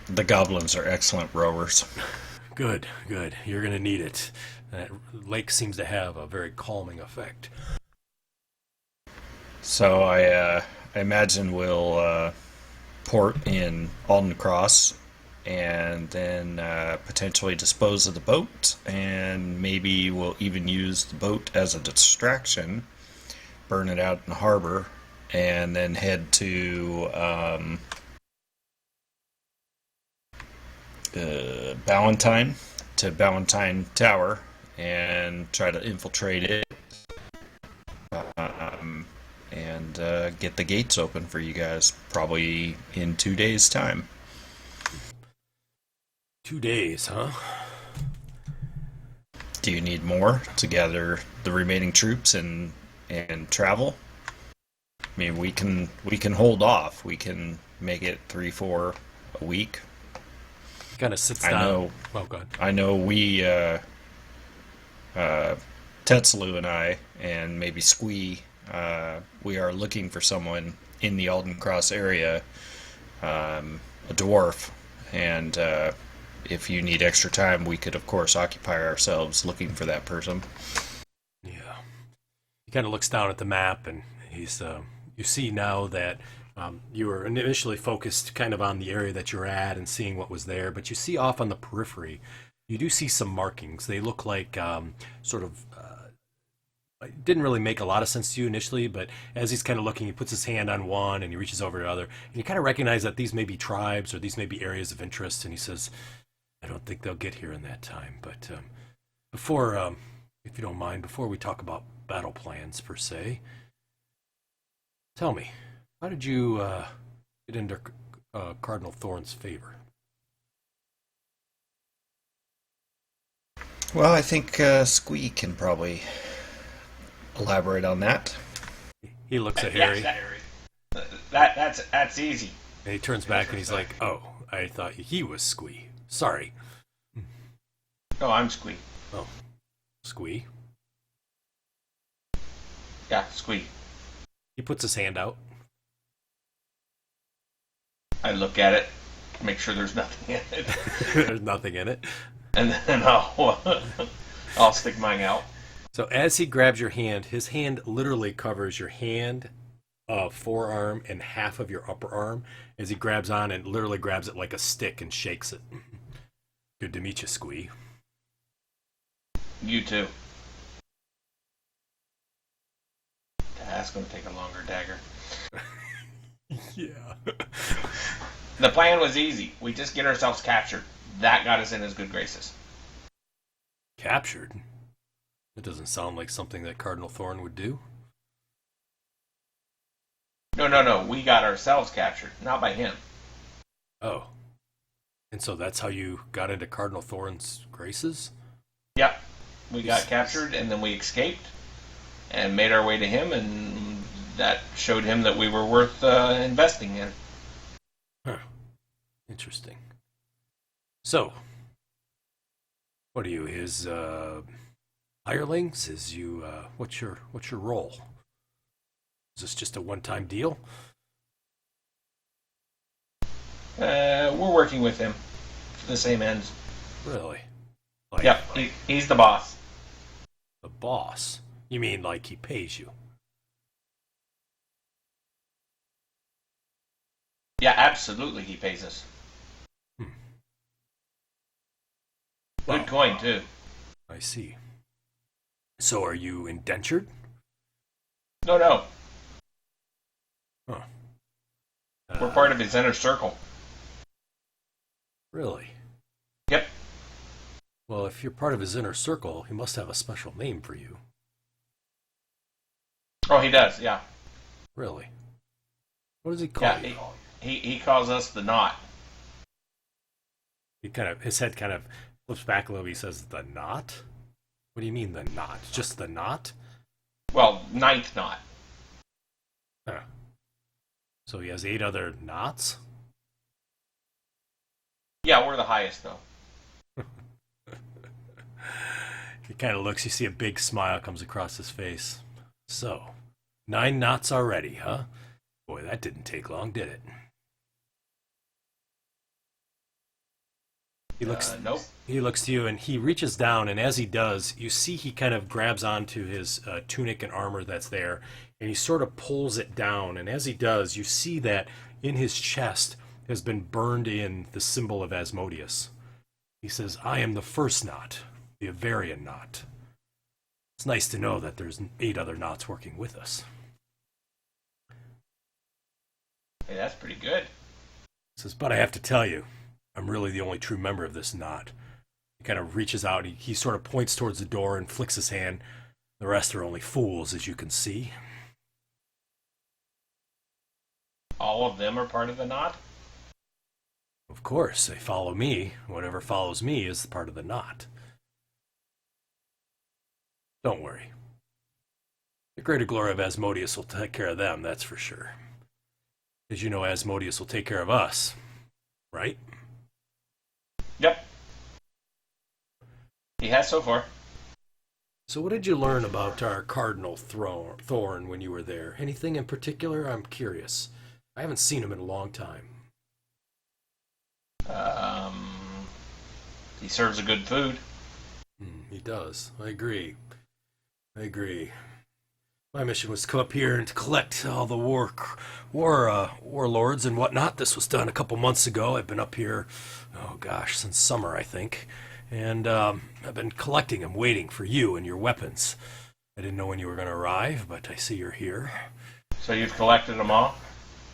The goblins are excellent rowers. Good, good. You're going to need it. That lake seems to have a very calming effect. So I imagine we'll port in Alden Cross and then potentially dispose of the boat, and maybe we'll even use the boat as a distraction, burn it out in the harbor, and then head to Ballantine Tower and try to infiltrate it and get the gates open for you guys, probably in 2 days' time. 2 days, huh? Do you need more to gather the remaining troops and travel? I mean, we can hold off. We can make it 3-4 a week. Kind of sits I down. know. Oh, God. I know we, Tetslaw and I, and maybe Squee, we are looking for someone in the Alden Cross area, a dwarf, and if you need extra time, we could, of course, occupy ourselves looking for that person. Yeah. He kind of looks down at the map, and he's. You see now that you were initially focused kind of on the area that you're at and seeing what was there, but you see off on the periphery, you do see some markings. They look like sort of. It didn't really make a lot of sense to you initially, but as he's kind of looking, he puts his hand on one and he reaches over to the other, and you kind of recognize that these may be tribes or these may be areas of interest, and he says, I don't think they'll get here in that time. But before, if you don't mind, before we talk about battle plans per se, tell me, how did you get into Cardinal Thorn's favor? Well, I think Squee can probably elaborate on that. He looks at Harry. That's easy. And he turns back and he's like, oh, I thought he was Squee. Sorry. Oh, I'm Squee. Oh, Squee? Yeah, Squee. He puts his hand out. I look at it, make sure there's nothing in it, There's nothing in it. and then I'll stick mine out. So as he grabs your hand, his hand literally covers your hand, forearm, and half of your upper arm as he grabs on and literally grabs it like a stick and shakes it. Good to meet you, Squee. You too. That's going to take a longer dagger. Yeah. The plan was easy. We just get ourselves captured. That got us in his good graces. Captured? That doesn't sound like something that Cardinal Thorn would do. No. We got ourselves captured, not by him. Oh. And so that's how you got into Cardinal Thorn's graces? Yep. We got captured, and then we escaped and made our way to him, and that showed him that we were worth investing in. Huh. Interesting. So, what are you, his hirelings? Is you what's your role? Is this just a one-time deal? We're working with him for the same ends. Really? Like, Yep, he's the boss. The boss? You mean like he pays you? Yeah, absolutely, he pays us. Well, Good coin, too. I see. So are you indentured? No. Huh. We're part of his inner circle. Really? Yep. Well, if you're part of his inner circle, he must have a special name for you. Oh, he does, yeah. Really? What does he call Yeah, you? he calls us the Knot. His head kind of flips back a little bit. He says, the knot? What do you mean, the knot? Just the knot? Well, ninth knot. Huh. So he has 8 other knots? Yeah, we're the highest though. He kind of looks, you see a big smile comes across his face. So, 9 knots already, huh? Boy, that didn't take long, did it? He looks Nope. He looks to you and he reaches down, and as he does, you see he kind of grabs onto his tunic and armor that's there, and he sort of pulls it down. And as he does, you see that in his chest has been burned in the symbol of Asmodeus. He says, I am the first knot, the Avarian knot. It's nice to know that there's 8 other knots working with us. Hey, that's pretty good. He says, but I have to tell you, I'm really the only true member of this knot. He kind of reaches out, he sort of points towards the door and flicks his hand. The rest are only fools, as you can see. All of them are part of the knot? Of course, they follow me. Whatever follows me is part of the knot. Don't worry. The greater glory of Asmodeus will take care of them, that's for sure. As you know, Asmodeus will take care of us, right? Yep. He has so far. So what did you learn about our Cardinal Thorn when you were there? Anything in particular? I'm curious. I haven't seen him in a long time. He serves a good food. He does. I agree. My mission was to come up here and to collect all the warlords and whatnot. This was done a couple months ago. I've been up here, since summer, I think. And I've been collecting them, waiting for you and your weapons. I didn't know when you were going to arrive, but I see you're here. So you've collected them all?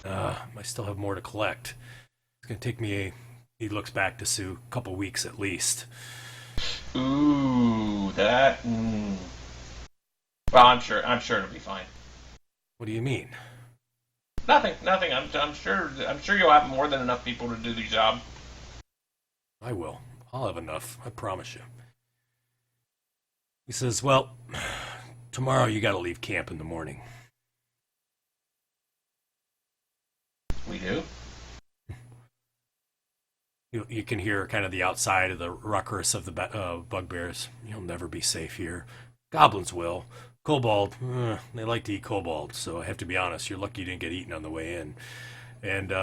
I still have more to collect. It's going to take me he looks back to Sue, a couple weeks at least. Ooh, that... Well, I'm sure it'll be fine. What do you mean? Nothing. I'm sure you'll have more than enough people to do the job. I will. I'll have enough. I promise you. He says, well, tomorrow you got to leave camp in the morning. We do? You can hear kind of the outside of the ruckus of the bugbears. You'll never be safe here. Goblins will. Kobold, they like to eat kobold, so I have to be honest, you're lucky you didn't get eaten on the way in. And,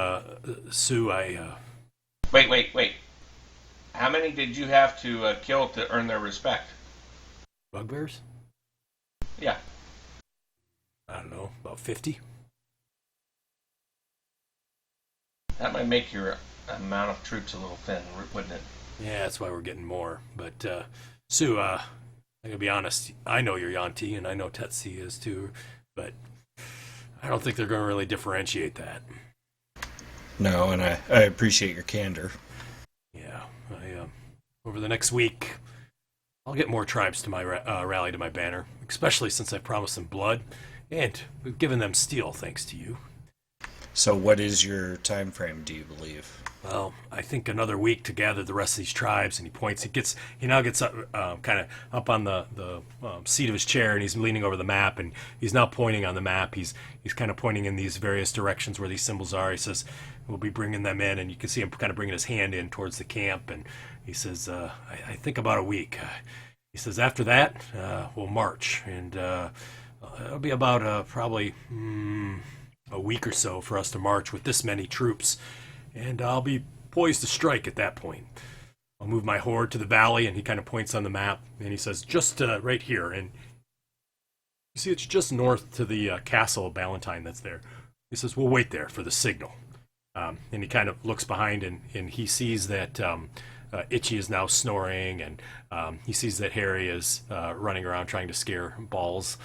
Sue, Wait. How many did you have to kill to earn their respect? Bugbears? Yeah. I don't know, about 50? That might make your amount of troops a little thin, wouldn't it? Yeah, that's why we're getting more. But, Sue, I'm going to be honest, I know you're Yanti, and I know Tetsi is too, but I don't think they're going to really differentiate that. No, and I appreciate your candor. Yeah, over the next week, I'll get more tribes to my rally to my banner, especially since I promised them blood, and we've given them steel thanks to you. So what is your time frame, do you believe? Well, I think another week to gather the rest of these tribes, and he now gets up, kind of up on the seat of his chair, and he's leaning over the map, and he's now pointing on the map. He's kind of pointing in these various directions where these symbols are. He says, we'll be bringing them in, and you can see him kind of bringing his hand in towards the camp, and he says, I think about a week. He says, after that, we'll march, and it'll be about probably a week or so for us to march with this many troops. And I'll be poised to strike at that point. I'll move my horde to the valley, and he kind of points on the map, and he says, just right here. And you see it's just north to the castle of Ballantyne that's there. He says, we'll wait there for the signal. And he kind of looks behind, and he sees that Itchy is now snoring, and he sees that Harry is running around trying to scare Balls.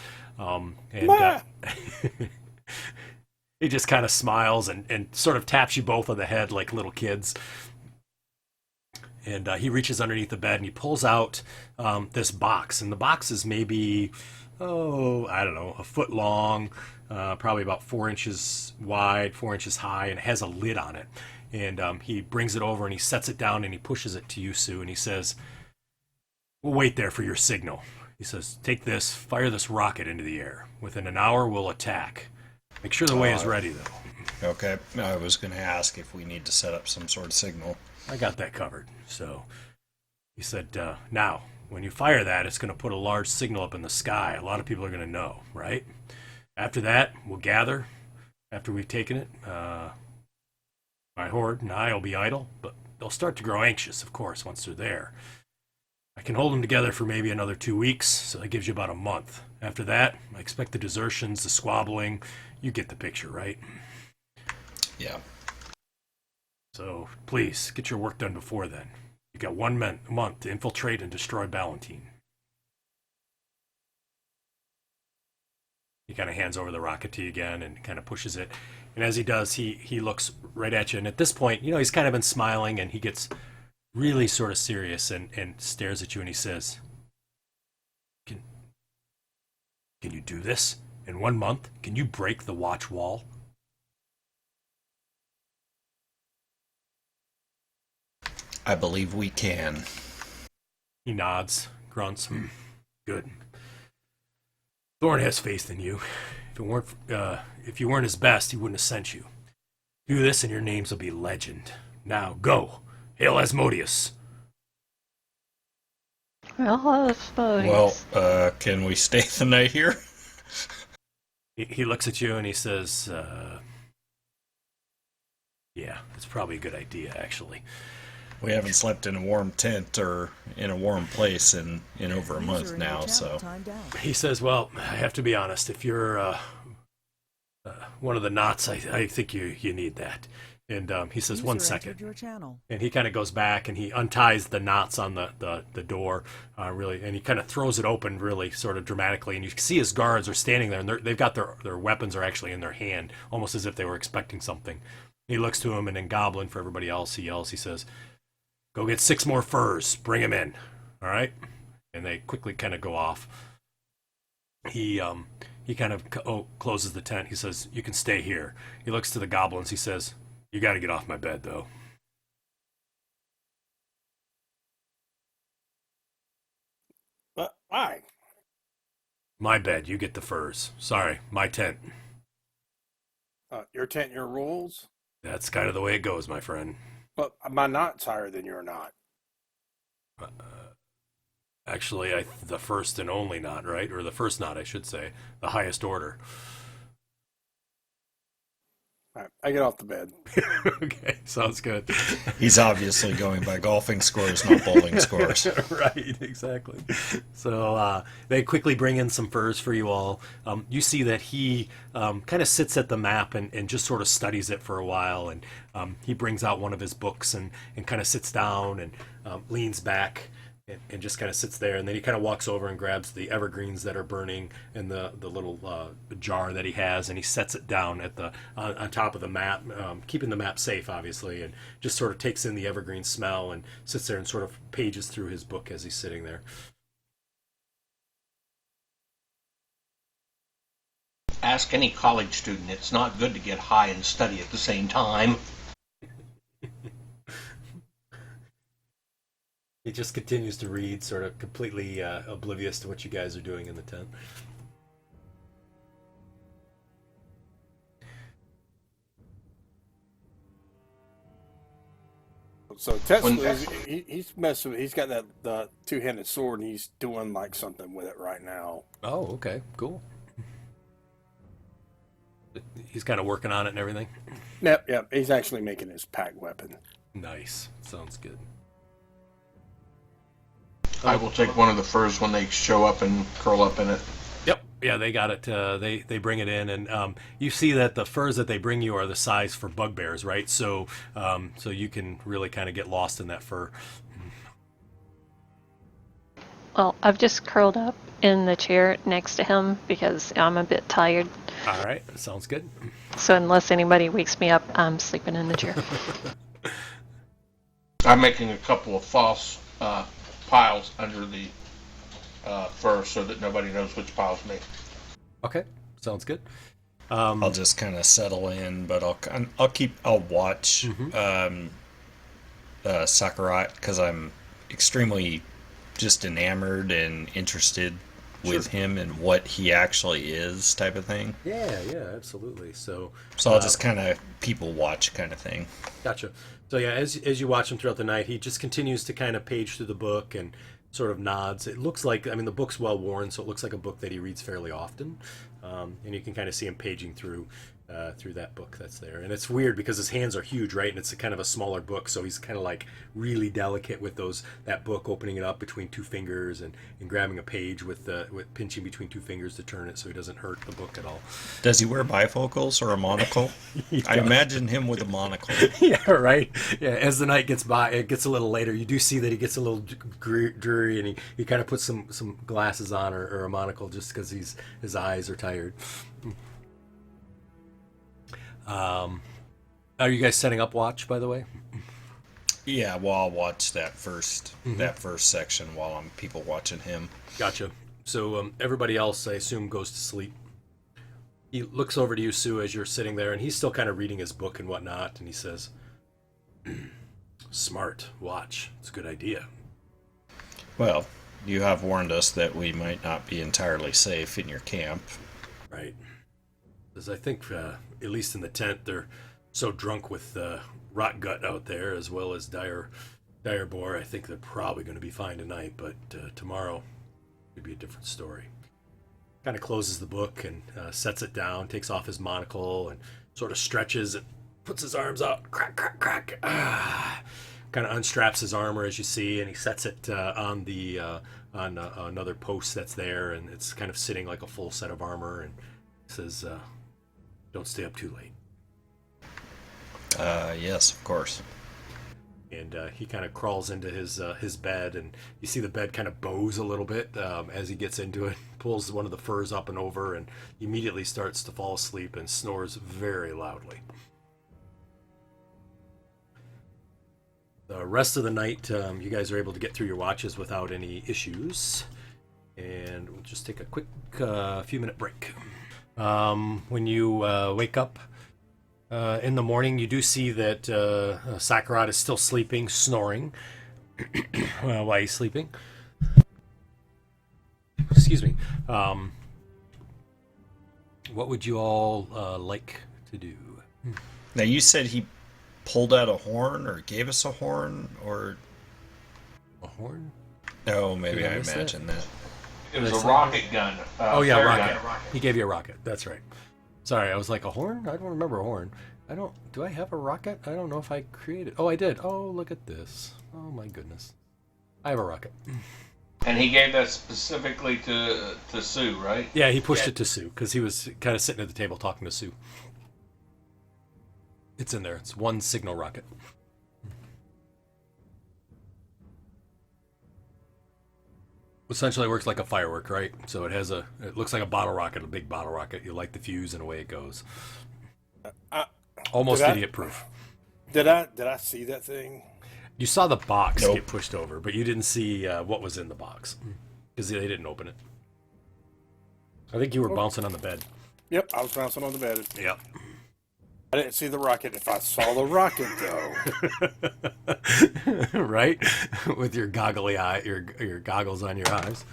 He just kind of smiles and sort of taps you both on the head like little kids. And he reaches underneath the bed and he pulls out this box. And the box is maybe, a foot long, probably about 4 inches wide, 4 inches high, and it has a lid on it. And he brings it over and he sets it down and he pushes it to you, Sue, and he says, we'll wait there for your signal. He says, take this, fire this rocket into the air. Within an hour, we'll attack. Make sure the way is ready, though. Okay. I was going to ask if we need to set up some sort of signal. I got that covered. So he said, now, when you fire that, it's going to put a large signal up in the sky. A lot of people are going to know, right? After that, we'll gather. After we've taken it, my horde and I will be idle, but they'll start to grow anxious, of course, once they're there. I can hold them together for maybe another 2 weeks, so that gives you about a month. After that, I expect the desertions, the squabbling. You get the picture, right? Yeah. So, please, get your work done before then. You got 1 month to infiltrate and destroy Ballantine. He kind of hands over the rocket to you again and kind of pushes it. And as he does, he looks right at you. And at this point, he's kind of been smiling, and he gets really sort of serious and stares at you, and he says, Can you do this? In 1 month? Can you break the watch wall? I believe we can. He nods, grunts. Good. Thorn has faith in you. If you weren't his best, he wouldn't have sent you. Do this and your names will be legend. Now, go. Hail Asmodeus. Well, Asmodeus. Well, can we stay the night here? He looks at you and he says, yeah, it's probably a good idea, actually. We haven't slept in a warm tent or in a warm place in over a month now, so... He says, well, I have to be honest, if you're one of the knots, I think you need that. And he says, 1 second. And he kind of goes back and he unties the knots on the door, really, and he kind of throws it open really sort of dramatically. And you can see his guards are standing there, and they've got their weapons are actually in their hand, almost as if they were expecting something. He looks to him, and in Goblin, for everybody else, he yells, he says, go get 6 more furs, bring them in, all right? And they quickly kind of go off. He kind of closes the tent. He says, you can stay here. He looks to the goblins. He says, you got to get off my bed, though. Why? My bed. You get the furs. Sorry, my tent. Your tent, your rules? That's kind of the way it goes, my friend. But my knot's higher than your knot. Actually, the first and only knot, right? Or the first knot, I should say. The highest order. All right, I get off the bed. Okay, sounds good. He's obviously going by golfing scores, not bowling scores. Right, exactly. So they quickly bring in some furs for you all. You see that he kind of sits at the map and just sort of studies it for a while. And he brings out one of his books and kind of sits down and leans back and just kind of sits there. And then he kind of walks over and grabs the evergreens that are burning and the little jar that he has, and he sets it down at on top of the map, keeping the map safe, obviously, and just sort of takes in the evergreen smell and sits there and sort of pages through his book as he's sitting there. Ask any college student. It's not good to get high and study at the same time. He just continues to read, sort of completely oblivious to what you guys are doing in the tent. So Tesla, he's messing. He's got the two-handed sword, and he's doing like something with it right now. Oh, okay, cool. He's kind of working on it and everything. Yep. He's actually making his pack weapon. Nice, sounds good. I will take one of the furs when they show up and curl up in it. Yep, yeah, they got it. They bring it in, and you see that the furs that they bring you are the size for bugbears, right? So so you can really kind of get lost in that fur. Well, I've just curled up in the chair next to him because I'm a bit tired. All right, sounds good. So unless anybody wakes me up, I'm sleeping in the chair. I'm making a couple of false piles under the fur so that nobody knows which pile's me. Okay, sounds good. I'll just kind of settle in, but I'll watch Sakurai because I'm extremely just enamored and interested with him and what he actually is, type of thing. Yeah, absolutely. So I'll just kind of people watch kind of thing. Gotcha. So yeah, as you watch him throughout the night, he just continues to kind of page through the book and sort of nods. It looks like, I mean, the book's well worn, so it looks like a book that he reads fairly often, and you can kind of see him paging through that book that's there. And it's weird because his hands are huge, right? And it's a kind of a smaller book, so he's kind of like really delicate with that book, opening it up between two fingers and grabbing a page with pinching between two fingers to turn it so he doesn't hurt the book at all. Does he wear bifocals or a monocle? I imagine him with a monocle. Yeah, right. Yeah, as the night gets by, it gets a little later. You do see that he gets a little dreary, and he kind of puts some glasses on or a monocle just because his eyes are tired. Are you guys setting up watch, by the way? Yeah, well, I'll watch that first section while I'm people watching him. Gotcha. So everybody else, I assume, goes to sleep. He looks over to you, Sue, as you're sitting there, and he's still kind of reading his book and whatnot, and he says, "Smart watch. It's a good idea." Well, you have warned us that we might not be entirely safe in your camp. Right. Because I think, at least in the tent, they're so drunk with rot gut out there, as well as dire boar. I think they're probably going to be fine tonight, but tomorrow could be a different story. Kind of closes the book and sets it down, takes off his monocle, and sort of stretches and puts his arms out. Crack, crack, crack. Kind of unstraps his armor, as you see, and he sets it on another post that's there, and it's kind of sitting like a full set of armor, and says, "Don't stay up too late." Yes, of course. And he kind of crawls into his bed, and you see the bed kind of bows a little bit as he gets into it, pulls one of the furs up and over, and immediately starts to fall asleep and snores very loudly. The rest of the night, you guys are able to get through your watches without any issues, and we'll just take a quick few-minute break. When you wake up in the morning, you do see that Sakarat is still sleeping, snoring while he's sleeping. Excuse me. What would you all like to do? Now, you said he pulled out a horn or gave us a horn, or... A horn? Oh, maybe Did I I miss imagined that. It was a rocket gun. Flare rocket. gun. He gave you a rocket. That's right. Sorry, I was like, a horn? I don't remember a horn. Do I have a rocket? I don't know if I created... Oh, I did. Oh, look at this. Oh, my goodness. I have a rocket. And he gave that specifically to Sue, right? Yeah, he pushed it to Sue, because he was kind of sitting at the table talking to Sue. It's in there. It's one signal rocket. Essentially, it works like a firework, right? So it looks like a bottle rocket, a big bottle rocket. You light the fuse, and away it goes. Almost idiot-proof. Did I see that thing? You saw the box Nope. get pushed over, but you didn't see what was in the box because they didn't open it. I think you were bouncing on the bed. Yep, I was bouncing on the bed. Yep. I didn't see the rocket. If I saw the rocket, though. Right? With your goggly eye, your goggles on your eyes.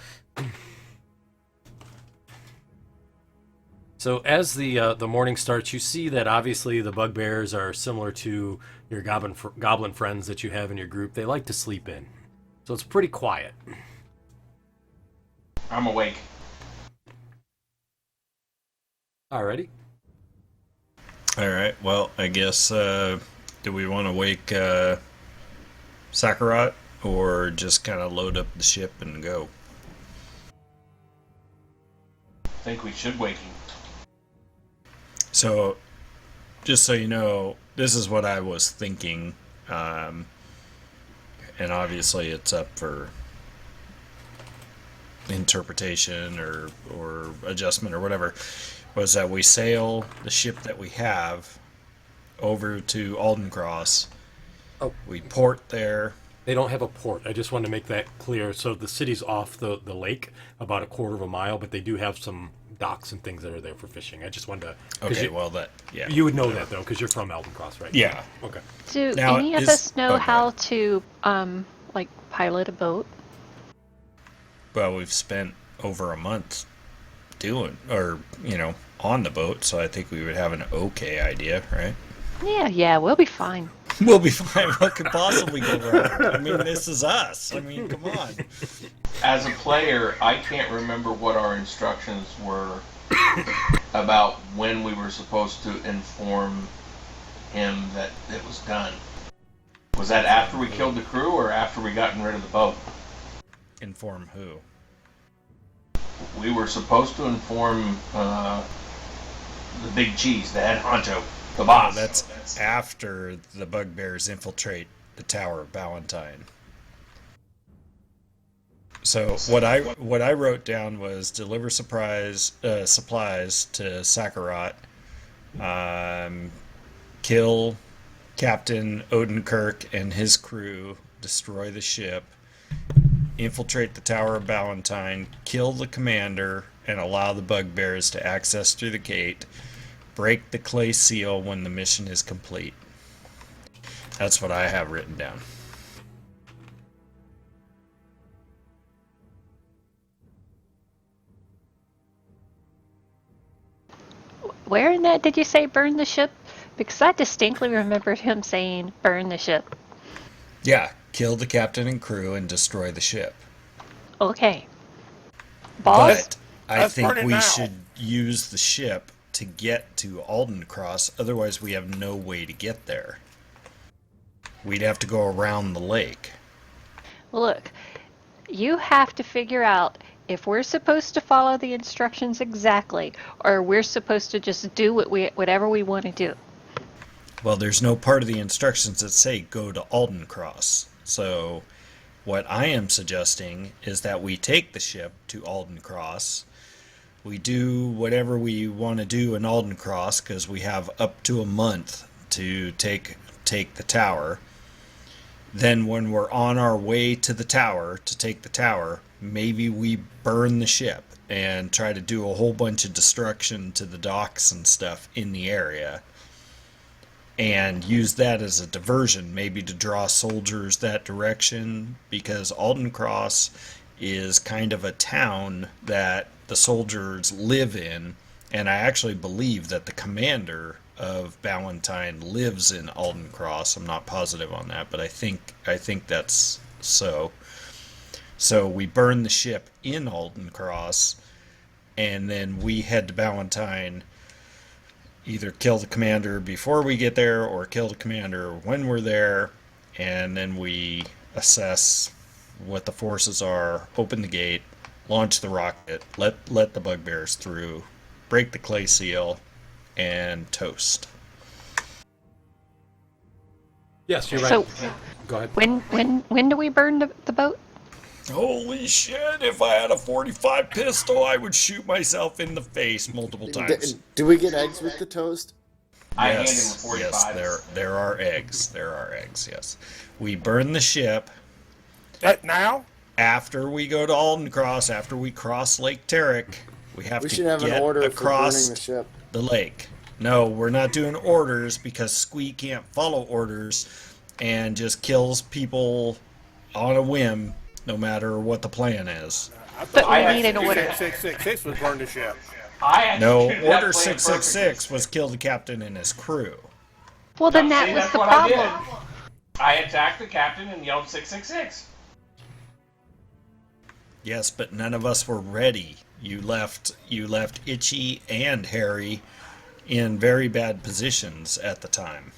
So as the morning starts, you see that obviously the bugbears are similar to your goblin friends that you have in your group. They like to sleep in, so it's pretty quiet. I'm awake. Alrighty. All right, well, I guess, do we want to wake Sakarat, or just kind of load up the ship and go? I think we should wake him. So, just so you know, this is what I was thinking, and obviously it's up for interpretation or adjustment or whatever, was that we sail the ship that we have over to Aldencross. Oh. We port there. They don't have a port. I just wanted to make that clear. So the city's off the lake about a quarter of a mile, but they do have some docks and things that are there for fishing. I just wanted to... Okay, well, that, yeah. You would know that, though, because you're from Aldencross, right? Yeah. Okay. Do Now, any of us know how to, pilot a boat? Well, we've spent over a month doing, or, on the boat, so I think we would have an okay idea, right? Yeah, we'll be fine. We'll be fine. What could possibly go wrong? I mean, this is us. I mean, come on. As a player, I can't remember what our instructions were about when we were supposed to inform him that it was done. Was that after we killed the crew or after we gotten rid of the boat? Inform who? We were supposed to inform the big cheese, the head honcho, the boss. That's after the bugbears infiltrate the Tower of Ballantine. So what I wrote down was deliver supplies to Sakurat, kill Captain Odenkirk and his crew, destroy the ship, infiltrate the Tower of Ballantine, kill the commander, and allow the bugbears to access through the gate. Break the clay seal when the mission is complete. That's what I have written down. Where in that did you say burn the ship? Because I distinctly remembered him saying burn the ship. Yeah, kill the captain and crew and destroy the ship. Okay. Boss? But I think we should use the ship to get to Aldencross, otherwise we have no way to get there. We'd have to go around the lake. Well, look, you have to figure out if we're supposed to follow the instructions exactly, or we're supposed to just do whatever we want to do. Well, there's no part of the instructions that say go to Aldencross. So what I am suggesting is that we take the ship to Aldencross. We do whatever we want to do in Aldencross, because we have up to a month to take the tower. Then when we're on our way to the tower, to take the tower, maybe we burn the ship and try to do a whole bunch of destruction to the docks and stuff in the area. And use that as a diversion, maybe to draw soldiers that direction, because Aldencross is kind of a town that the soldiers live in, and I actually believe that the commander of Ballantine lives in Aldencross. I'm not positive on that, but I think that's so. So we burn the ship in Aldencross, and then we head to Ballantine, either kill the commander before we get there or kill the commander when we're there, and then we assess what the forces are, open the gate, launch the rocket, let the bugbears through, break the clay seal, and toast. Yes, you're right. So, Go ahead. when do we burn the boat? Holy shit, if I had a .45 pistol, I would shoot myself in the face multiple times. Do we get eggs with the toast? I hand him a 45. Yes, there are eggs. There are eggs, yes. We burn the ship. That now? After we go to Aldencross, after we cross Lake Tarrick, we have We to should have get an order for across burning the ship. the lake. No, we're not doing orders, because Squee can't follow orders and just kills people on a whim, no matter what the plan is. But we need an order. 666 was burn the ship. No, Order 666 was kill the captain and his crew. Well, then that was the problem. I attacked the captain and yelled 666. Yes, but none of us were ready. You left Itchy and Harry in very bad positions at the time.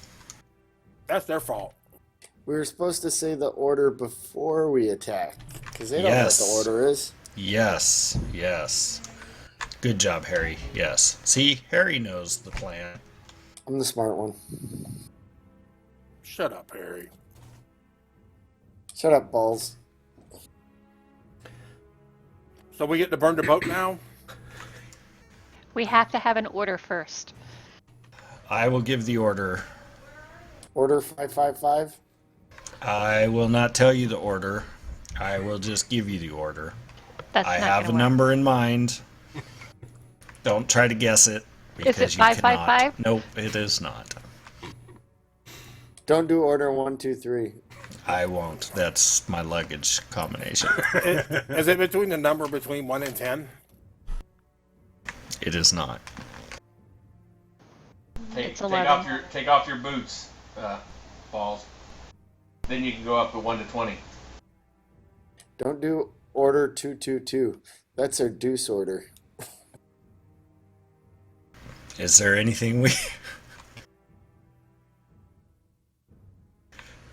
That's their fault. We were supposed to say the order before we attack, because they don't Yes. know what the order is. Yes. Good job, Harry. Yes. See, Harry knows the plan. I'm the smart one. Shut up, Harry. Shut up, balls. So we get to burn the boat now? We have to have an order first. I will give the order. Order 555? I will not tell you the order. I will just give you the order. That's I not have a gonna work. number in mind. Don't try to guess it. Is it because you cannot. 555? Nope, it is not. Don't do order 123. I won't. That's my luggage combination. Is it between the number between 1 and 10? It is not. It's Take 11. off your boots, balls. Then you can go up to 1 to 20. Don't do order 222. That's our deuce order. Is there anything we...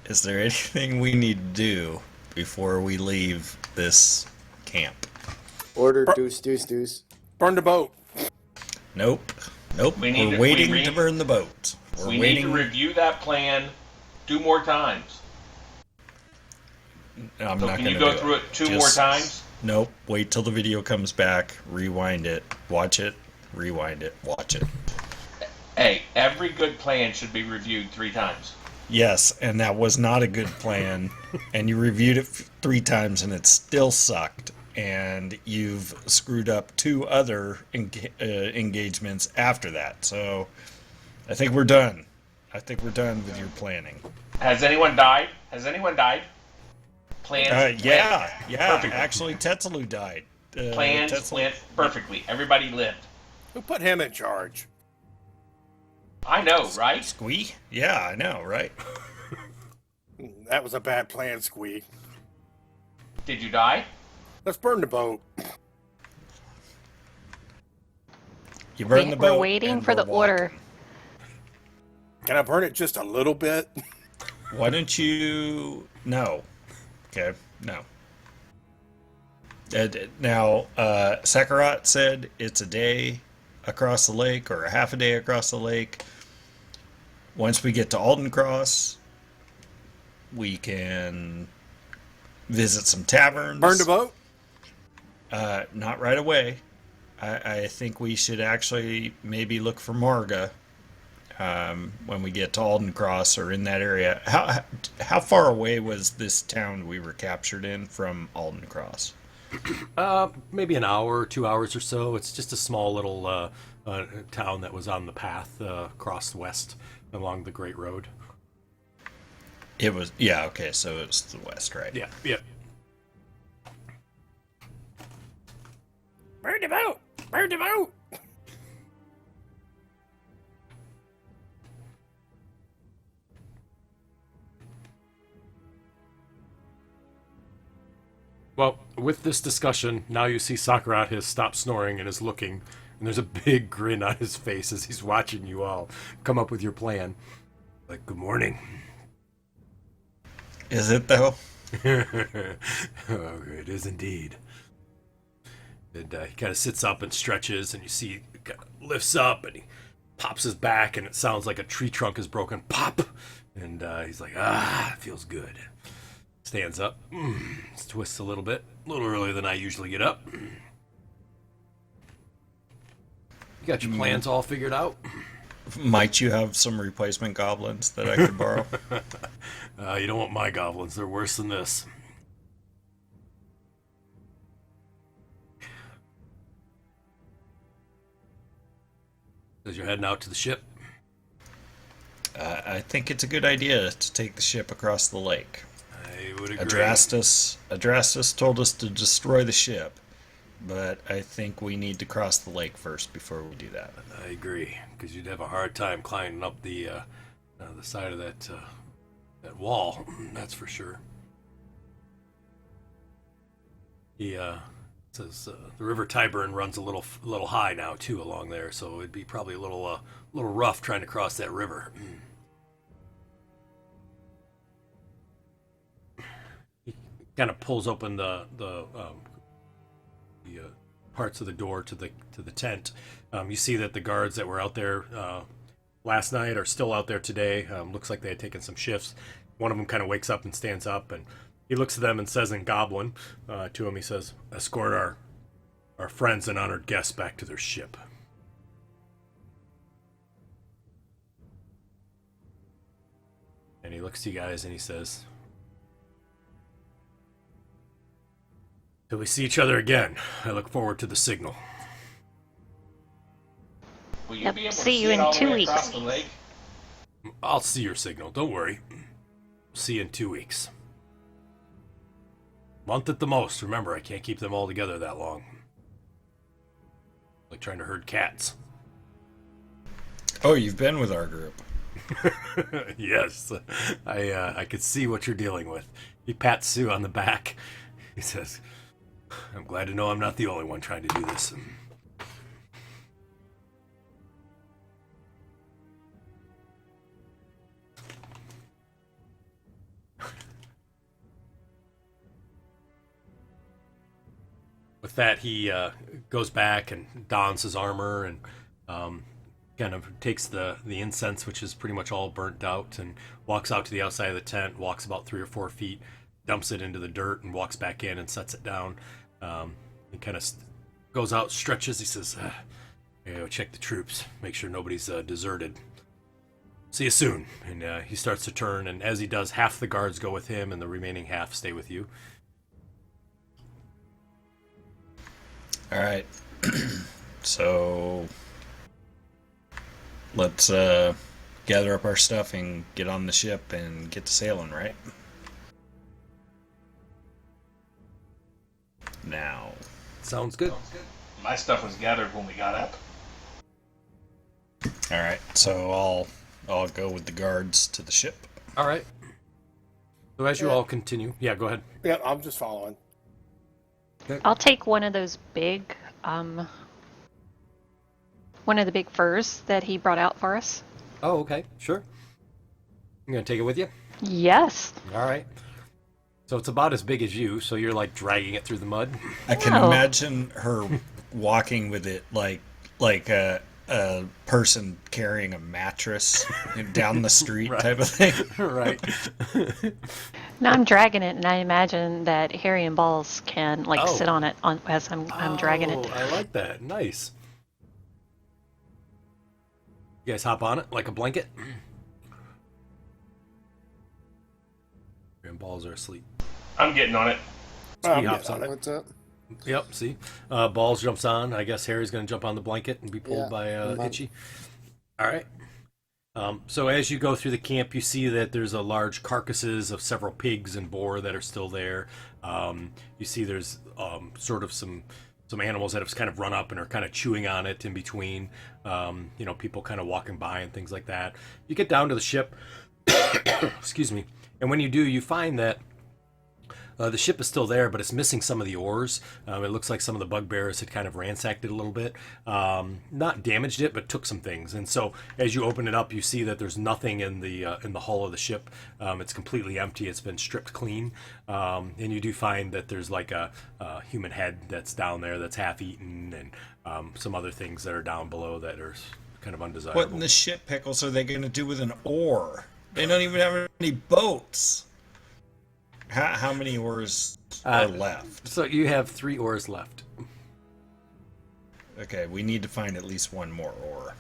Is there anything we need to do before we leave this camp? Order deuce, deuce, deuce. Burn the boat. Nope. Nope. We're waiting to burn the boat. We need to review that plan 2 more times. I'm So not can going you to go through it 2 more times? Nope. Wait till the video comes back. Rewind it. Watch it. Rewind it. Watch it. Hey, every good plan should be reviewed 3 times. Yes, and that was not a good plan. And you reviewed it 3 times and it still sucked. And you've screwed up 2 other engagements after that. So I think we're done. I think we're done with your planning. Has anyone died? Has anyone died? Plans Yeah. perfectly. Actually, Tetsalu died. Plans went perfectly. Everybody lived. Who put him in charge? I know, right? Squee? Yeah, I know, right? That was a bad plan, Squee. Did you die? Let's burn the boat. You burn the boat. We're waiting and for the we're walking. order. Can I burn it just a little bit? Why don't you... No. Okay, no. Now, Sakarat said it's a day across the lake, or a half a day across the lake. Once we get to Alden Cross, we can visit some taverns. Burn the boat? Not right away. I think we should actually maybe look for Marga when we get to Alden Cross or in that area. How far away was this town we were captured in from Alden Cross? Maybe an hour, 2 hours or so. It's just a small little town that was on the path across west along the Great Road. It was, yeah, okay, so it was the west, right? Yeah, yeah. Burn the boat! Burn the boat! Well, with this discussion, now you see Sakarat has stopped snoring and is looking, and there's a big grin on his face as he's watching you all come up with your plan. Like, good morning. Is it, though? Oh, it is indeed. And he kind of sits up and stretches, and you see he kind of lifts up, and he pops his back, and it sounds like a tree trunk is broken. Pop! And he's like, it feels good. Stands up, twists a little bit, a little earlier than I usually get up. You got your plans all figured out? Might you have some replacement goblins that I could borrow? You don't want my goblins, they're worse than this. As you're heading out to the ship? I think it's a good idea to take the ship across the lake. I would agree. Adrastus told us to destroy the ship, but I think we need to cross the lake first before we do that. I agree, because you'd have a hard time climbing up the side of that wall. That's for sure. He says the River Tyburn runs a little high now too along there, so it'd be probably a little rough trying to cross that river. He kind of pulls open the parts of the door to the tent. You see that the guards that were out there last night are still out there today. Looks like they had taken some shifts. One of them kind of wakes up and stands up, and he looks at them and says in Goblin to him, he says, "Escort our friends and honored guests back to their ship." And he looks to you guys and he says, "Till we see each other again, I look forward to the signal." Will you Yep, be able to see see you it in all the 2 way weeks. across the lake? I'll see your signal, don't worry. See you in 2 weeks. Month at the most. Remember, I can't keep them all together that long. Like trying to herd cats. Oh, you've been with our group. Yes, I could see what you're dealing with. He pats Sue on the back. He says, I'm glad to know I'm not the only one trying to do this. With that, he goes back and dons his armor and kind of takes the incense, which is pretty much all burnt out, and walks out to the outside of the tent, walks about 3 or 4 feet, dumps it into the dirt, and walks back in and sets it down. He kind of goes out, stretches. He says, check the troops, make sure nobody's deserted. See you soon. And he starts to turn, and as he does, half the guards go with him, and the remaining half stay with you. All right. So let's gather up our stuff and get on the ship and get to sailing, right? Now. Sounds good. My stuff was gathered when we got up. All right. So I'll go with the guards to the ship. All right. So as you all continue, yeah, go ahead. Yeah, I'm just following. I'll take one of those big, one of the big furs that he brought out for us. Oh, okay, sure. You gonna take it with you? Yes. All right. So it's about as big as you, so you're like dragging it through the mud. I can Wow. imagine her walking with it like a person carrying a mattress down the street Right. type of thing. Right. Now I'm dragging it, and I imagine that Harry and Balls can Oh. sit on it as I'm dragging it. I like that. Nice. You guys hop on it like a blanket. And balls are asleep. I'm getting on it. So he I'm hops getting on it. What's up? Yep, see? Balls jumps on. I guess Harry's going to jump on the blanket and be pulled Yeah, by I'm on. Itchy. All right. So as you go through the camp, you see that there's a large carcasses of several pigs and boar that are still there. You see there's sort of some animals that have kind of run up and are kind of chewing on it in between. People kind of walking by and things like that. You get down to the ship. Excuse me. And when you do, you find that the ship is still there, but it's missing some of the oars. It looks like some of the bugbears had kind of ransacked it a little bit. Not damaged it, but took some things. And so as you open it up, you see that there's nothing in the hull of the ship. It's completely empty. It's been stripped clean. And you do find that there's like a human head that's down there that's half eaten, and some other things that are down below that are kind of undesirable. What in the shit pickles are they going to do with an oar? They don't even have any boats. How many oars are left? So you have 3 oars left. Okay, we need to find at least one more oar.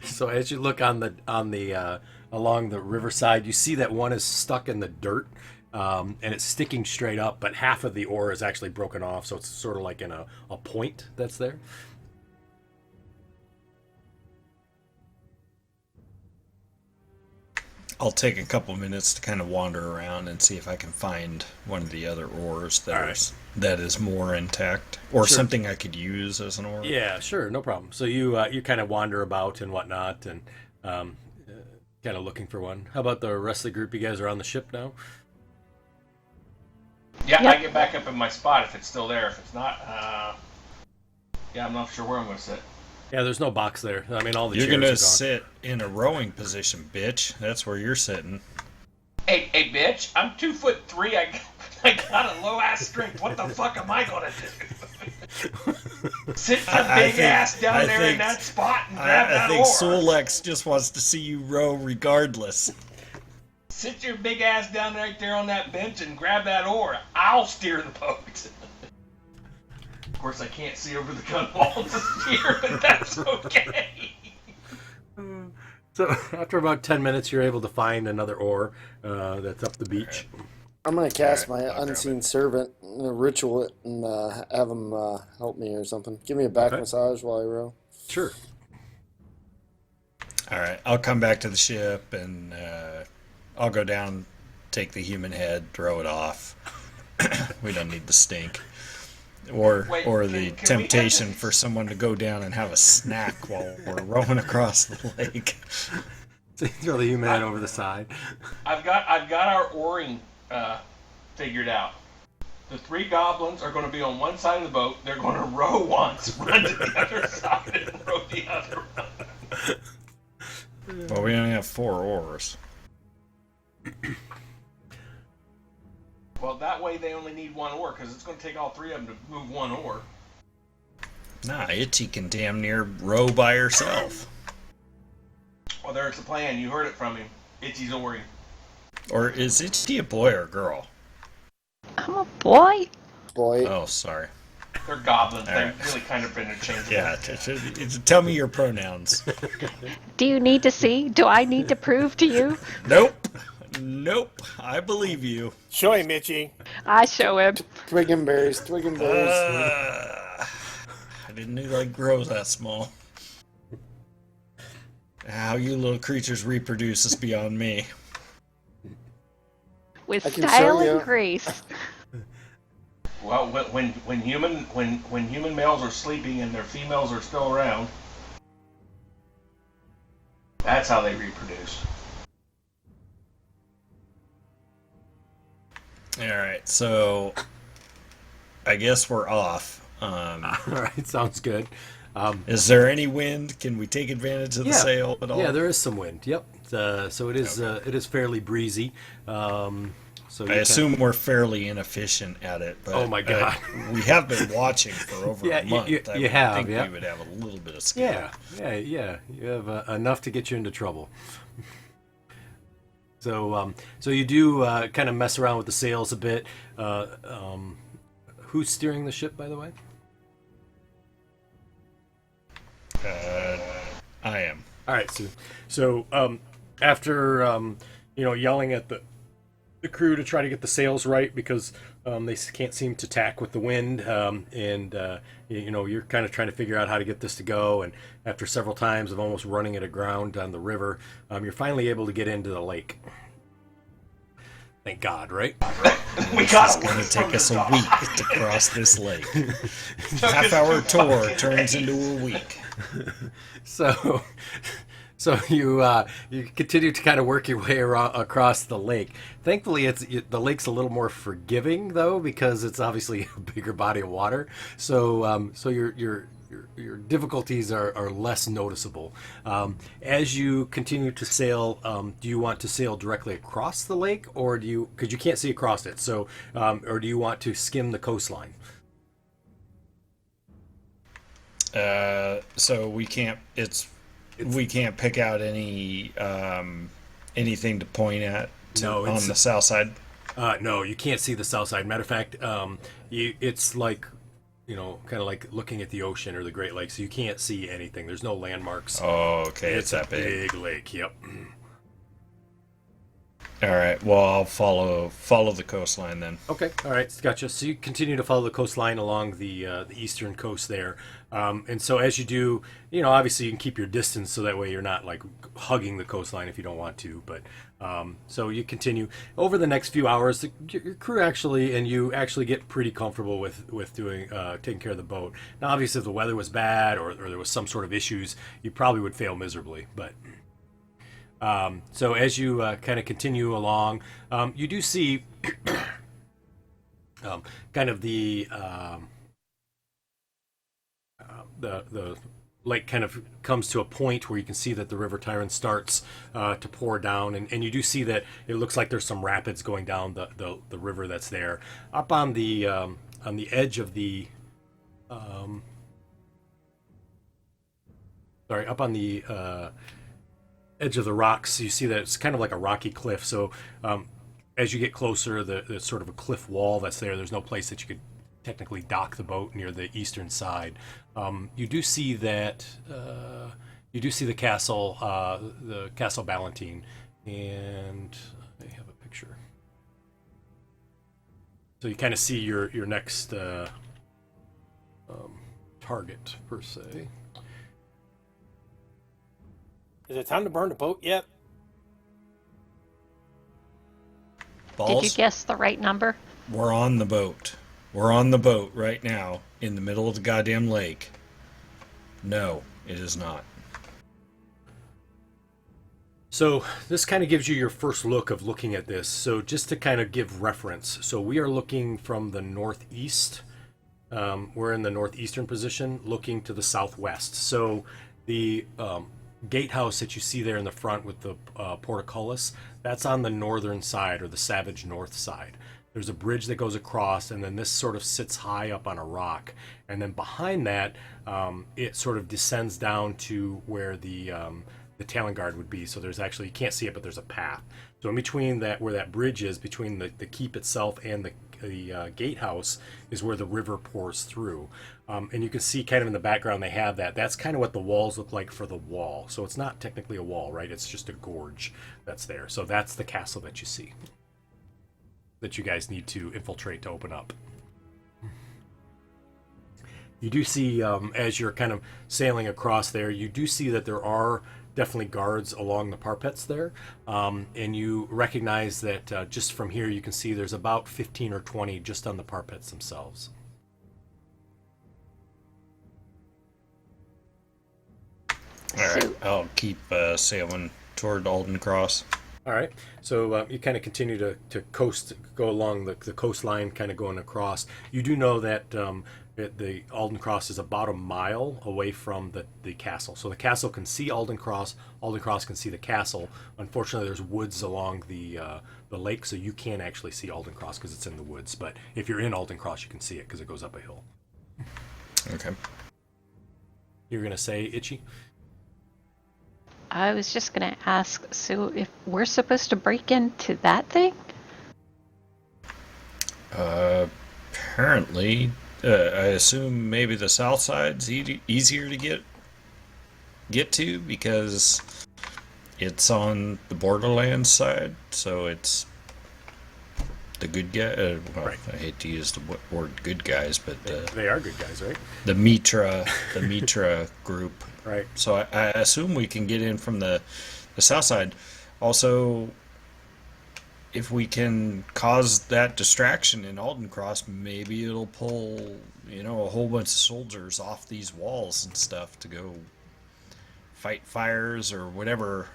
So as you look on the along the riverside, you see that one is stuck in the dirt, and it's sticking straight up, but half of the oar is actually broken off, so it's sort of like in a point that's there. I'll take a couple minutes to kind of wander around and see if I can find one of the other oars that is more intact, or Sure. something I could use as an oar. Yeah, sure, no problem. So you kind of wander about and whatnot, and kind of looking for one. How about the rest of the group? You guys are on the ship now. Yeah, Yep. I get back up in my spot if it's still there. If it's not, I'm not sure where I'm going to sit. Yeah, there's no box there. I mean, all the You're chairs gonna are gone. sit in a rowing position, bitch. That's where you're sitting. Hey, bitch! I'm 2'3". I got a low ass strength. What the fuck am I going to do? Sit your big ass down there in that spot and grab I that think oar. Solex just wants to see you row regardless. Sit your big ass down right there on that bench and grab that oar. I'll steer the boat. Of course, I can't see over the gun wall to steer, but that's okay. So after about 10 minutes, you're able to find another oar that's up the beach. I'm gonna cast Alright, my I'll grab unseen servant, ritual it, and have him help me or something. Give me a back Okay. massage while I row. Sure. All right, I'll come back to the ship and I'll go down, take the human head, throw it off, We don't need the stink. Or Wait, or can- the can we have temptation this- for someone to go down and have a snack while we're rowing across the lake. So you throw the human head over the side. I've got our oaring figured out. The 3 goblins are going to be on one side of the boat. They're going to row once, run to the other side, and row the other one. Well, we only have 4 oars. Well, that way they only need 1 oar, because it's going to take all 3 of them to move 1 oar. Nah, Itchy can damn near row by herself. Well, there's the plan. You heard it from him. Itchy's oaring. Or is Itchy a boy or girl? I'm a boy. Boy. Oh, sorry. They're goblins. All They're right. really kind of interchangeable. Yeah, tell me your pronouns. Do you need to see? Do I need to prove to you? Nope. Nope. I believe you. Show him, Itchy. I show him. Twig and berries. Twig and berries. I didn't know they grow that small. How you little creatures reproduce is beyond me. With I can style show you. and grace. Well, when human males are sleeping and their females are still around, that's how they reproduce. Alright, so I guess we're off. All right, sounds good. Is there any wind? Can we take advantage of the sail at all? Yeah, there is some wind. Yep. So it is fairly breezy. So I assume we're fairly inefficient at it, but Oh my God. we have been watching for over Yeah, a month. you I would have, think yeah. we would have a little bit of skill. Yeah. You have enough to get you into trouble. So you do kind of mess around with the sails a bit. Who's steering the ship, by the way? I am. All right, so after yelling at the crew to try to get the sails right because they can't seem to tack with the wind, and you're kind of trying to figure out how to get this to go. And after several times of almost running it aground on the river, you're finally able to get into the lake. Thank God, right? We It's got going to take us a week to cross this lake. Half-hour tour turns into a week. So you continue to kind of work your way across the lake. Thankfully, the lake's a little more forgiving though because it's obviously a bigger body of water. So your difficulties are less noticeable. As you continue to sail, do you want to sail directly across the lake, or because you can't see across it? So or do you want to skim the coastline? So we can't. We can't pick out any anything to point at No, on the south side. No, you can't see the south side. Matter of fact, it's like, kind of like looking at the ocean or the Great Lakes. So you can't see anything. There's no landmarks. Oh, okay, it's a that big. big lake. Yep. All right. Well, I'll follow the coastline then. Okay. All right. Gotcha. So you continue to follow the coastline along the eastern coast there, and so as you do, obviously you can keep your distance so that way you're not like hugging the coastline if you don't want to. But so you continue over the next few hours. Your crew and you actually get pretty comfortable with doing taking care of the boat. Now, obviously, if the weather was bad or there was some sort of issues, you probably would fail miserably. But so as you kind of continue along, you do see kind of the lake kind of comes to a point where you can see that the River Tyron starts to pour down, and you do see that it looks like there's some rapids going down the river that's there. Up on the edge of the up on the edge of the rocks, you see that it's kind of like a rocky cliff. So as you get closer, there's sort of a cliff wall that's there. There's no place that you could technically dock the boat near the eastern side. You do see that the castle Ballantine, and I have a picture. So you kind of see your next target per se. Is it time to burn the boat yet? Balls. Did you guess the right number? We're on the boat. We're on the boat right now in the middle of the goddamn lake. No, it is not. So this kind of gives you your first look of looking at this. So just to kind of give reference, so we are looking from the northeast. We're in the northeastern position, looking to the southwest. So the gatehouse that you see there in the front with the portcullis, that's on the northern side, or the Savage North side. There's a bridge that goes across, and then this sort of sits high up on a rock. And then behind that, it sort of descends down to where the Talon Guard would be. So there's actually, you can't see it, but there's a path. So in between that, where that bridge is, between the keep itself and the gatehouse, is where the river pours through. And you can see kind of in the background they have that. That's kind of what the walls look like for the wall. So it's not technically a wall, right? It's just a gorge that's there. So that's the castle that you see, that you guys need to infiltrate to open up. You do see, as you're kind of sailing across there, you do see that there are definitely guards along the parapets there. And you recognize that just from here you can see there's about 15 or 20 just on the parapets themselves. All right, I'll keep sailing toward Alden Cross. All right, so you kind of continue to coast, go along the coastline, kind of going across. You do know that the Alden Cross is about a mile away from the castle. So the castle can see Alden Cross can see the castle. Unfortunately, there's woods along the lake, so you can't actually see Alden Cross because it's in the woods. But if you're in Alden Cross, you can see it because it goes up a hill. Okay. You're going to say, Itchy? I was just going to ask, so if we're supposed to break into that thing? Apparently, I assume maybe the south side's easier to get to because it's on the Borderlands side, so it's the good guy. Right. I hate to use the word "good guys," but They are good guys, right? the Mitra group. Right. So I assume we can get in from the south side. Also, if we can cause that distraction in Alden Cross, maybe it'll pull, a whole bunch of soldiers off these walls and stuff to go fight fires or whatever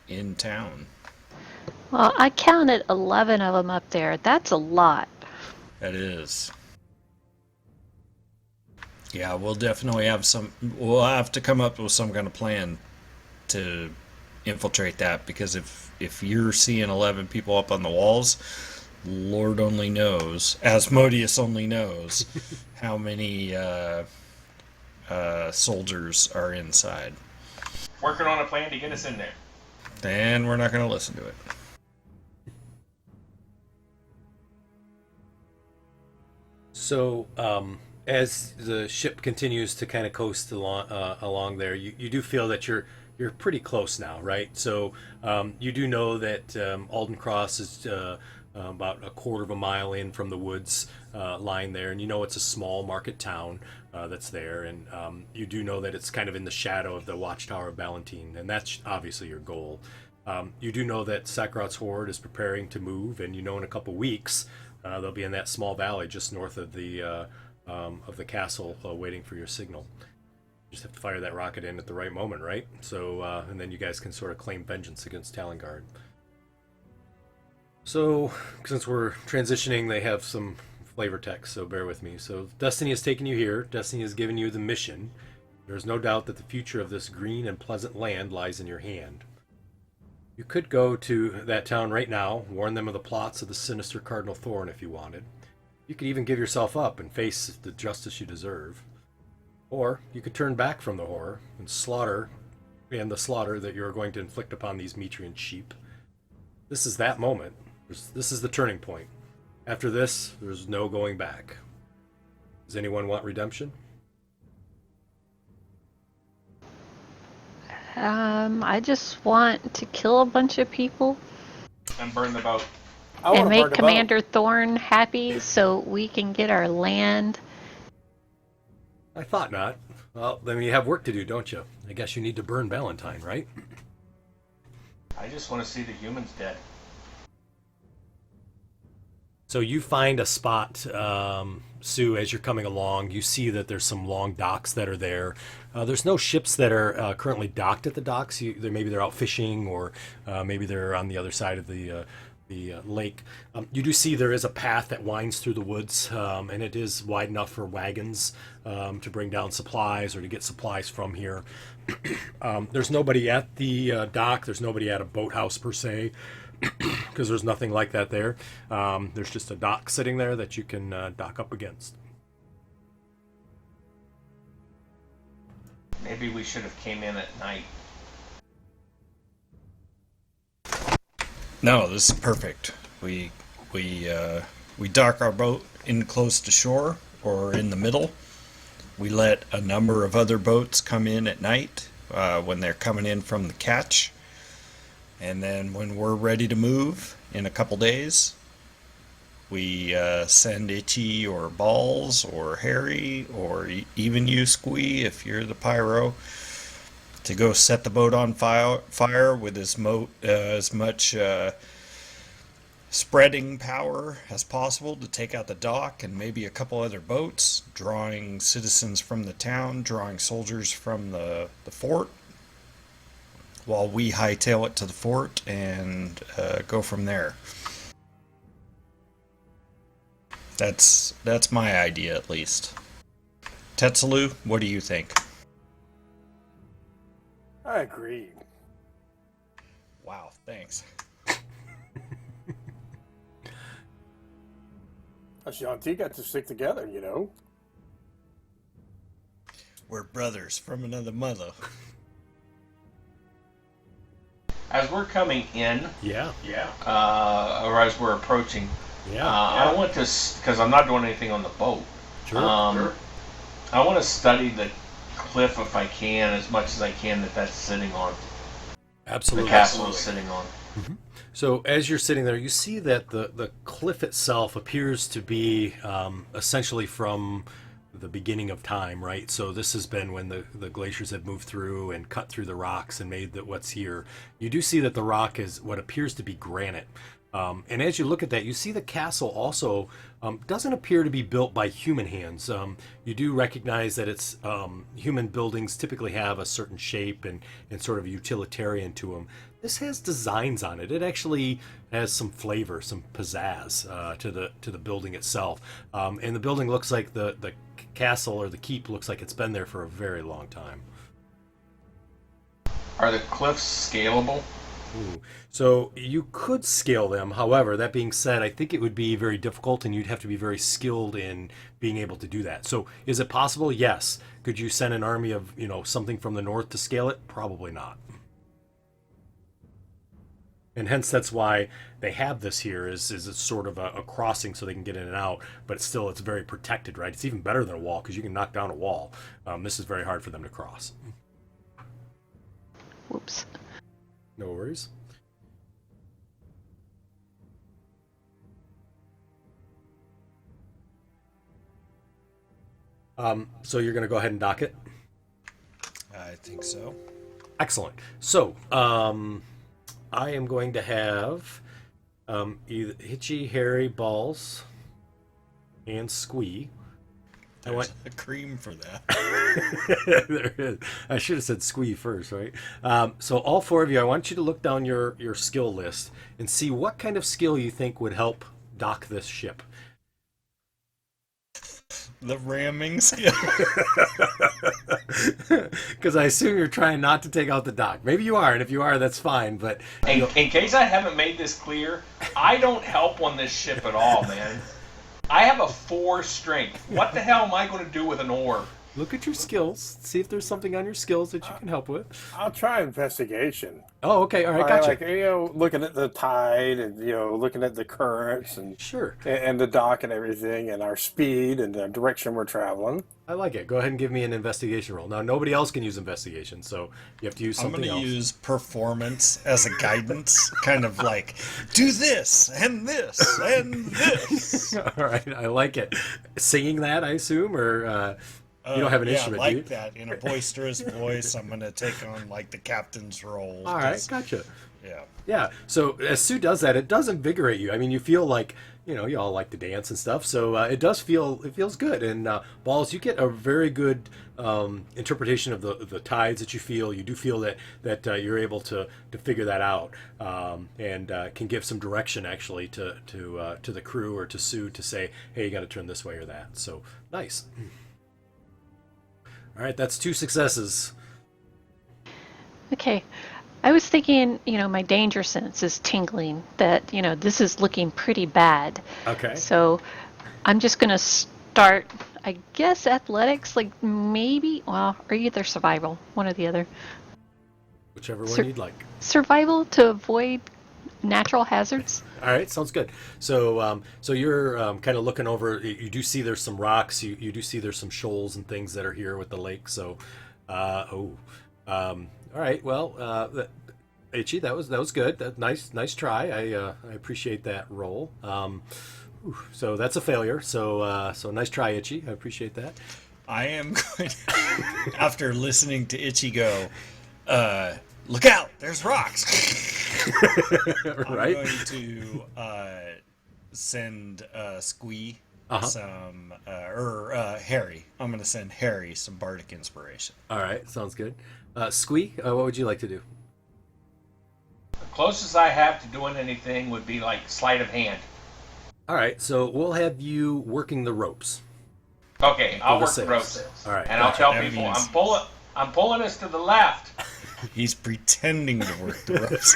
in town. Well, I counted 11 of them up there. That's a lot. That is. Yeah, we'll definitely we'll have to come up with some kind of plan to infiltrate that, because if you're seeing 11 people up on the walls, Lord only knows, Asmodeus only knows how many soldiers are inside. Working on a plan to get us in there. And we're not going to listen to it. So, as the ship continues to kind of coast along there, you do feel that you're pretty close now, right? So you do know that Alden Cross is about a quarter of a mile in from the woods line there, and you know it's a small market town that's there, and you do know that it's kind of in the shadow of the Watchtower of Ballantine, and that's obviously your goal. You do know that Sakrot's horde is preparing to move, and you know in a couple weeks they'll be in that small valley just north of the castle, waiting for your signal. You just have to fire that rocket in at the right moment, right? So, and then you guys can sort of claim vengeance against Talon Guard. So, since we're transitioning, they have some flavor text, so bear with me. So, Destiny has taken you here. Destiny has given you the mission. There's no doubt that the future of this green and pleasant land lies in your hand. You could go to that town right now, warn them of the plots of the sinister Cardinal Thorn if you wanted. You could even give yourself up and face the justice you deserve. Or you could turn back from the horror and the slaughter that you're going to inflict upon these Metrian sheep. This is that moment. This is the turning point. After this, there's no going back. Does anyone want redemption? I just want to kill a bunch of people And burn the boat. and make Commander Thorn happy so we can get our land. I thought not. Well, then you have work to do, don't you? I guess you need to burn Valentine, right? I just want to see the humans dead. So you find a spot, Sue, as you're coming along. You see that there's some long docks that are there. There's no ships that are currently docked at the docks. Maybe they're out fishing, or maybe they're on the other side of the lake. You do see there is a path that winds through the woods, and it is wide enough for wagons to bring down supplies or to get supplies from here. There's nobody at the dock. There's nobody at a boathouse per se, because there's nothing like that there. There's just a dock sitting there that you can dock up against. Maybe we should have came in at night. No, this is perfect. We dock our boat in close to shore or in the middle. We let a number of other boats come in at night when they're coming in from the catch. And then when we're ready to move in a couple days, we send Itchy or Balls or Harry or even you, Squee, if you're the pyro, to go set the boat on fire with as much spreading power as possible to take out the dock and maybe a couple other boats, drawing citizens from the town, drawing soldiers from the fort, while we hightail it to the fort and go from there. That's my idea, at least. Tetsalu, what do you think? I agree. Wow, thanks. Us Yanti got to stick together, you know. We're brothers from another mother. As we're coming in, Yeah. or as we're approaching, Yeah. I want to, because I'm not doing anything on the boat. Sure. I want to study the cliff if I can, as much as I can that's sitting on. Absolutely. The castle is sitting on. So as you're sitting there, you see that the cliff itself appears to be essentially from the beginning of time, right? So this has been when the glaciers have moved through and cut through the rocks and made what's here. You do see that the rock is what appears to be granite. And as you look at that, you see the castle also doesn't appear to be built by human hands. You do recognize that it's human buildings typically have a certain shape and sort of utilitarian to them. This has designs on it. It actually has some flavor, some pizzazz to the building itself. And the building looks like the castle or the keep looks like it's been there for a very long time. Are the cliffs scalable? Ooh. So you could scale them. However, that being said, I think it would be very difficult and you'd have to be very skilled in being able to do that. So is it possible? Yes. Could you send an army of, something from the north to scale it? Probably not. And hence that's why they have this here is it's sort of a crossing so they can get in and out, but still it's very protected, right? It's even better than a wall because you can knock down a wall. This is very hard for them to cross. Whoops. No worries. So you're going to go ahead and dock it? I think so. Excellent. So I am going to have either Hitchy, Harry, Balls, and Squee. There's a cream for that. There is. I should have said Squee first, right? So all four of you, I want you to look down your skill list and see what kind of skill you think would help dock this ship. The ramming skill. Because I assume you're trying not to take out the dock. Maybe you are, and if you are, that's fine. But in case I haven't made this clear, I don't help on this ship at all, man. I have a 4 strength. What the hell am I going to do with an oar? look at your skills. See if there's something on your skills that you can help with. I'll try investigation. Oh, okay. All right, gotcha. Like, looking at the tide and, looking at the currents and Sure. and the dock and everything and our speed and the direction we're traveling. I like it. Go ahead and give me an investigation roll. Now, nobody else can use investigation, so you have to use I'm something going to else. use performance as a guidance, kind of like, do this and this and this. All right, I like it. Singing that, I assume, or you don't have an instrument, like do you? that in a boisterous voice. I'm going to take on like the captain's role. All right, gotcha. Yeah. Yeah. So as Sue does that, it does invigorate you. I mean, you feel like you all like to dance and stuff. So it feels good. And Balls, you get a very good interpretation of the tides that you feel. You do feel that you're able to figure that out, and can give some direction actually to the crew or to Sue to say, hey, you got to turn this way or that. So nice. All right, that's 2 successes. Okay. I was thinking, my danger sense is tingling, that, this is looking pretty bad. Okay. So I'm just going to start, I guess, athletics, like maybe, well, or either survival, one or the other. Whichever one you'd like. Survival to avoid natural hazards. All right, sounds good. So, so you're kind of looking over. You do see there's some rocks. You do see there's some shoals and things that are here with the lake. So, all right. Well, Ichi, that was good. Nice try. I appreciate that roll. So that's a failure. So nice try, Ichi. I appreciate that. I am going after listening to Itchy go, look out, there's rocks. Right. I'm going to send Squee some, Harry. I'm going to send Harry some bardic inspiration. All right, sounds good. Squee, what would you like to do? The closest I have to doing anything would be like sleight of hand. All right, so we'll have you working the ropes. Okay, I'll work the sails. ropes. All right, And gotcha. I'll tell That people means- I'm pulling us to the left. He's pretending to work the ropes.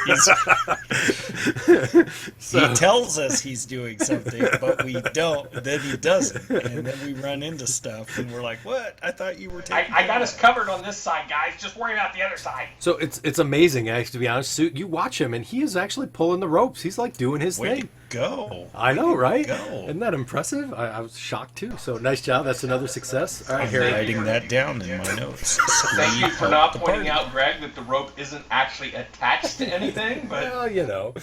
So- He tells us he's doing something, but we don't. Then he doesn't, and then we run into stuff, and we're like, "What? I thought you were taking." I got us covered on this side, guys. Just worry about the other side. So it's amazing, actually, to be honest. Sue, you watch him, and he is actually pulling the ropes. He's like doing his Way to thing. go! I know, right? go. Isn't that impressive? I was shocked too. So nice job. That's another success. All right, I'm Harry. writing that down in my notes. Thank you for Help not the pointing party. out, Greg, that the rope isn't actually attached to anything. But Well, you know.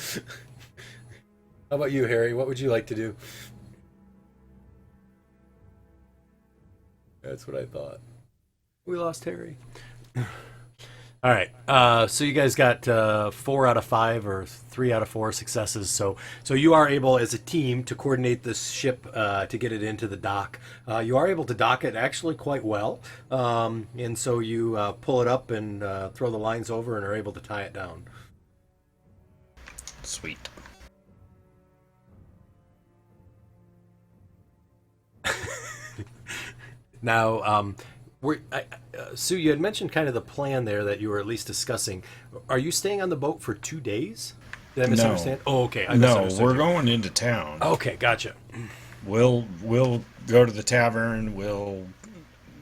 How about you, Harry? What would you like to do? That's what I thought. We lost Harry. All right. So you guys got 4 out of 5 or 3 out of 4 successes. So you are able, as a team, to coordinate this ship to get it into the dock. You are able to dock it actually quite well, and so you pull it up and throw the lines over and are able to tie it down. Sweet. Now, Sue, you had mentioned kind of the plan there that you were at least discussing. Are you staying on the boat for 2 days? Did I misunderstand? Oh, okay. I No, misunderstood we're you. going into town. Okay, gotcha. We'll go to the tavern. We'll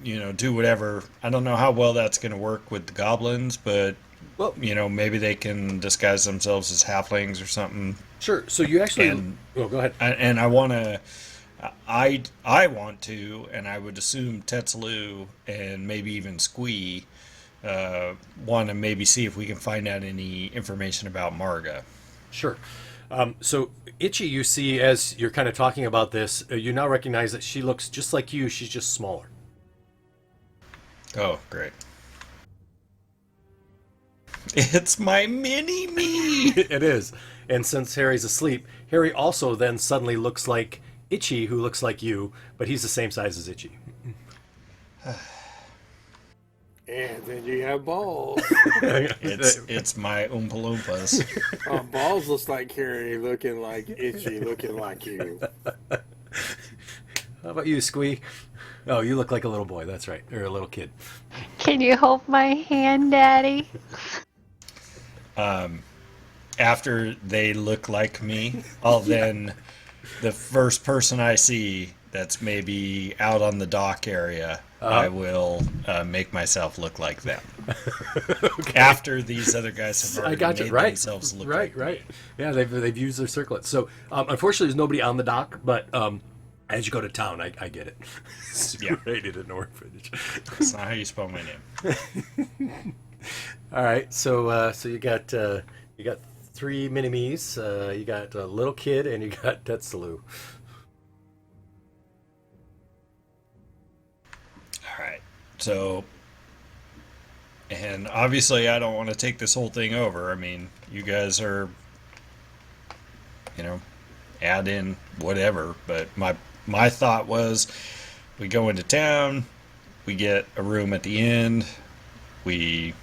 do whatever. I don't know how well that's going to work with the goblins, but Well, maybe they can disguise themselves as halflings or something. sure. So you actually. And- Oh, go ahead. And I want to. I want to, and I would assume Tetsalu and maybe even Squee want to maybe see if we can find out any information about Marga. Sure. So, Itchy, you see, as you're kind of talking about this, you now recognize that she looks just like you. She's just smaller. Oh, great. It's my mini me. It is. And since Harry's asleep, Harry also then suddenly looks like Itchy, who looks like you, but he's the same size as Itchy. And then you have Balls. It's my Oompa Loompas. Balls looks like Harry, looking like Itchy, looking like you. How about you, Squee? Oh, you look like a little boy. That's right. Or a little kid. Can you hold my hand, Daddy? After they look like me, I'll then, the first person I see that's maybe out on the dock area, I will make myself look like them. After these other guys have I already got you. made Right. themselves look Right, like right. me. Yeah, they've used their circlet. So, unfortunately, there's nobody on the dock, but as you go to town, I get it. Yeah. Rated an orphanage. That's not how you spell my name. All right, so you got 3 mini-me's, you got a little kid, and you got Tetsalu. All right. So, and obviously I don't want to take this whole thing over. I mean, you guys are, add in whatever. But my thought was, we go into town, we get a room at the end, we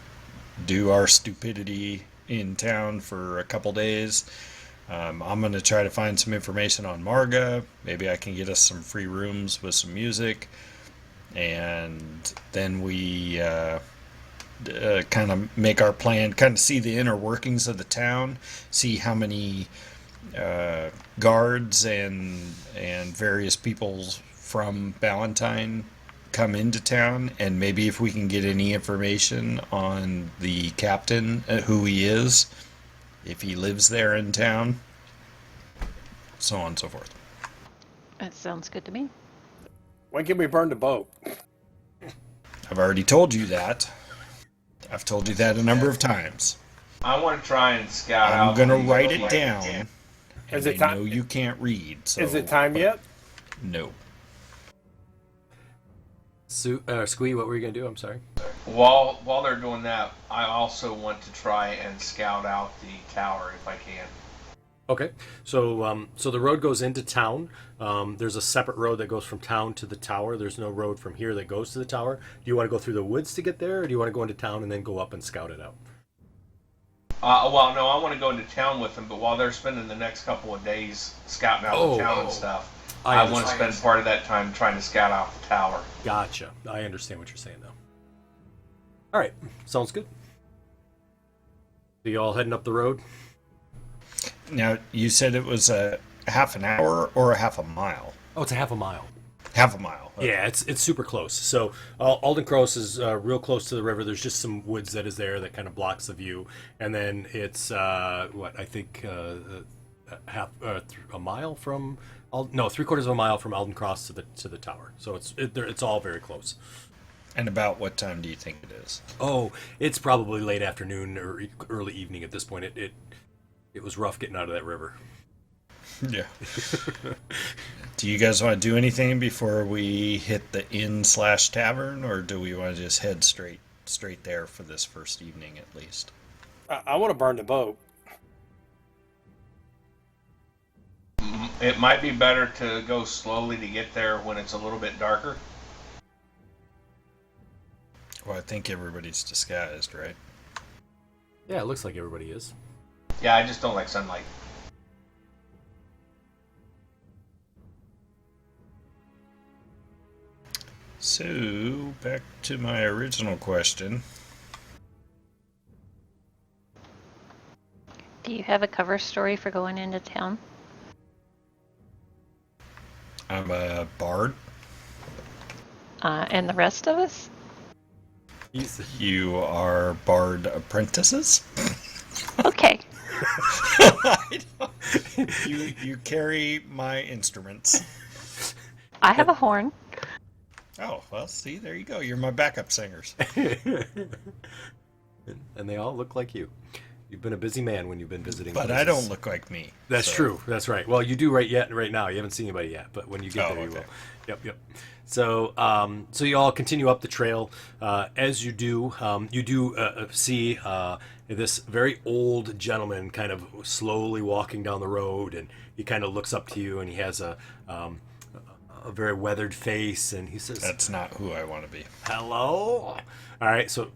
do our stupidity in town for a couple days. I'm going to try to find some information on Marga. Maybe I can get us some free rooms with some music. And then we kind of make our plan, kind of see the inner workings of the town, see how many guards and various people from Ballantyne come into town, and maybe if we can get any information on the captain, who he is, if he lives there in town, so on and so forth. That sounds good to me. When can we burn the boat? I've already told you that. I've told you that a number of times. I want to try and scout out. I'm going to these write little it down. places. And Is they it time? know you can't read. So, Is it time yet? No. Squee, what were you going to do? I'm sorry. While they're doing that, I also want to try and scout out the tower if I can. Okay, so so the road goes into town. There's a separate road that goes from town to the tower. There's no road from here that goes to the tower. Do you want to go through the woods to get there, or do you want to go into town and then go up and scout it out? Well, no, I want to go into town with them, but while they're spending the next couple of days scouting out the town and stuff, I want to spend part of that time trying to scout out the tower. Gotcha. I understand what you're saying now. All right, sounds good. So you all heading up the road? Now, you said it was a half an hour or a half a mile? Oh, it's a half a mile. Half a mile. Okay. Yeah, it's super close. So Alden Cross is real close to the river. There's just some woods that is there that kind of blocks the view, and then it's what I think a mile from three-quarters of a mile from Alden Cross to the tower. So it's all very close. And about what time do you think it is? Oh, it's probably late afternoon or early evening at this point. It was rough getting out of that river. Yeah. Do you guys want to do anything before we hit the inn/tavern, or do we want to just head straight there for this first evening at least? I want to burn the boat. It might be better to go slowly to get there when it's a little bit darker. Well, I think everybody's disguised, right? Yeah, it looks like everybody is. Yeah, I just don't like sunlight. So, back to my original question. Do you have a cover story for going into town? I'm a bard. And the rest of us? You are bard apprentices? Okay. You carry my instruments. I have a horn. Oh, well, see, there you go. You're my backup singers. And they all look like you. You've been a busy man when you've been visiting. But places. I don't look like me. That's so. true. That's right. Well, you do right now. You haven't seen anybody yet, but when you get there, you okay. will. Yep. So, so you all continue up the trail. As you do, see this very old gentleman kind of slowly walking down the road, and he kind of looks up to you, and he has a very weathered face, and he says, That's not who I want to be. "Hello." All right. So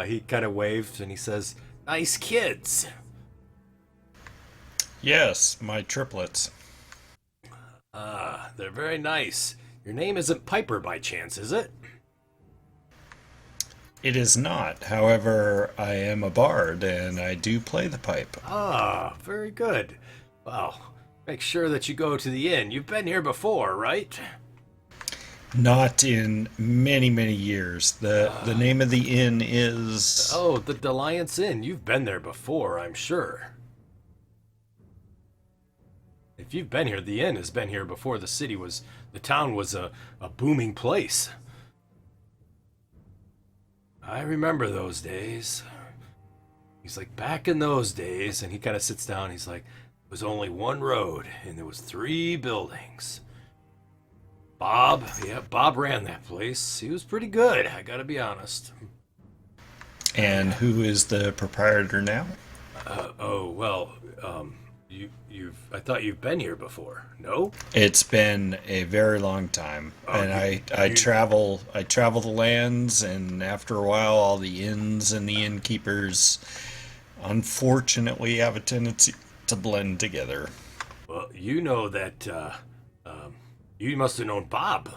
he kind of waves, and he says, "Nice kids." Yes, my triplets. They're very nice. Your name isn't Piper by chance, is it? It is not. However, I am a bard, and I do play the pipe. Ah, very good. Well, make sure that you go to the inn. You've been here before, right? Not in many, many years. The name of the inn is... Oh, the Alliance Inn. You've been there before, I'm sure. If you've been here, the inn has been here before the town was a booming place. I remember those days. He's like, back in those days, and he kind of sits down, he's like, there was only one road, and there was 3 buildings. Bob ran that place. He was pretty good, I gotta be honest. And who is the proprietor now? I thought you've been here before. No? It's been a very long time, and I travel the lands, and after a while, all the inns and the innkeepers, unfortunately, have a tendency to blend together. Well, you know that you must have known Bob.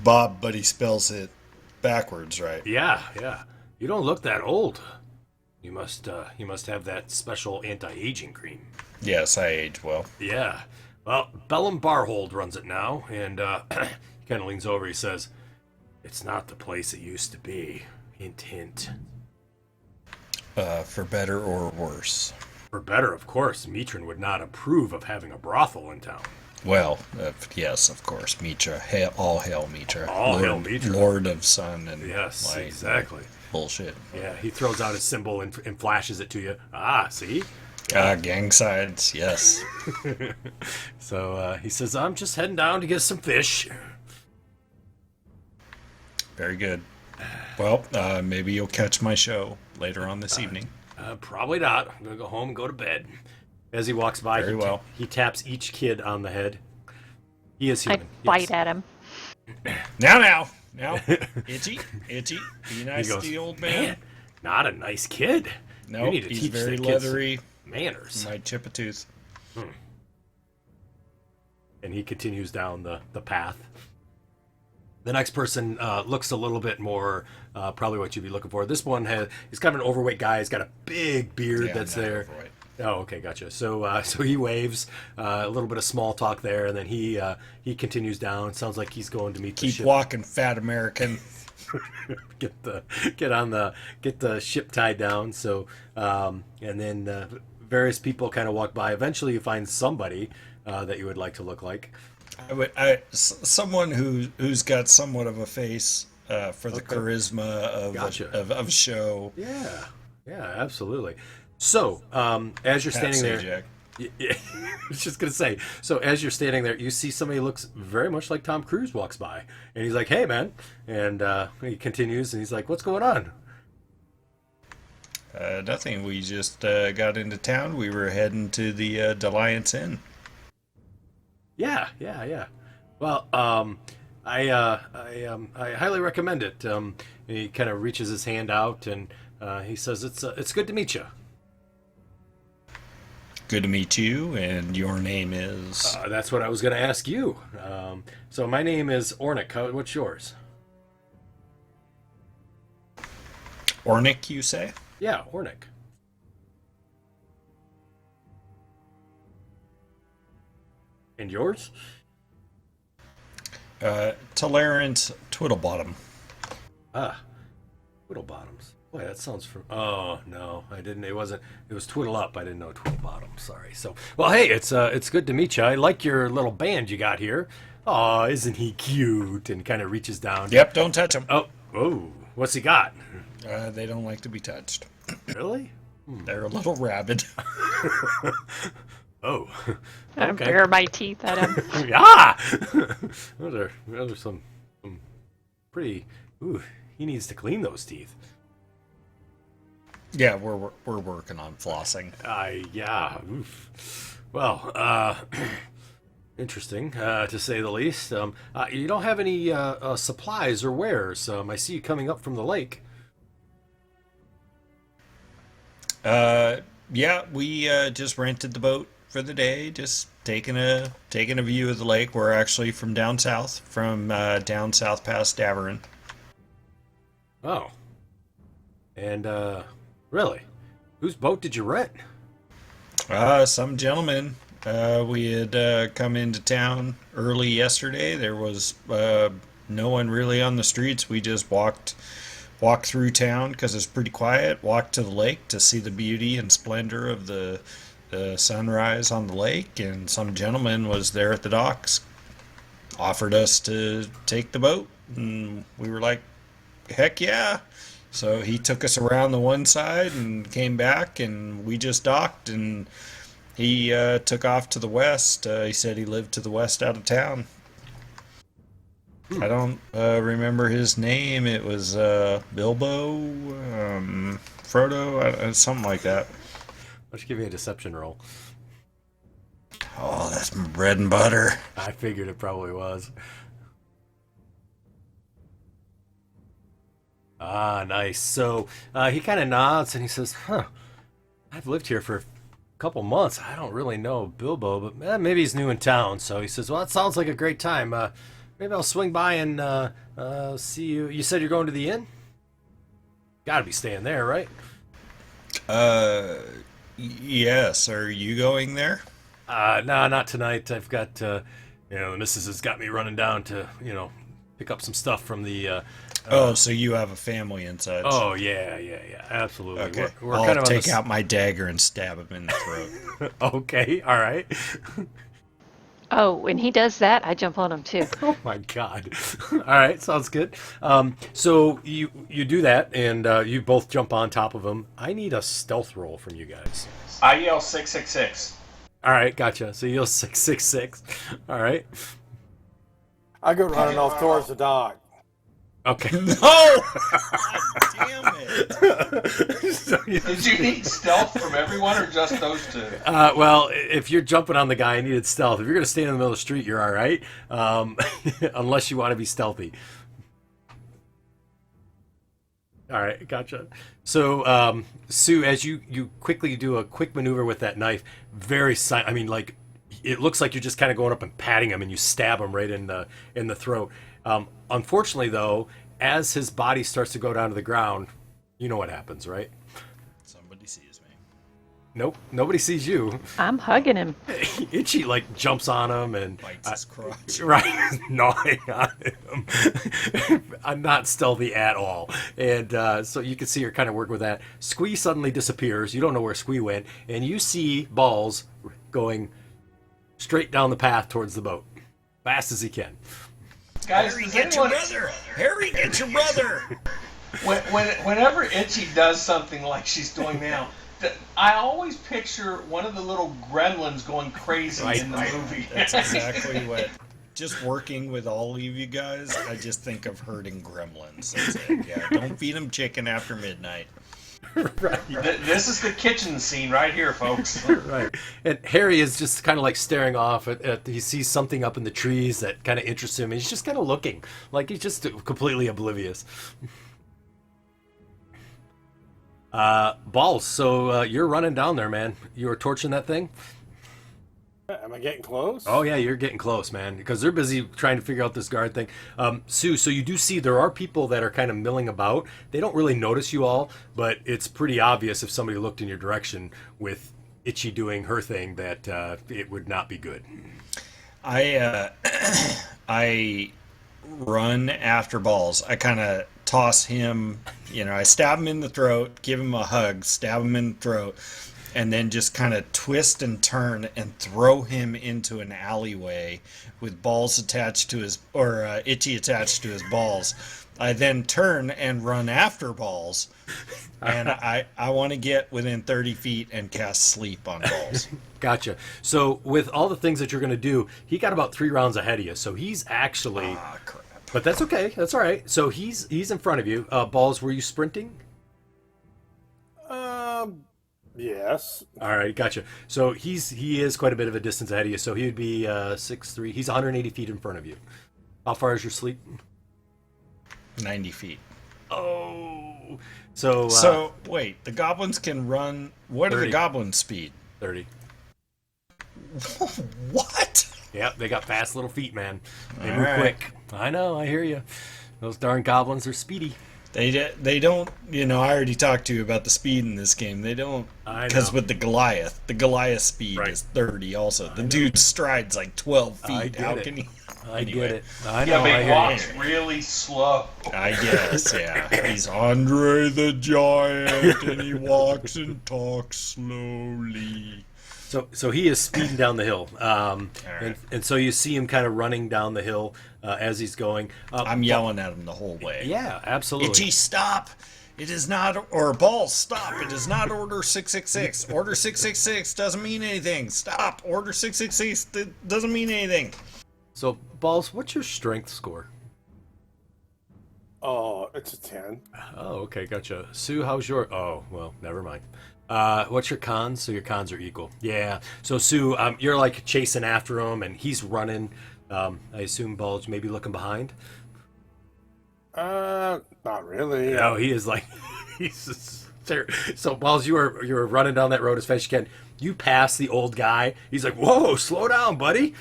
Bob, but he spells it backwards, right? Yeah, yeah. You don't look that old. You must have that special anti-aging cream. Yes, I age well. Yeah. Well, Bellum Barhold runs it now, and he kind of leans over. He says, "It's not the place it used to be." Hint, hint. For better or worse? For better, of course. Mitrin would not approve of having a brothel in town. Well, yes, of course, Mitra. All hail Mitra. All hail Mitra. Lord of Sun and Yes, Light. exactly. Bullshit. Yeah, he throws out his symbol and flashes it to you. Ah, see? Gang sides, yes. So he says, "I'm just heading down to get some fish." Very good. Well, maybe you'll catch my show later on this evening. Probably not. I'm going to go home and go to bed. As he walks by, Very well. He taps each kid on the head. He is I human. bite at him. Now. Itchy. Be nice He goes, to the old man. Not a nice kid. No, You need to he's teach very the kids leathery. manners. Might chip a tooth. And he continues down the path. The next person looks a little bit more probably what you'd be looking for. This one he's kind of an overweight guy. He's got a big beard Yeah, that's I'm not there. overweight. Oh, okay, gotcha. So he waves, a little bit of small talk there, and then he continues down. Sounds like he's going to meet the Keep ship. walking, fat American. get the ship tied down. So and then various people kind of walk by. Eventually, you find somebody that you would like to look like. Someone who's got somewhat of a face for the charisma of Gotcha. of show. Yeah, absolutely. So as you're Pat standing there. Sajak. Yeah, I was just gonna say. So as you're standing there, you see somebody who looks very much like Tom Cruise walks by, and he's like, "Hey, man!" And he continues, and he's like, "What's going on?" Nothing. We just got into town. We were heading to the Deliance Inn. Yeah. Well, I highly recommend it. He kind of reaches his hand out, and he says, "It's good to meet you." Good to meet you. And your name is? That's what I was going to ask you. So my name is Ornick. What's yours? Ornick, you say? Yeah, Ornick. And yours? Tolerant Twiddlebottom. Twiddlebottoms. Boy, that sounds from. Oh no, I didn't. It wasn't. It was Twiddle Up. I didn't know Twiddlebottom. Sorry. So, well, hey, it's good to meet you. I like your little band you got here. Oh, isn't he cute? And kind of reaches down. Yep, don't touch him. Oh, what's he got? They don't like to be touched. Really? They're a little rabid. Oh, I okay. bare my teeth at him. Yeah. those are some pretty. Ooh, he needs to clean those teeth. Yeah, we're working on flossing. Yeah. Oof. Well, interesting to say the least. You don't have any supplies or wares. I see you coming up from the lake. Yeah, we just rented the boat for the day, just taking a view of the lake. We're actually from down south past Daverin. Oh. And really, whose boat did you rent? Some gentleman. We had come into town early yesterday. There was no one really on the streets. We just walked through town because it's pretty quiet. Walked to the lake to see the beauty and splendor of the sunrise on the lake, and some gentleman was there at the docks. Offered us to take the boat, and we were like, "Heck yeah!" So he took us around the one side and came back, and we just docked, and he took off to the west. He said he lived to the west out of town. I don't remember his name. It was Bilbo, Frodo, something like that. don't you give me a deception roll? Oh, that's my bread and butter. I figured it probably was. Ah, nice. So he kind of nods and he says, "Huh, I've lived here for a couple months. I don't really know Bilbo, but maybe he's new in town." So he says, "Well, that sounds like a great time. Maybe I'll swing by and see you. You said you're going to the inn? Got to be staying there, right?" Yes. Are you going there? No, not tonight. I've got, the missus has got me running down to, pick up some stuff from the. Oh, so you have a family and such. Oh yeah, absolutely. Okay. We're I'll kind of take out my dagger and stab him in the throat. Okay, all right. Oh, when he does that, I jump on him too. Oh my god. All right, sounds good. So you do that, and you both jump on top of him. I need a stealth roll from you guys. I yell 666. All right, gotcha. So you'll 666. All right. I go running off towards the dog. Okay. No! God damn it. So, Did you need stealth from everyone or just those two? well, if you're jumping on the guy, I needed stealth. If you're going to stand in the middle of the street, you're all right. Unless you want to be stealthy. All right, gotcha. So, Sue, as you quickly do a quick maneuver with that knife, I mean, like, it looks like you're just kind of going up and patting him, and you stab him right in the throat. Unfortunately, though, as his body starts to go down to the ground, you know what happens, right? Somebody sees me. Nope, nobody sees you. I'm hugging him. Itchy like jumps on him and Bites his crotch. right, gnawing on him. I'm not stealthy at all, and so you can see her kind of work with that. Squee suddenly disappears. You don't know where Squee went, and you see Balls going straight down the path towards the boat, fast as he can. Guys, Harry, does get your anyone, brother! Harry, get your brother! whenever Itchy does something like she's doing now, I always picture one of the little gremlins going crazy in the movie. That's exactly what. Just working with all of you guys, I just think of herding gremlins. That's it. Yeah, don't feed them chicken after midnight. Right. This is the kitchen scene right here, folks. Right. And Harry is just kind of like staring off he sees something up in the trees that kind of interests him. And he's just kind of looking like he's just completely oblivious. Balls. So you're running down there, man. You were torching that thing? Am I getting close? Oh yeah, you're getting close, man, because they're busy trying to figure out this guard thing. Sue, so you do see there are people that are kind of milling about. They don't really notice you all, but it's pretty obvious if somebody looked in your direction with Itchy doing her thing that it would not be good. I run after Balls. I kind of toss him, I stab him in the throat, give him a hug, stab him in the throat, and then just kind of twist and turn and throw him into an alleyway with Balls attached to his, or Itchy attached to his balls. I then turn and run after Balls, and I want to get within 30 feet and cast Sleep on Balls. Gotcha. So with all the things that you're going to do, he got about 3 rounds ahead of you, so he's actually... Ah, crap. But that's okay. That's all right. So he's in front of you. Balls, were you sprinting? Yes. All right, gotcha. So he is quite a bit of a distance ahead of you. So he would be 6'3". He's 180 feet in front of you. How far is your sleep? 90 feet. Oh, so So wait, the goblins can run. What are 30. the goblins' speed? 30. What? Yep, they got fast little feet, man. They All move right. quick. I know. I hear you. Those darn goblins are speedy. They don't. I already talked to you about the speed in this game. They don't. I Because know. with the Goliath speed Right. is 30. Also, the dude strides like 12 feet. I get How it. can he? I Anyway. get it. I know. Yeah, but I he hear walks you. really slow. I guess. Yeah. He's Andre the Giant, and he walks and talks slowly. So he is speeding down the hill, right. and so you see him kind of running down the hill as he's going. I'm yelling at him the whole way. Yeah, absolutely. Itchy, stop! It is not, or Balls, stop! It is not Order 666. Order 666 doesn't mean anything. Stop! Order 666 doesn't mean anything. So Balls, what's your strength score? Oh, it's a 10. Oh, okay, gotcha. Sue, how's your? Oh, well, never mind. What's your cons? So your cons are equal. Yeah. So Sue, you're like chasing after him, and he's running. I assume Bulge maybe looking behind. Not really. No, he is like he's so Bulge, you were running down that road as fast as you can. You pass the old guy. He's like, "Whoa, slow down, buddy."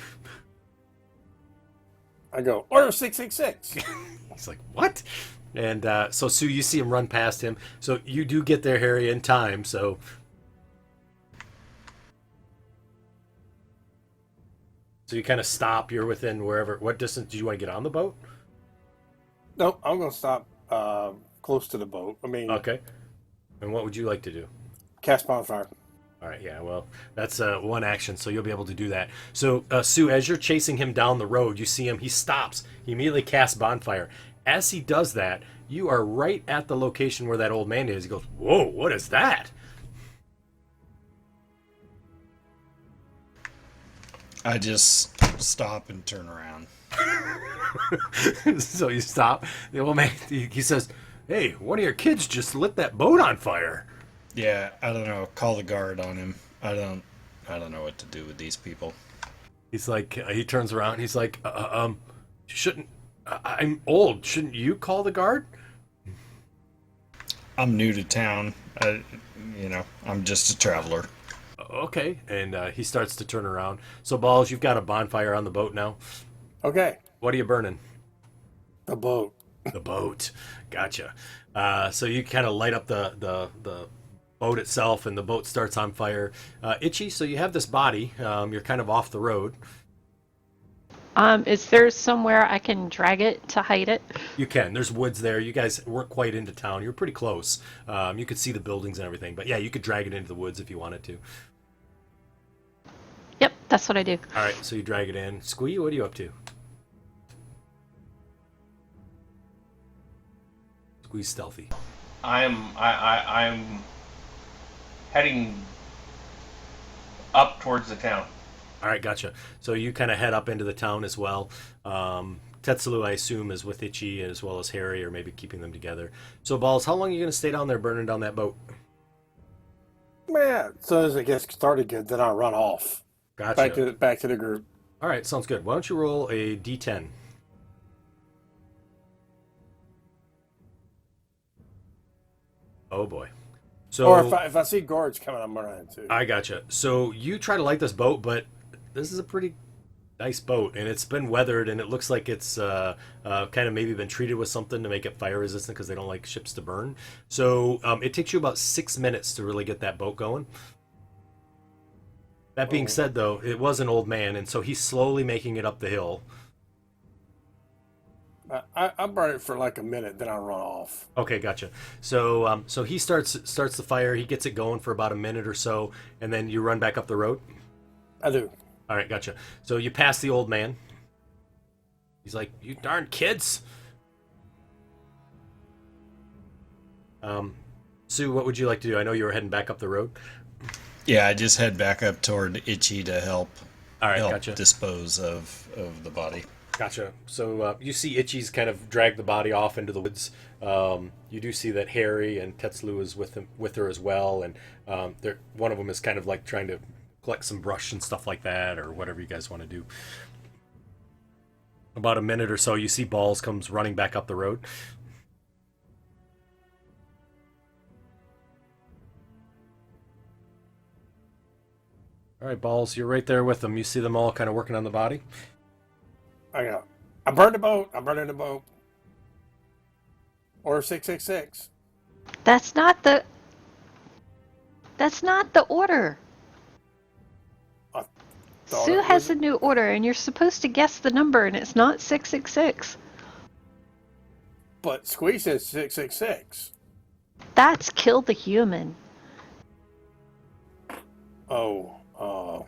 I go, order 666. He's like, "What?" And so Sue, you see him run past him. So you do get there, Harry, in time. So you kind of stop. You're within wherever. What distance do you want to get on the boat? Nope, I'm going to stop close to the boat. I mean, Okay. And what would you like to do? cast bonfire. All right, yeah, well, that's one action, so you'll be able to do that. So, Sue, as you're chasing him down the road, you see him, he stops. He immediately casts bonfire. As he does that, you are right at the location where that old man is. He goes, "Whoa, what is that?" I just stop and turn around. So you stop. The old man, he says, "Hey, one of your kids just lit that boat on fire." Yeah, I don't know. Call the guard on him. I don't know what to do with these people. He's like, he turns around. He's like, shouldn't, I'm old. Shouldn't you call the guard? I'm new to town. I'm just a traveler. Okay. And he starts to turn around. So, Balls, you've got a bonfire on the boat now. Okay, What are you burning? the boat. The boat. Gotcha. So you kind of light up the boat itself, and the boat starts on fire. Itchy, so you have this body. You're kind of off the road. Is there somewhere I can drag it to hide it? You can. There's woods there. You guys weren't quite into town. You're pretty close. You could see the buildings and everything. But yeah, you could drag it into the woods if you wanted to. Yep, that's what I do. All right, so you drag it in. Squee, what are you up to? Squee's stealthy. I'm heading up towards the town. All right, gotcha. So you kind of head up into the town as well. Tetsulo, I assume, is with Ichi as well as Harry, or maybe keeping them together. So, Balls, how long are you going to stay down there burning down that boat? Man, as soon as it gets started good, then I'll run off. Gotcha. Back to the group. All right, sounds good. Why don't you roll a d10? Oh, boy. So, Or if I see guards coming, I'm running too. I gotcha. So you try to light this boat, but this is a pretty nice boat, and it's been weathered, and it looks like it's kind of maybe been treated with something to make it fire resistant because they don't like ships to burn. So it takes you about 6 minutes to really get that boat going. That being said, though, it was an old man, and so he's slowly making it up the hill. I burn it for like a minute, then I run off. Okay, gotcha. So so he starts the fire. He gets it going for about a minute or so, and then you run back up the road. I do. All right, gotcha. So you pass the old man. He's like, "You darn kids." Sue, what would you like to do? I know you were heading back up the road. Yeah, I just head back up toward Itchy to help All right, gotcha. dispose of the body. Gotcha. So you see Itchy's kind of drag the body off into the woods. You do see that Harry and Tetsulo is with her as well, and one of them is kind of like trying to collect some brush and stuff like that, or whatever you guys want to do. About a minute or so, you see Balls comes running back up the road. All right, Balls, you're right there with them. You see them all kind of working on the body. I burned the boat. I'm burning the boat. Order 666. That's not the order. Sue has a new order, and you're supposed to guess the number, and it's not 666. But Squeeze says 666. That's kill the human. Oh, uh-oh.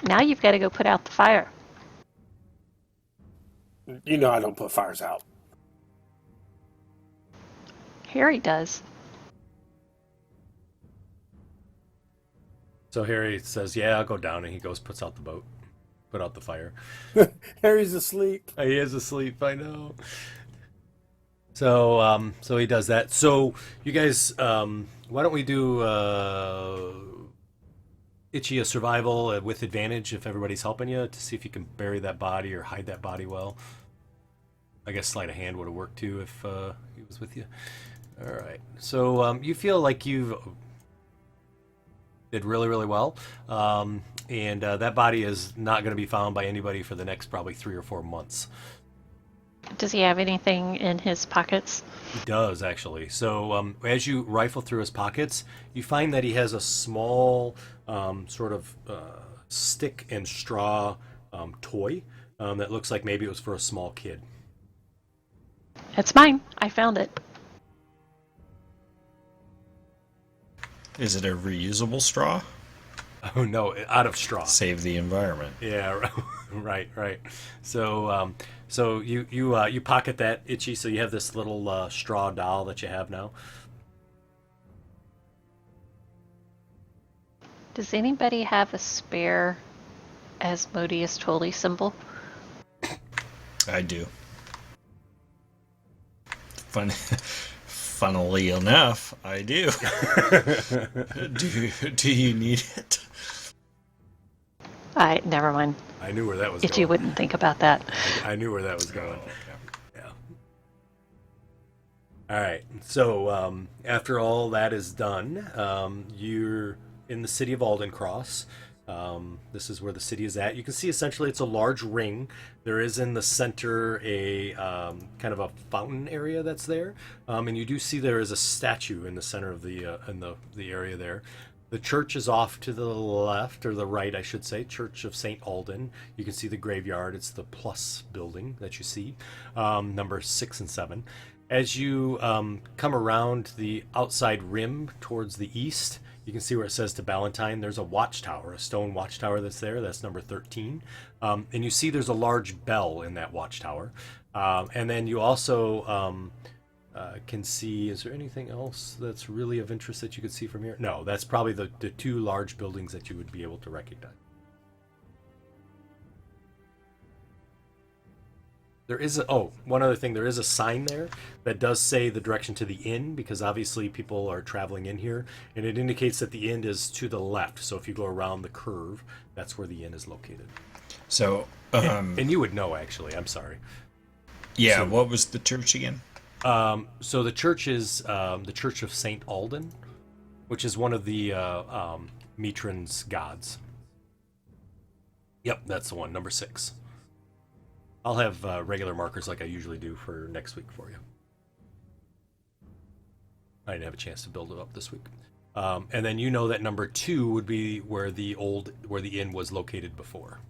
Now you've got to go put out the fire. You know I don't put fires out. Harry does. So Harry says, "Yeah, I'll go down," and he puts out the boat, put out the fire. Harry's asleep. He is asleep. I know. So he does that. So you guys, why don't we do Itchy a survival with advantage if everybody's helping you to see if you can bury that body or hide that body well. I guess sleight of hand would have worked too if he was with you. All right. So you feel like you've did really, really well. And that body is not going to be found by anybody for the next probably 3 or 4 months. Does he have anything in his pockets? He does, actually. So as you rifle through his pockets, you find that he has a small sort of stick and straw toy that looks like maybe it was for a small kid. It's mine. I found it. Is it a reusable straw? Oh, no, out of straw. Save the environment. Yeah, right. So so you pocket that, Itchy, so you have this little straw doll that you have now. Does anybody have a spare Asmodeus Tolley symbol? I do. Funnily enough, I do. Do you need it? Never mind. I knew where that was Itchy going. wouldn't think about that. I knew where that was going. Oh, okay. Yeah. All right. So after all that is done, you're in the city of Aldencross. This is where the city is at. You can see essentially it's a large ring. There is in the center a kind of a fountain area that's there, and you do see there is a statue in the center of the area there. The church is off to the left, or the right, I should say, Church of St. Alden. You can see the graveyard. It's the plus building that you see, number 6 and 7. As you come around the outside rim towards the east, you can see where it says to Ballantine, there's a watchtower, a stone watchtower that's there. That's number 13. And you see there's a large bell in that watchtower. And then you also can see, is there anything else that's really of interest that you could see from here? No, that's probably the 2 large buildings that you would be able to recognize. There is one other thing. There is a sign there that does say the direction to the inn, because obviously people are traveling in here, and it indicates that the inn is to the left. So if you go around the curve, that's where the inn is located. So, and you would know, actually. I'm sorry. Yeah, So- what was the church again? So the church is the Church of St. Alden, which is one of the Mitran's gods. Yep, that's the one, number 6. I'll have regular markers like I usually do for next week for you. I didn't have a chance to build it up this week. And then you know that number 2 would be where the inn was located before.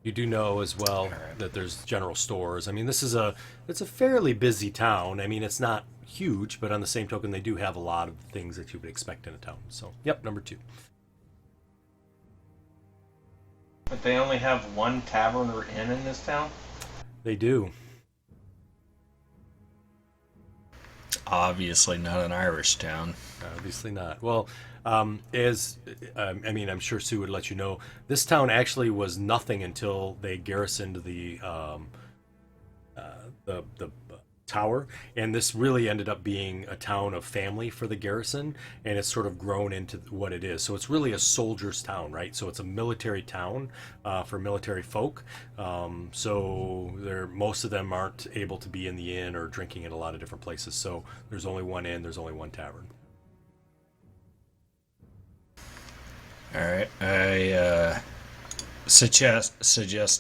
You do know as well that there's general stores. I mean, it's a fairly busy town. I mean, it's not huge, but on the same token, they do have a lot of things that you would expect in a town. So, yep, number 2. But they only have one tavern or inn in this town? They do. Obviously not an Irish town. Obviously not. Well, I'm sure Sue would let you know, this town actually was nothing until they garrisoned the tower, and this really ended up being a town of family for the garrison, and it's sort of grown into what it is. So it's really a soldier's town, right? So it's a military town for military folk. So most of them aren't able to be in the inn or drinking in a lot of different places. So there's only one inn, there's only one tavern. All right, I suggest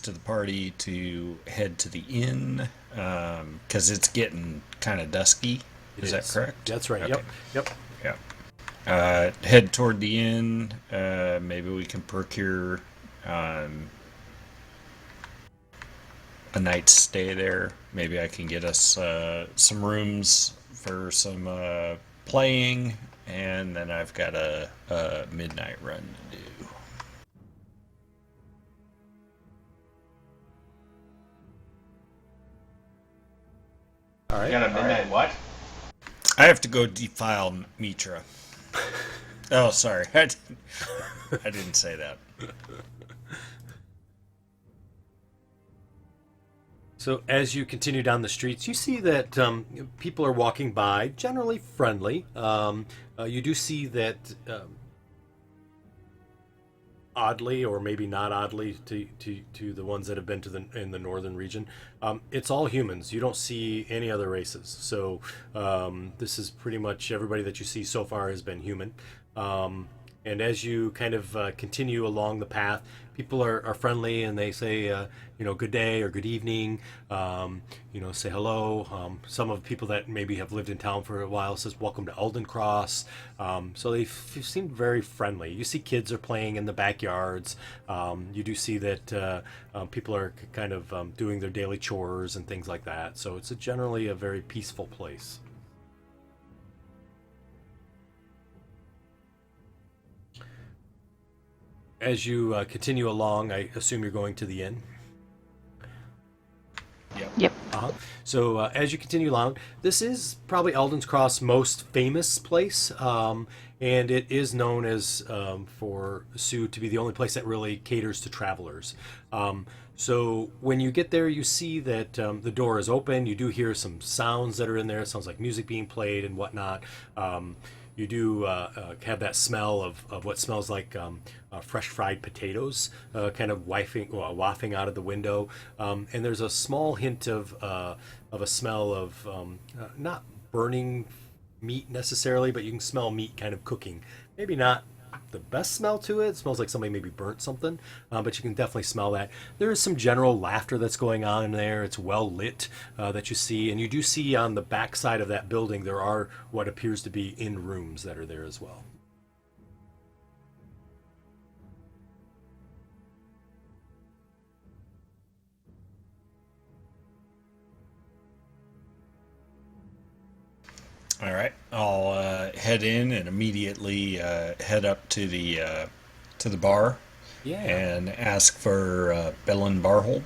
to the party to head to the inn because it's getting kind of dusky. Is that correct? That's right. Okay. Yep. Yeah. Head toward the inn. Maybe we can procure a night's stay there. Maybe I can get us some rooms for some playing, and then I've got a midnight run to do. All right. You got a midnight what? I have to go defile Mitra. Oh, sorry. I didn't say that. So as you continue down the streets, you see that people are walking by, generally friendly. You do see that, oddly, or maybe not oddly, to the ones that have been in the northern region, it's all humans. You don't see any other races. So this is pretty much everybody that you see so far has been human. And as you kind of continue along the path, people are friendly and they say, good day or good evening, say hello. Some of the people that maybe have lived in town for a while says, welcome to Alden Cross. So they seem very friendly. You see kids are playing in the backyards. You do see that people are kind of doing their daily chores and things like that. So it's generally a very peaceful place. As you continue along, I assume you're going to the inn. Yep. So as you continue along, this is probably Alden's Cross' most famous place, and it is known as for Sioux to be the only place that really caters to travelers. So when you get there, you see that the door is open. You do hear some sounds that are in there. It sounds like music being played and whatnot. You do have that smell of what smells like fresh fried potatoes kind of wafting out of the window. And there's a small hint of a smell of not burning meat necessarily, but you can smell meat kind of cooking. Maybe not the best smell to it. It smells like somebody maybe burnt something, but you can definitely smell that. There is some general laughter that's going on in there. It's well lit that you see, and you do see on the back side of that building there are what appears to be inn rooms that are there as well. All right, I'll head in and immediately head up to the bar, Yeah. and ask for Bellin Barhold.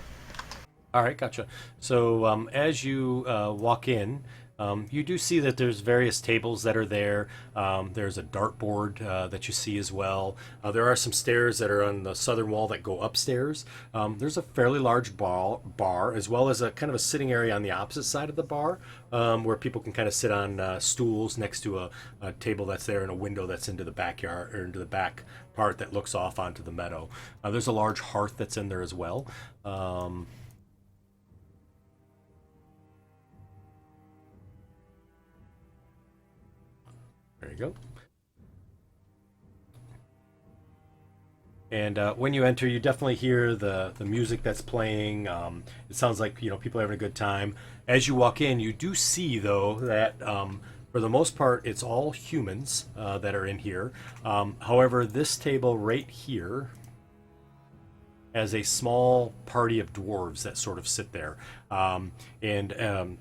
All right, gotcha. So as you walk in, you do see that there's various tables that are there. There's a dartboard that you see as well. There are some stairs that are on the southern wall that go upstairs. There's a fairly large bar, as well as a kind of a sitting area on the opposite side of the bar, where people can kind of sit on stools next to a table that's there and a window that's into the backyard or into the back part that looks off onto the meadow. There's a large hearth that's in there as well. There you go. And when you enter, you definitely hear the music that's playing. It sounds like people are having a good time. As you walk in, you do see though that for the most part it's all humans that are in here. However, this table right here has a small party of dwarves that sort of sit there, and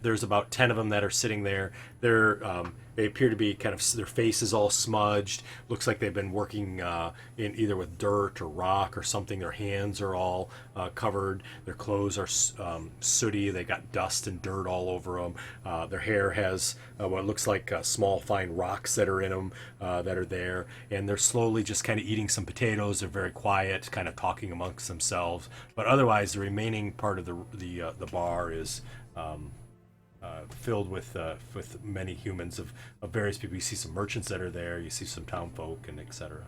there's about 10 of them that are sitting there. They appear to be kind of, their face is all smudged. Looks like they've been working in either with dirt or rock or something. Their hands are all covered. Their clothes are sooty. They got dust and dirt all over them. Their hair has what looks like small fine rocks that are in them that are there. And they're slowly just kind of eating some potatoes. They're very quiet, kind of talking amongst themselves. But otherwise, the remaining part of the bar is filled with many humans of various people. You see some merchants that are there. You see some town folk and etc.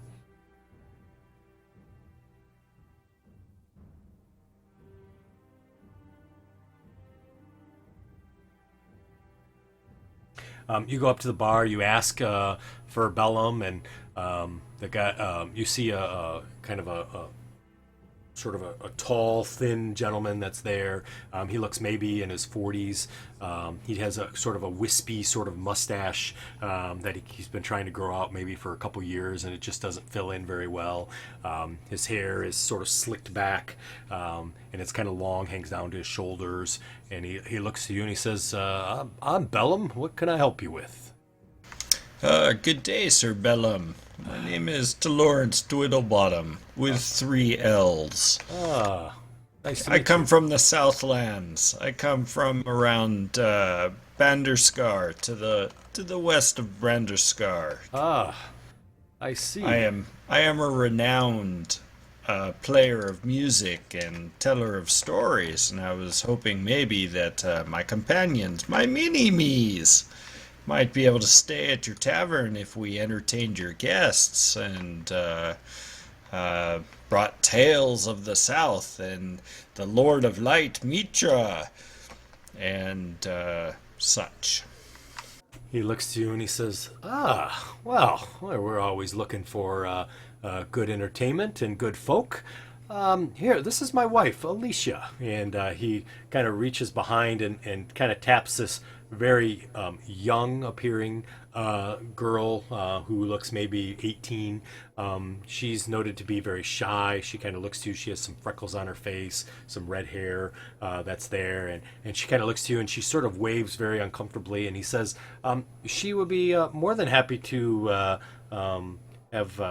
You go up to the bar. You ask for Bellum, and the guy. You see a kind of a sort of a tall, thin gentleman that's there. He looks maybe in his 40s. He has a sort of a wispy sort of mustache that he's been trying to grow out maybe for a couple years, and it just doesn't fill in very well. His hair is sort of slicked back, and it's kind of long, hangs down to his shoulders. And he looks to you and he says, I'm Bellum. What can I help you with? Good day, Sir Bellum. My name is Lawrence Dwiddlebottom, with 3 L's. Nice to I meet come you. from the Southlands. I come from around Banderskar, to the west of Banderskar. Ah, I see. I am a renowned player of music and teller of stories, and I was hoping maybe that my companions, my mini-me's, might be able to stay at your tavern if we entertained your guests and brought tales of the South and the Lord of Light, Mitra, and such. He looks to you and he says, "Ah, well, we're always looking for good entertainment and good folk. Here, this is my wife, Alicia." And he kind of reaches behind and kind of taps this very young appearing girl who looks maybe 18. She's noted to be very shy. She kind of looks to you. She has some freckles on her face, some red hair that's there. And she kind of looks to you and she sort of waves very uncomfortably. And he says she would be more than happy to have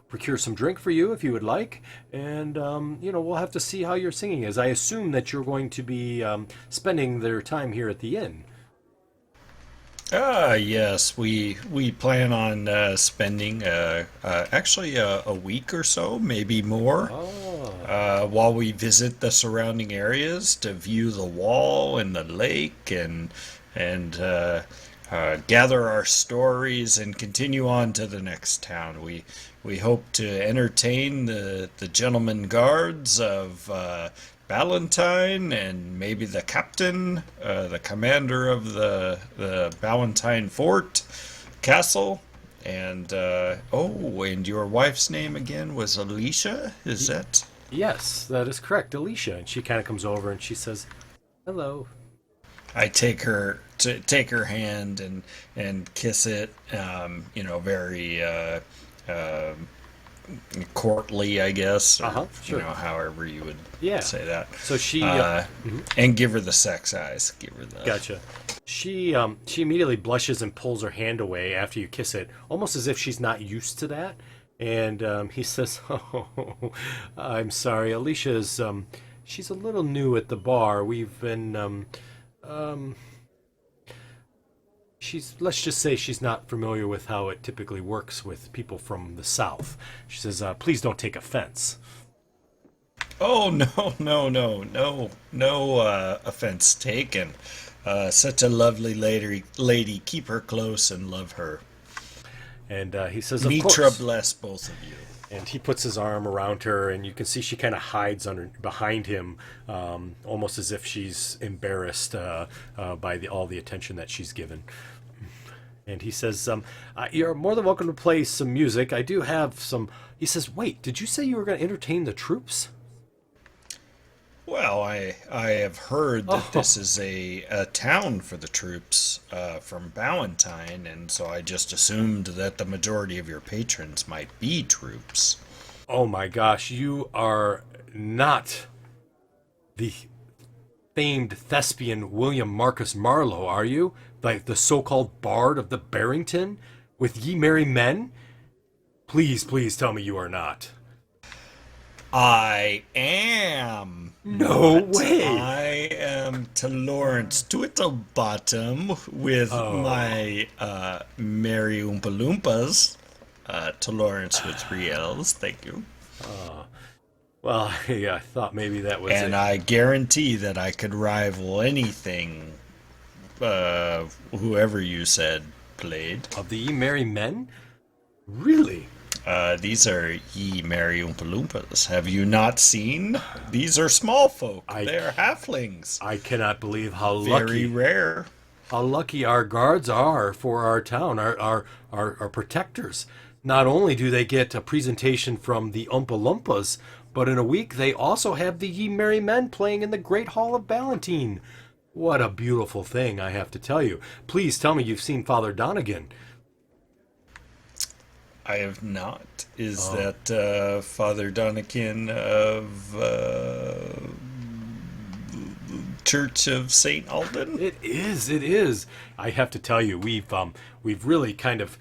procure some drink for you if you would like, and we'll have to see how your singing is. I assume that you're going to be spending their time here at the inn. Yes, we plan on spending actually a week or so, maybe more, while we visit the surrounding areas to view the wall and the lake and gather our stories and continue on to the next town. We hope to entertain the gentlemen guards of Ballantine and maybe the captain, the commander of the Ballantine Fort Castle. And and your wife's name again was Alicia? Is that? Yes, that is correct, Alicia. And she kind of comes over and she says, "Hello." I take her hand and kiss it, very courtly, I guess. Or, sure. However you would say that. So she and give her the sex eyes. Give her the. Gotcha. She immediately blushes and pulls her hand away after you kiss it, almost as if she's not used to that. And he says, "Oh, I'm sorry, Alicia's she's a little new at the bar. We've been let's just say she's not familiar with how it typically works with people from the South." She says, "Please don't take offense." Oh, no offense taken. Such a lovely lady. Keep her close and love her. And he says, "Of Mitra course." bless both of you. And he puts his arm around her, and you can see she kind of hides behind him, almost as if she's embarrassed by all the attention that she's given. And he says, "You're more than welcome to play some music. I do have some." He says, "Wait, did you say you were going to entertain the troops?" Well, I have heard that this is a town for the troops from Ballantine, and so I just assumed that the majority of your patrons might be troops. Oh my gosh, you are not the famed thespian William Marcus Marlowe, are you? Like the so-called bard of the Barrington with Ye Merry Men? Please tell me you are not. I am. No way. I am to Lawrence Tweedlebottom with my Merry Oompa Loompas. To Lawrence with 3 L's. Thank you. Well, I thought maybe that was and it. I guarantee that I could rival anything whoever you said played. Of the Ye Merry Men? Really? These are Ye Merry Oompa Loompas. Have you not seen? These are small folk. They're halflings. I cannot believe how Very rare. How lucky our guards are for our town, our protectors. Not only do they get a presentation from the Oompa Loompas, but in a week they also have the Ye Merry Men playing in the Great Hall of Ballantine. What a beautiful thing, I have to tell you. Please tell me you've seen Father Donegan. I have not. Is that Father Donegan of Church of St. Alden? It is. It is. I have to tell you, we've really kind of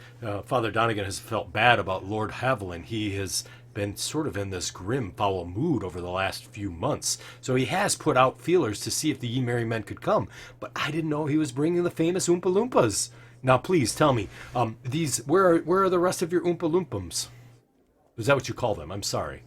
Father Donegan has felt bad about Lord Haviland. He has been sort of in this grim, foul mood over the last few months. So he has put out feelers to see if the Ye Merry Men could come. But I didn't know he was bringing the famous Oompa Loompas. Now, please tell me, where are the rest of your Oompa Loompas? Is that what you call them? I'm sorry.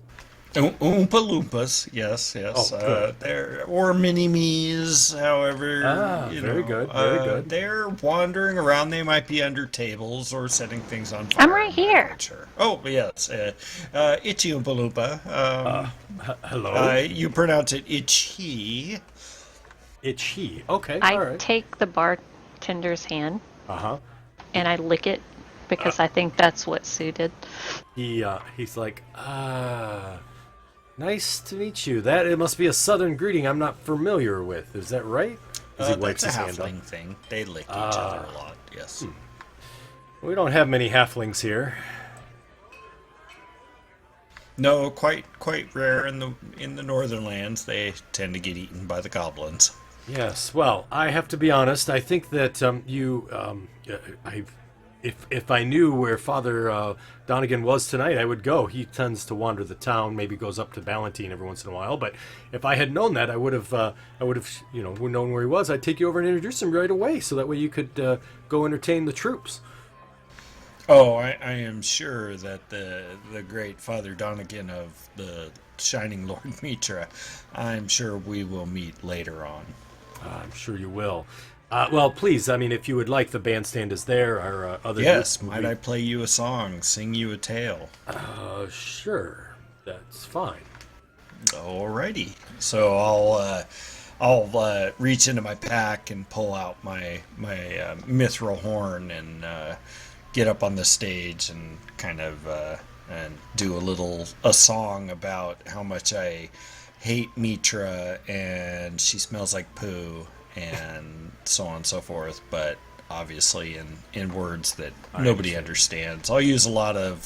Oompa Loompas, yes. Oh, good. They're or mini-me's, however. Very good, very good. They're wandering around. They might be under tables or setting things on fire. I'm right here. Not sure. Oh, yes. Itchy Oompa Loompa. Hello? You pronounce it itchy. Itchy. Okay, I all right. take the bartender's hand Uh-huh. and I lick it because I think that's what's suited. He's like, nice to meet you. It must be a southern greeting I'm not familiar with. Is that right? As he wipes That's a his hand halfling up. thing. They lick each other a lot, yes. We don't have many halflings here. No, quite rare in the northern lands. They tend to get eaten by the goblins. Yes. Well, I have to be honest. I think that if I knew where Father Donegan was tonight, I would go. He tends to wander the town, maybe goes up to Ballantine every once in a while. But if I had known that, I would have known where he was. I'd take you over and introduce him right away, so that way you could go entertain the troops. Oh, I am sure that the great Father Donegan of the Shining Lord Mitra, I'm sure we will meet later on. I'm sure you will. Well, please, I mean, if you would like, the bandstand is there. Our other Yes, group might I play you a song, sing you a tale? Sure, that's fine. Alrighty. So I'll reach into my pack and pull out my mithril horn and get up on the stage and kind of and do a song about how much I hate Mitra and she smells like poo and so on and so forth, but obviously in words that nobody understands. I'll use a lot of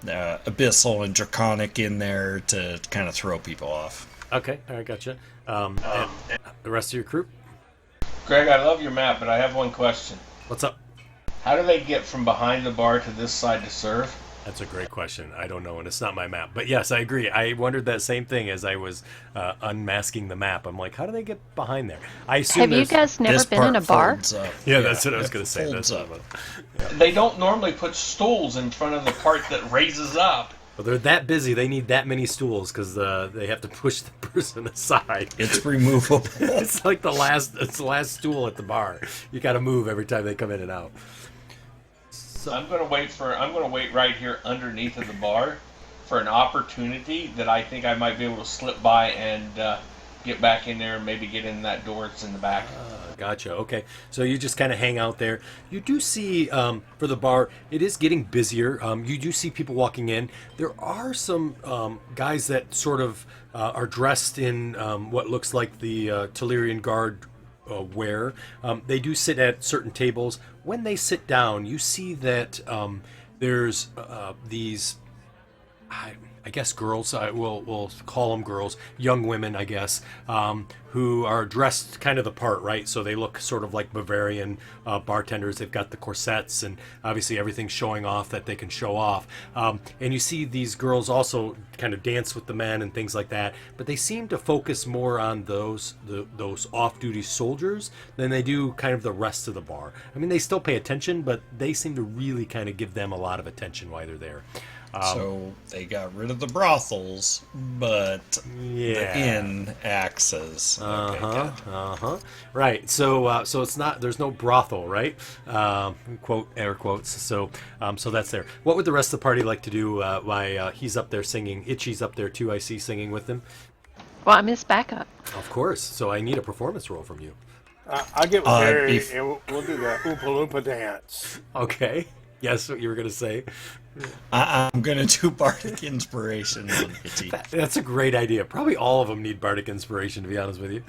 abyssal and draconic in there to kind of throw people off. Okay, all right, gotcha. And the rest of your group? Greg, I love your map, but I have one question. What's up? How do they get from behind the bar to this side to serve? That's a great question. I don't know, and it's not my map. But yes, I agree. I wondered that same thing as I was unmasking the map. I'm like, how do they get behind there? I assume Have you guys never This been in a part bar? folds up. Yeah, that's what I was going to say. Folds That's up. They don't normally put stools in front of the part that raises up. Well, they're that busy. They need that many stools because they have to push the person aside. It's removable. It's like the last stool at the bar. You got to move every time they come in and out. I'm gonna wait right here underneath of the bar for an opportunity that I think I might be able to slip by and get back in there and maybe get in that door that's in the back. Gotcha. Okay. So you just kind of hang out there. You do see, for the bar, it is getting busier. You do see people walking in. There are some guys that sort of are dressed in what looks like the Telerian Guard wear. They do sit at certain tables. When they sit down, you see that there's these... I guess girls, we'll call them girls, young women, I guess, who are dressed kind of the part, right? So they look sort of like Bavarian bartenders. They've got the corsets and obviously everything showing off that they can show off. And you see these girls also kind of dance with the men and things like that. But they seem to focus more on those off-duty soldiers than they do kind of the rest of the bar. I mean, they still pay attention, but they seem to really kind of give them a lot of attention while they're there. So they got rid of the brothels, but the inn acts as right. So it's not. There's no brothel, right? Quote air quotes. So that's there. What would the rest of the party like to do? While he's up there singing? Itchy's up there too. I see singing with him. Well, I'm his backup. Of course. So I need a performance roll from you. I'll get with Barry and we'll do the Oompa Loompa dance. Okay. Yes, what you were going to say. I'm going to do Bardic Inspiration on Itchy. That's a great idea. Probably all of them need Bardic Inspiration, to be honest with you.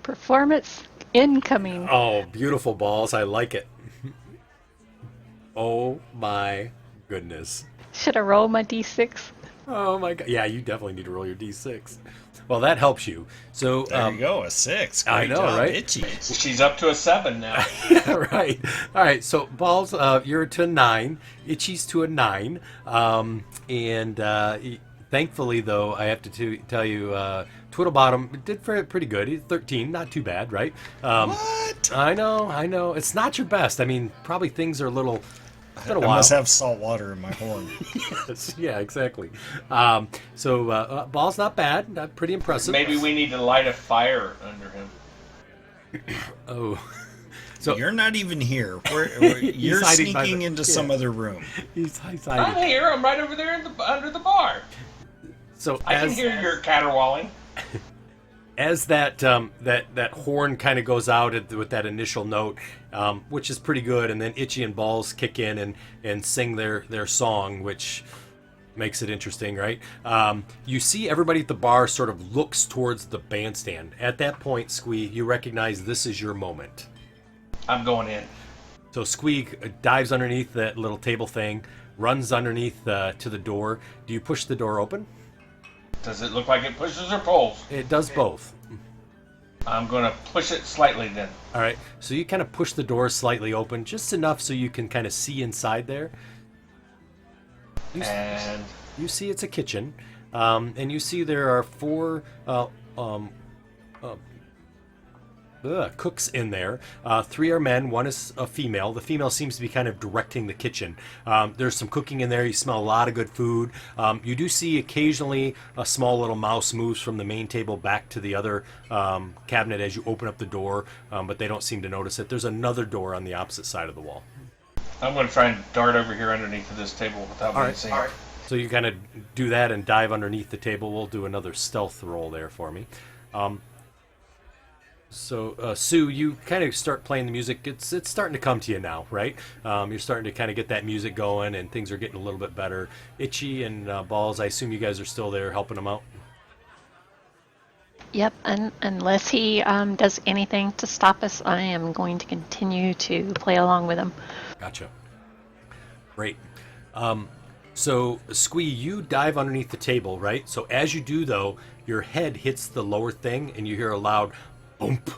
Performance incoming. Oh, beautiful balls. I like it. Oh, my goodness. Should I roll my d6? Oh my god! Yeah, you definitely need to roll your d6. Well, that helps you. So There you go, a 6. Great I know, job, right? Itchy. She's up to a 7 now. Yeah, right. All right. So Balls, you're to a 9. Itchy's to a 9. Thankfully, though, I have to tell you, Twiddlebottom did pretty good. He's 13, not too bad, right? What? I know. It's not your best. I mean, probably things are a little. It's been a I while. must have salt water in my horn. Yes, yeah, exactly. Ball's not bad. Not pretty impressive. Maybe we need to light a fire under him. Oh. So You're not even here. You're He's hiding by sneaking the- into yeah. some other room. he's I'm hiding. here. I'm right over there under the bar. So I can hear your caterwauling. as that horn kind of goes out with that initial note, which is pretty good, and then Itchy and Balls kick in and sing their song, which makes it interesting, right? You see everybody at the bar sort of looks towards the bandstand. At that point, Squee, you recognize this is your moment. I'm going in. So Squee dives underneath that little table thing, runs underneath to the door. Do you push the door open? Does it look like it pushes or pulls? It does both. I'm going to push it slightly then. All right, so you kind of push the door slightly open, just enough so you can kind of see inside there. And You see it's a kitchen, and you see there are 4 cooks in there. 3 are men, 1 is a female. The female seems to be kind of directing the kitchen. There's some cooking in there. You smell a lot of good food. You do see occasionally a small little mouse moves from the main table back to the other cabinet as you open up the door, but they don't seem to notice it. There's another door on the opposite side of the wall. I'm going to try and dart over here underneath of this table without being seen. So you kind of do that and dive underneath the table. We'll do another stealth roll there for me. Sue, you kind of start playing the music. It's starting to come to you now, right? You're starting to kind of get that music going, and things are getting a little bit better. Itchy and Balls, I assume you guys are still there helping them out? Yep, and unless he does anything to stop us, I am going to continue to play along with him. Gotcha. Great. So, Squee, you dive underneath the table, right? So as you do, though, your head hits the lower thing, and you hear a loud boomp.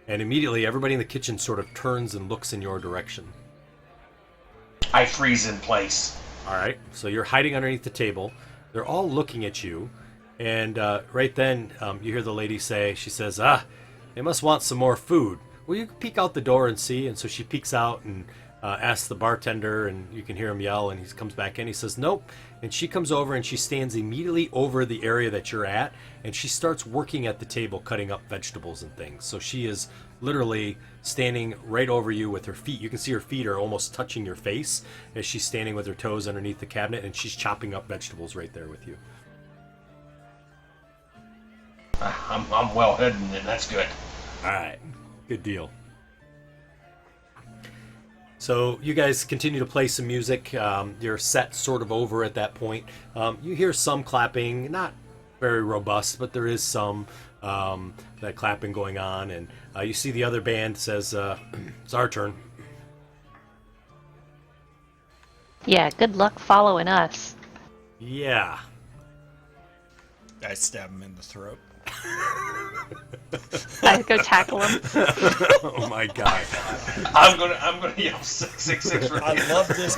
And immediately, everybody in the kitchen sort of turns and looks in your direction. I freeze in place. All right, so you're hiding underneath the table. They're all looking at you. And right then, you hear the lady say, she says, they must want some more food. Well, you can peek out the door and see. And so she peeks out and asks the bartender, and you can hear him yell, and he comes back in. He says, nope. And she comes over, and she stands immediately over the area that you're at, and she starts working at the table, cutting up vegetables and things. So she is literally standing right over you with her feet. You can see her feet are almost touching your face as she's standing with her toes underneath the cabinet, and she's chopping up vegetables right there with you. I'm well hidden, and that's good. All right, good deal. So you guys continue to play some music. Your set's sort of over at that point. You hear some clapping, not very robust, but there is some that clapping going on. And you see the other band says, it's our turn. Yeah, good luck following us. Yeah. I stab him in the throat. I go tackle him. Oh my god. I'm gonna yell 666 for I you. love this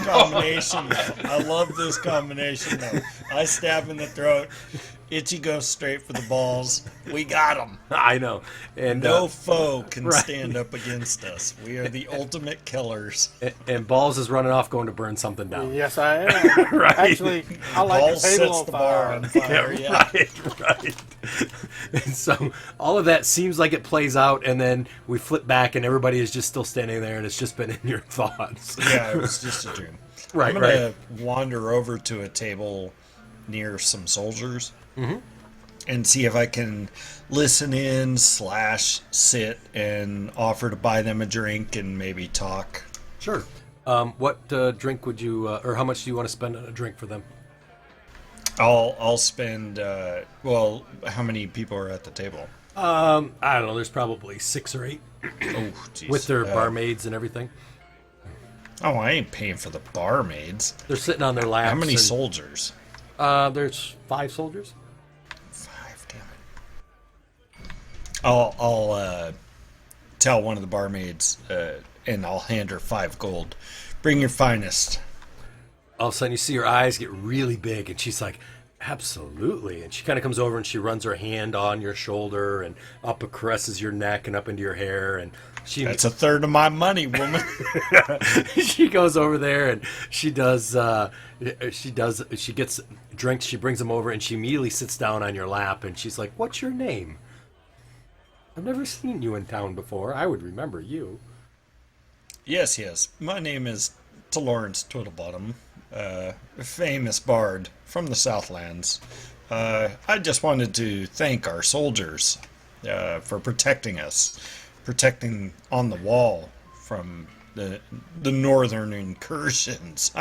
combination, though. I stab in the throat. Itchy goes straight for the balls. We got him. I know. And No foe can right. stand up against us. We are the ultimate killers. and Balls is running off going to burn something down. Yes, I am. Right. Actually, I like Balls the table sets on the bar on fire. fire. Yeah. Right. And so all of that seems like it plays out, and then we flip back, and everybody is just still standing there, and it's just been in your thoughts. Yeah, it was just a dream. Right, I'm gonna wander over to a table near some soldiers and see if I can listen in / sit and offer to buy them a drink and maybe talk. Sure. What drink would you, or how much do you want to spend on a drink for them? I'll spend. Well, how many people are at the table? I don't know. There's probably 6 or 8 Oh, geez. with their barmaids and everything. Oh, I ain't paying for the barmaids. They're sitting on their laps. How many and, soldiers? There's 5 soldiers. 5, damn it. I'll tell one of the barmaids, and I'll hand her 5 gold. Bring your finest. All of a sudden, you see her eyes get really big, and she's like, absolutely. And she kind of comes over and she runs her hand on your shoulder and up and caresses your neck and up into your hair. And that's a third of my money, woman. She goes over there and she gets drinks. She brings them over and she immediately sits down on your lap. And she's like, what's your name? I've never seen you in town before. I would remember you. Yes. My name is Lawrence Twiddlebottom, famous bard from the Southlands. I just wanted to thank our soldiers for protecting us, protecting on the wall from the northern incursions.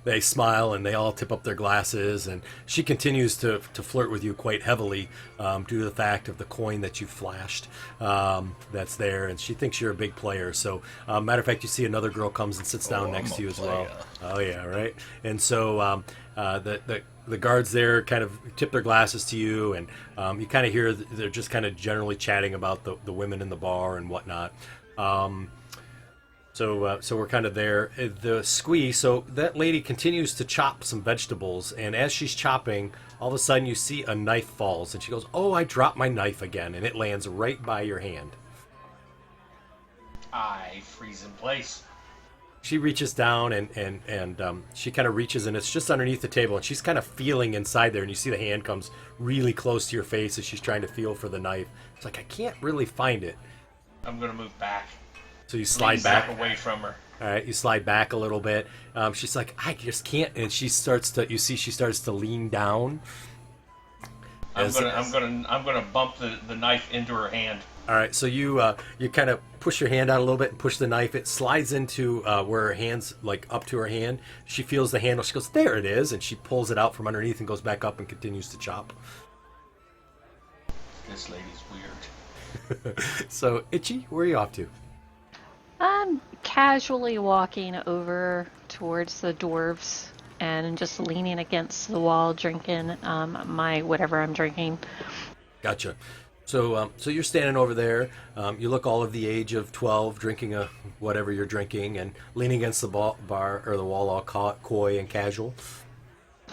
They smile and they all tip up their glasses, and she continues to flirt with you quite heavily due to the fact of the coin that you flashed that's there, and she thinks you're a big player. So matter of fact, you see another girl comes and sits down next to you as well. Oh yeah, right. And so the guards there kind of tip their glasses to you, and you kind of hear they're just kind of generally chatting about the women in the bar and whatnot. So we're kind of there. The squee, so that lady continues to chop some vegetables, and as she's chopping, all of a sudden you see a knife falls, and she goes, oh, I dropped my knife again, and it lands right by your hand. I freeze in place. She reaches down and she kind of reaches, and it's just underneath the table, and she's kind of feeling inside there, and you see the hand comes really close to your face as she's trying to feel for the knife. It's like, I can't really find it. I'm going to move back. So you slide back away from her. All right, you slide back a little bit. She's like, I just can't, and she starts to lean down. I'm gonna bump the knife into her hand. All right, so you kind of push your hand out a little bit and push the knife. It slides into where her hand's like up to her hand. She feels the handle. She goes, there it is, and she pulls it out from underneath and goes back up and continues to chop. This lady's weird. So, Itchy, where are you off to? I'm casually walking over towards the dwarves and just leaning against the wall, drinking my whatever I'm drinking. Gotcha. So you're standing over there. You look all of the age of 12, drinking whatever you're drinking, and leaning against the bar or the wall, all coy and casual.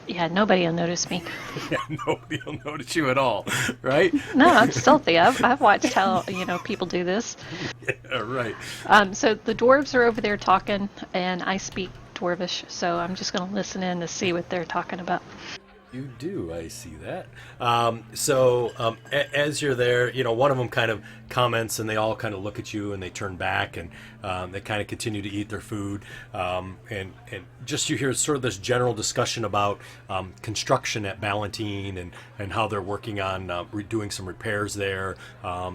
Yeah, nobody will notice me. Yeah, nobody will notice you at all, right? No, I'm stealthy. I've watched how people do this. Yeah, right. So the dwarves are over there talking, and I speak Dwarvish, so I'm just going to listen in to see what they're talking about. You do, I see that. As you're there, one of them kind of comments, and they all kind of look at you, and they turn back, and they kind of continue to eat their food, and just you hear sort of this general discussion about construction at Ballantine and how they're working on doing some repairs there.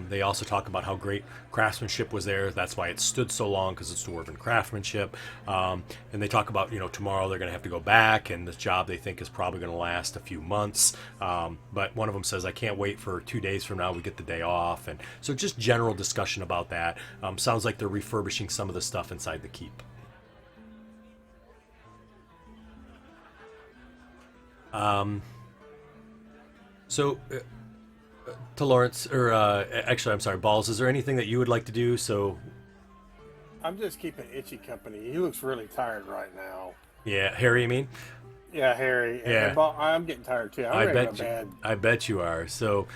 They also talk about how great craftsmanship was there. That's why it stood so long, because it's dwarven craftsmanship. And they talk about, tomorrow they're going to have to go back, and this job they think is probably going to last a few months. But one of them says, I can't wait for 2 days from now we get the day off. And so just general discussion about that. Sounds like they're refurbishing some of the stuff inside the keep. To Lawrence, or actually, I'm sorry, Balls, is there anything that you would like to do? So, I'm just keeping Itchy company. He looks really tired right now. Yeah, Harry, you mean? Yeah, Harry. Yeah. I'm getting tired too. I'm ready to go to bed. I bet you are. So,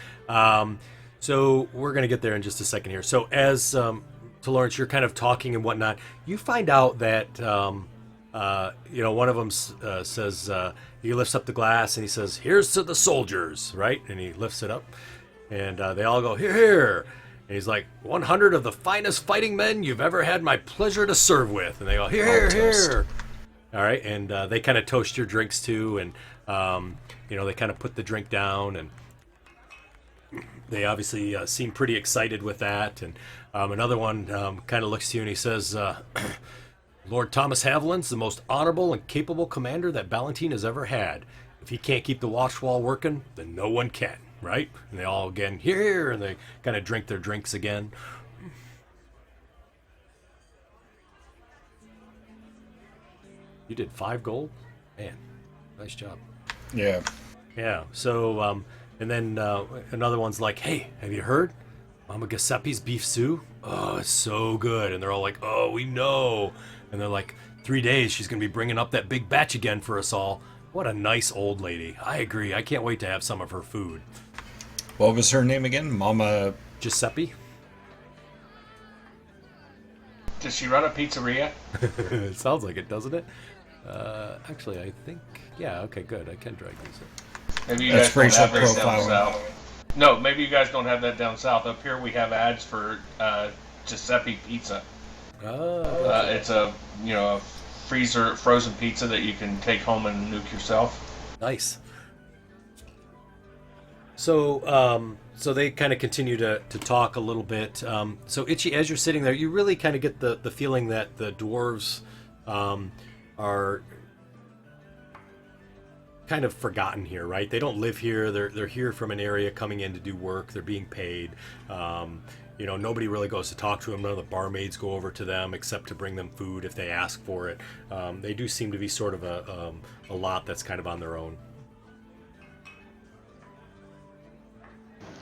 so we're gonna get there in just a second here. So, as to Lawrence, you're kind of talking and whatnot. You find out that one of them says he lifts up the glass and he says, "Here's to the soldiers," right? And he lifts it up, and they all go, "Here, here." And he's like, 100 of the finest fighting men you've ever had my pleasure to serve with. And they go, "Here, here, here." All right, and they kind of toast your drinks too, and they kind of put the drink down, and they obviously seem pretty excited with that. And another one kind of looks to you and he says, "Lord Thomas Haviland's the most honorable and capable commander that Ballantine has ever had. If he can't keep the watch wall working, then no one can." Right? And they all again, "Here, here," and they kind of drink their drinks again. You did 5 gold? Man, Nice job. Yeah. Yeah. So, and then another one's like, "Hey, have you heard? Mama Giuseppe's beef stew? Oh, it's so good." And they're all like, "Oh, we know." And they're like, 3 days, she's gonna be bringing up that big batch again for us all. What a nice old lady. I agree. I can't wait to have some of her food. What was her name again? Mama. Giuseppe? Does she run a pizzeria? It sounds like it, doesn't it? Actually, I think, yeah. Okay, good. I can drag these in. Maybe you That's guys don't racial have this down profiling. south. No, maybe you guys don't have that down south. Up here, we have ads for Giuseppe Pizza. It's a a frozen pizza that you can take home and nuke yourself. Nice. So, so they kind of continue to talk a little bit. So, Itchy, as you're sitting there, you really kind of get the feeling that the dwarves are kind of forgotten here, right? They don't live here. They're here from an area coming in to do work. They're being paid. Nobody really goes to talk to them. None of the barmaids go over to them except to bring them food if they ask for it. They do seem to be sort of a lot that's kind of on their own.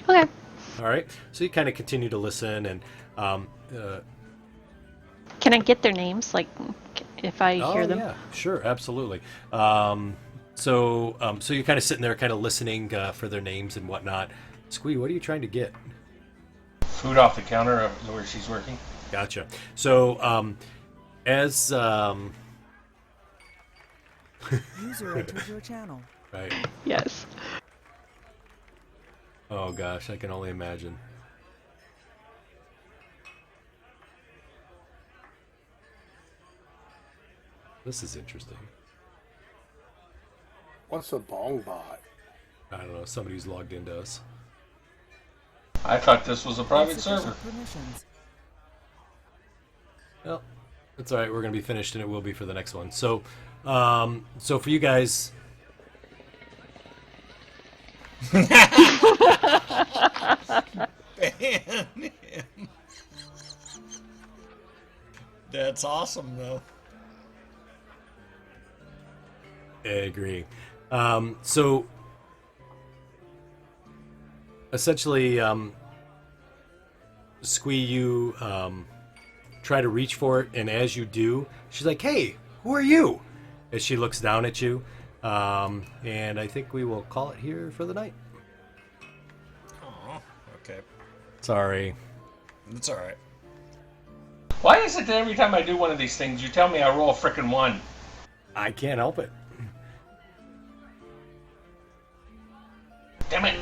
Okay. All right. So you kind of continue to listen, and Can I get their names? Like, if I hear them? yeah, sure, absolutely. So you're kind of sitting there, kind of listening for their names and whatnot. Squee, what are you trying to get? Food off the counter of where she's working. Gotcha. So as User entered your channel. right. Yes. Oh gosh, I can only imagine. This is interesting. What's a bong bot? I don't know, somebody who's logged into us. I thought this was a private server. Insufficient permissions. Well, it's all right. We're gonna be finished, and it will be for the next one. So, so for you guys, Ban him. That's awesome, though. I agree. So essentially, Squee, you try to reach for it, and as you do, she's like, "Hey, who are you?" As she looks down at you, and I think we will call it here for the night. Oh, okay. Sorry. That's all right. Why is it that every time I do one of these things, you tell me I roll a frickin' 1? I can't help it. Damn it!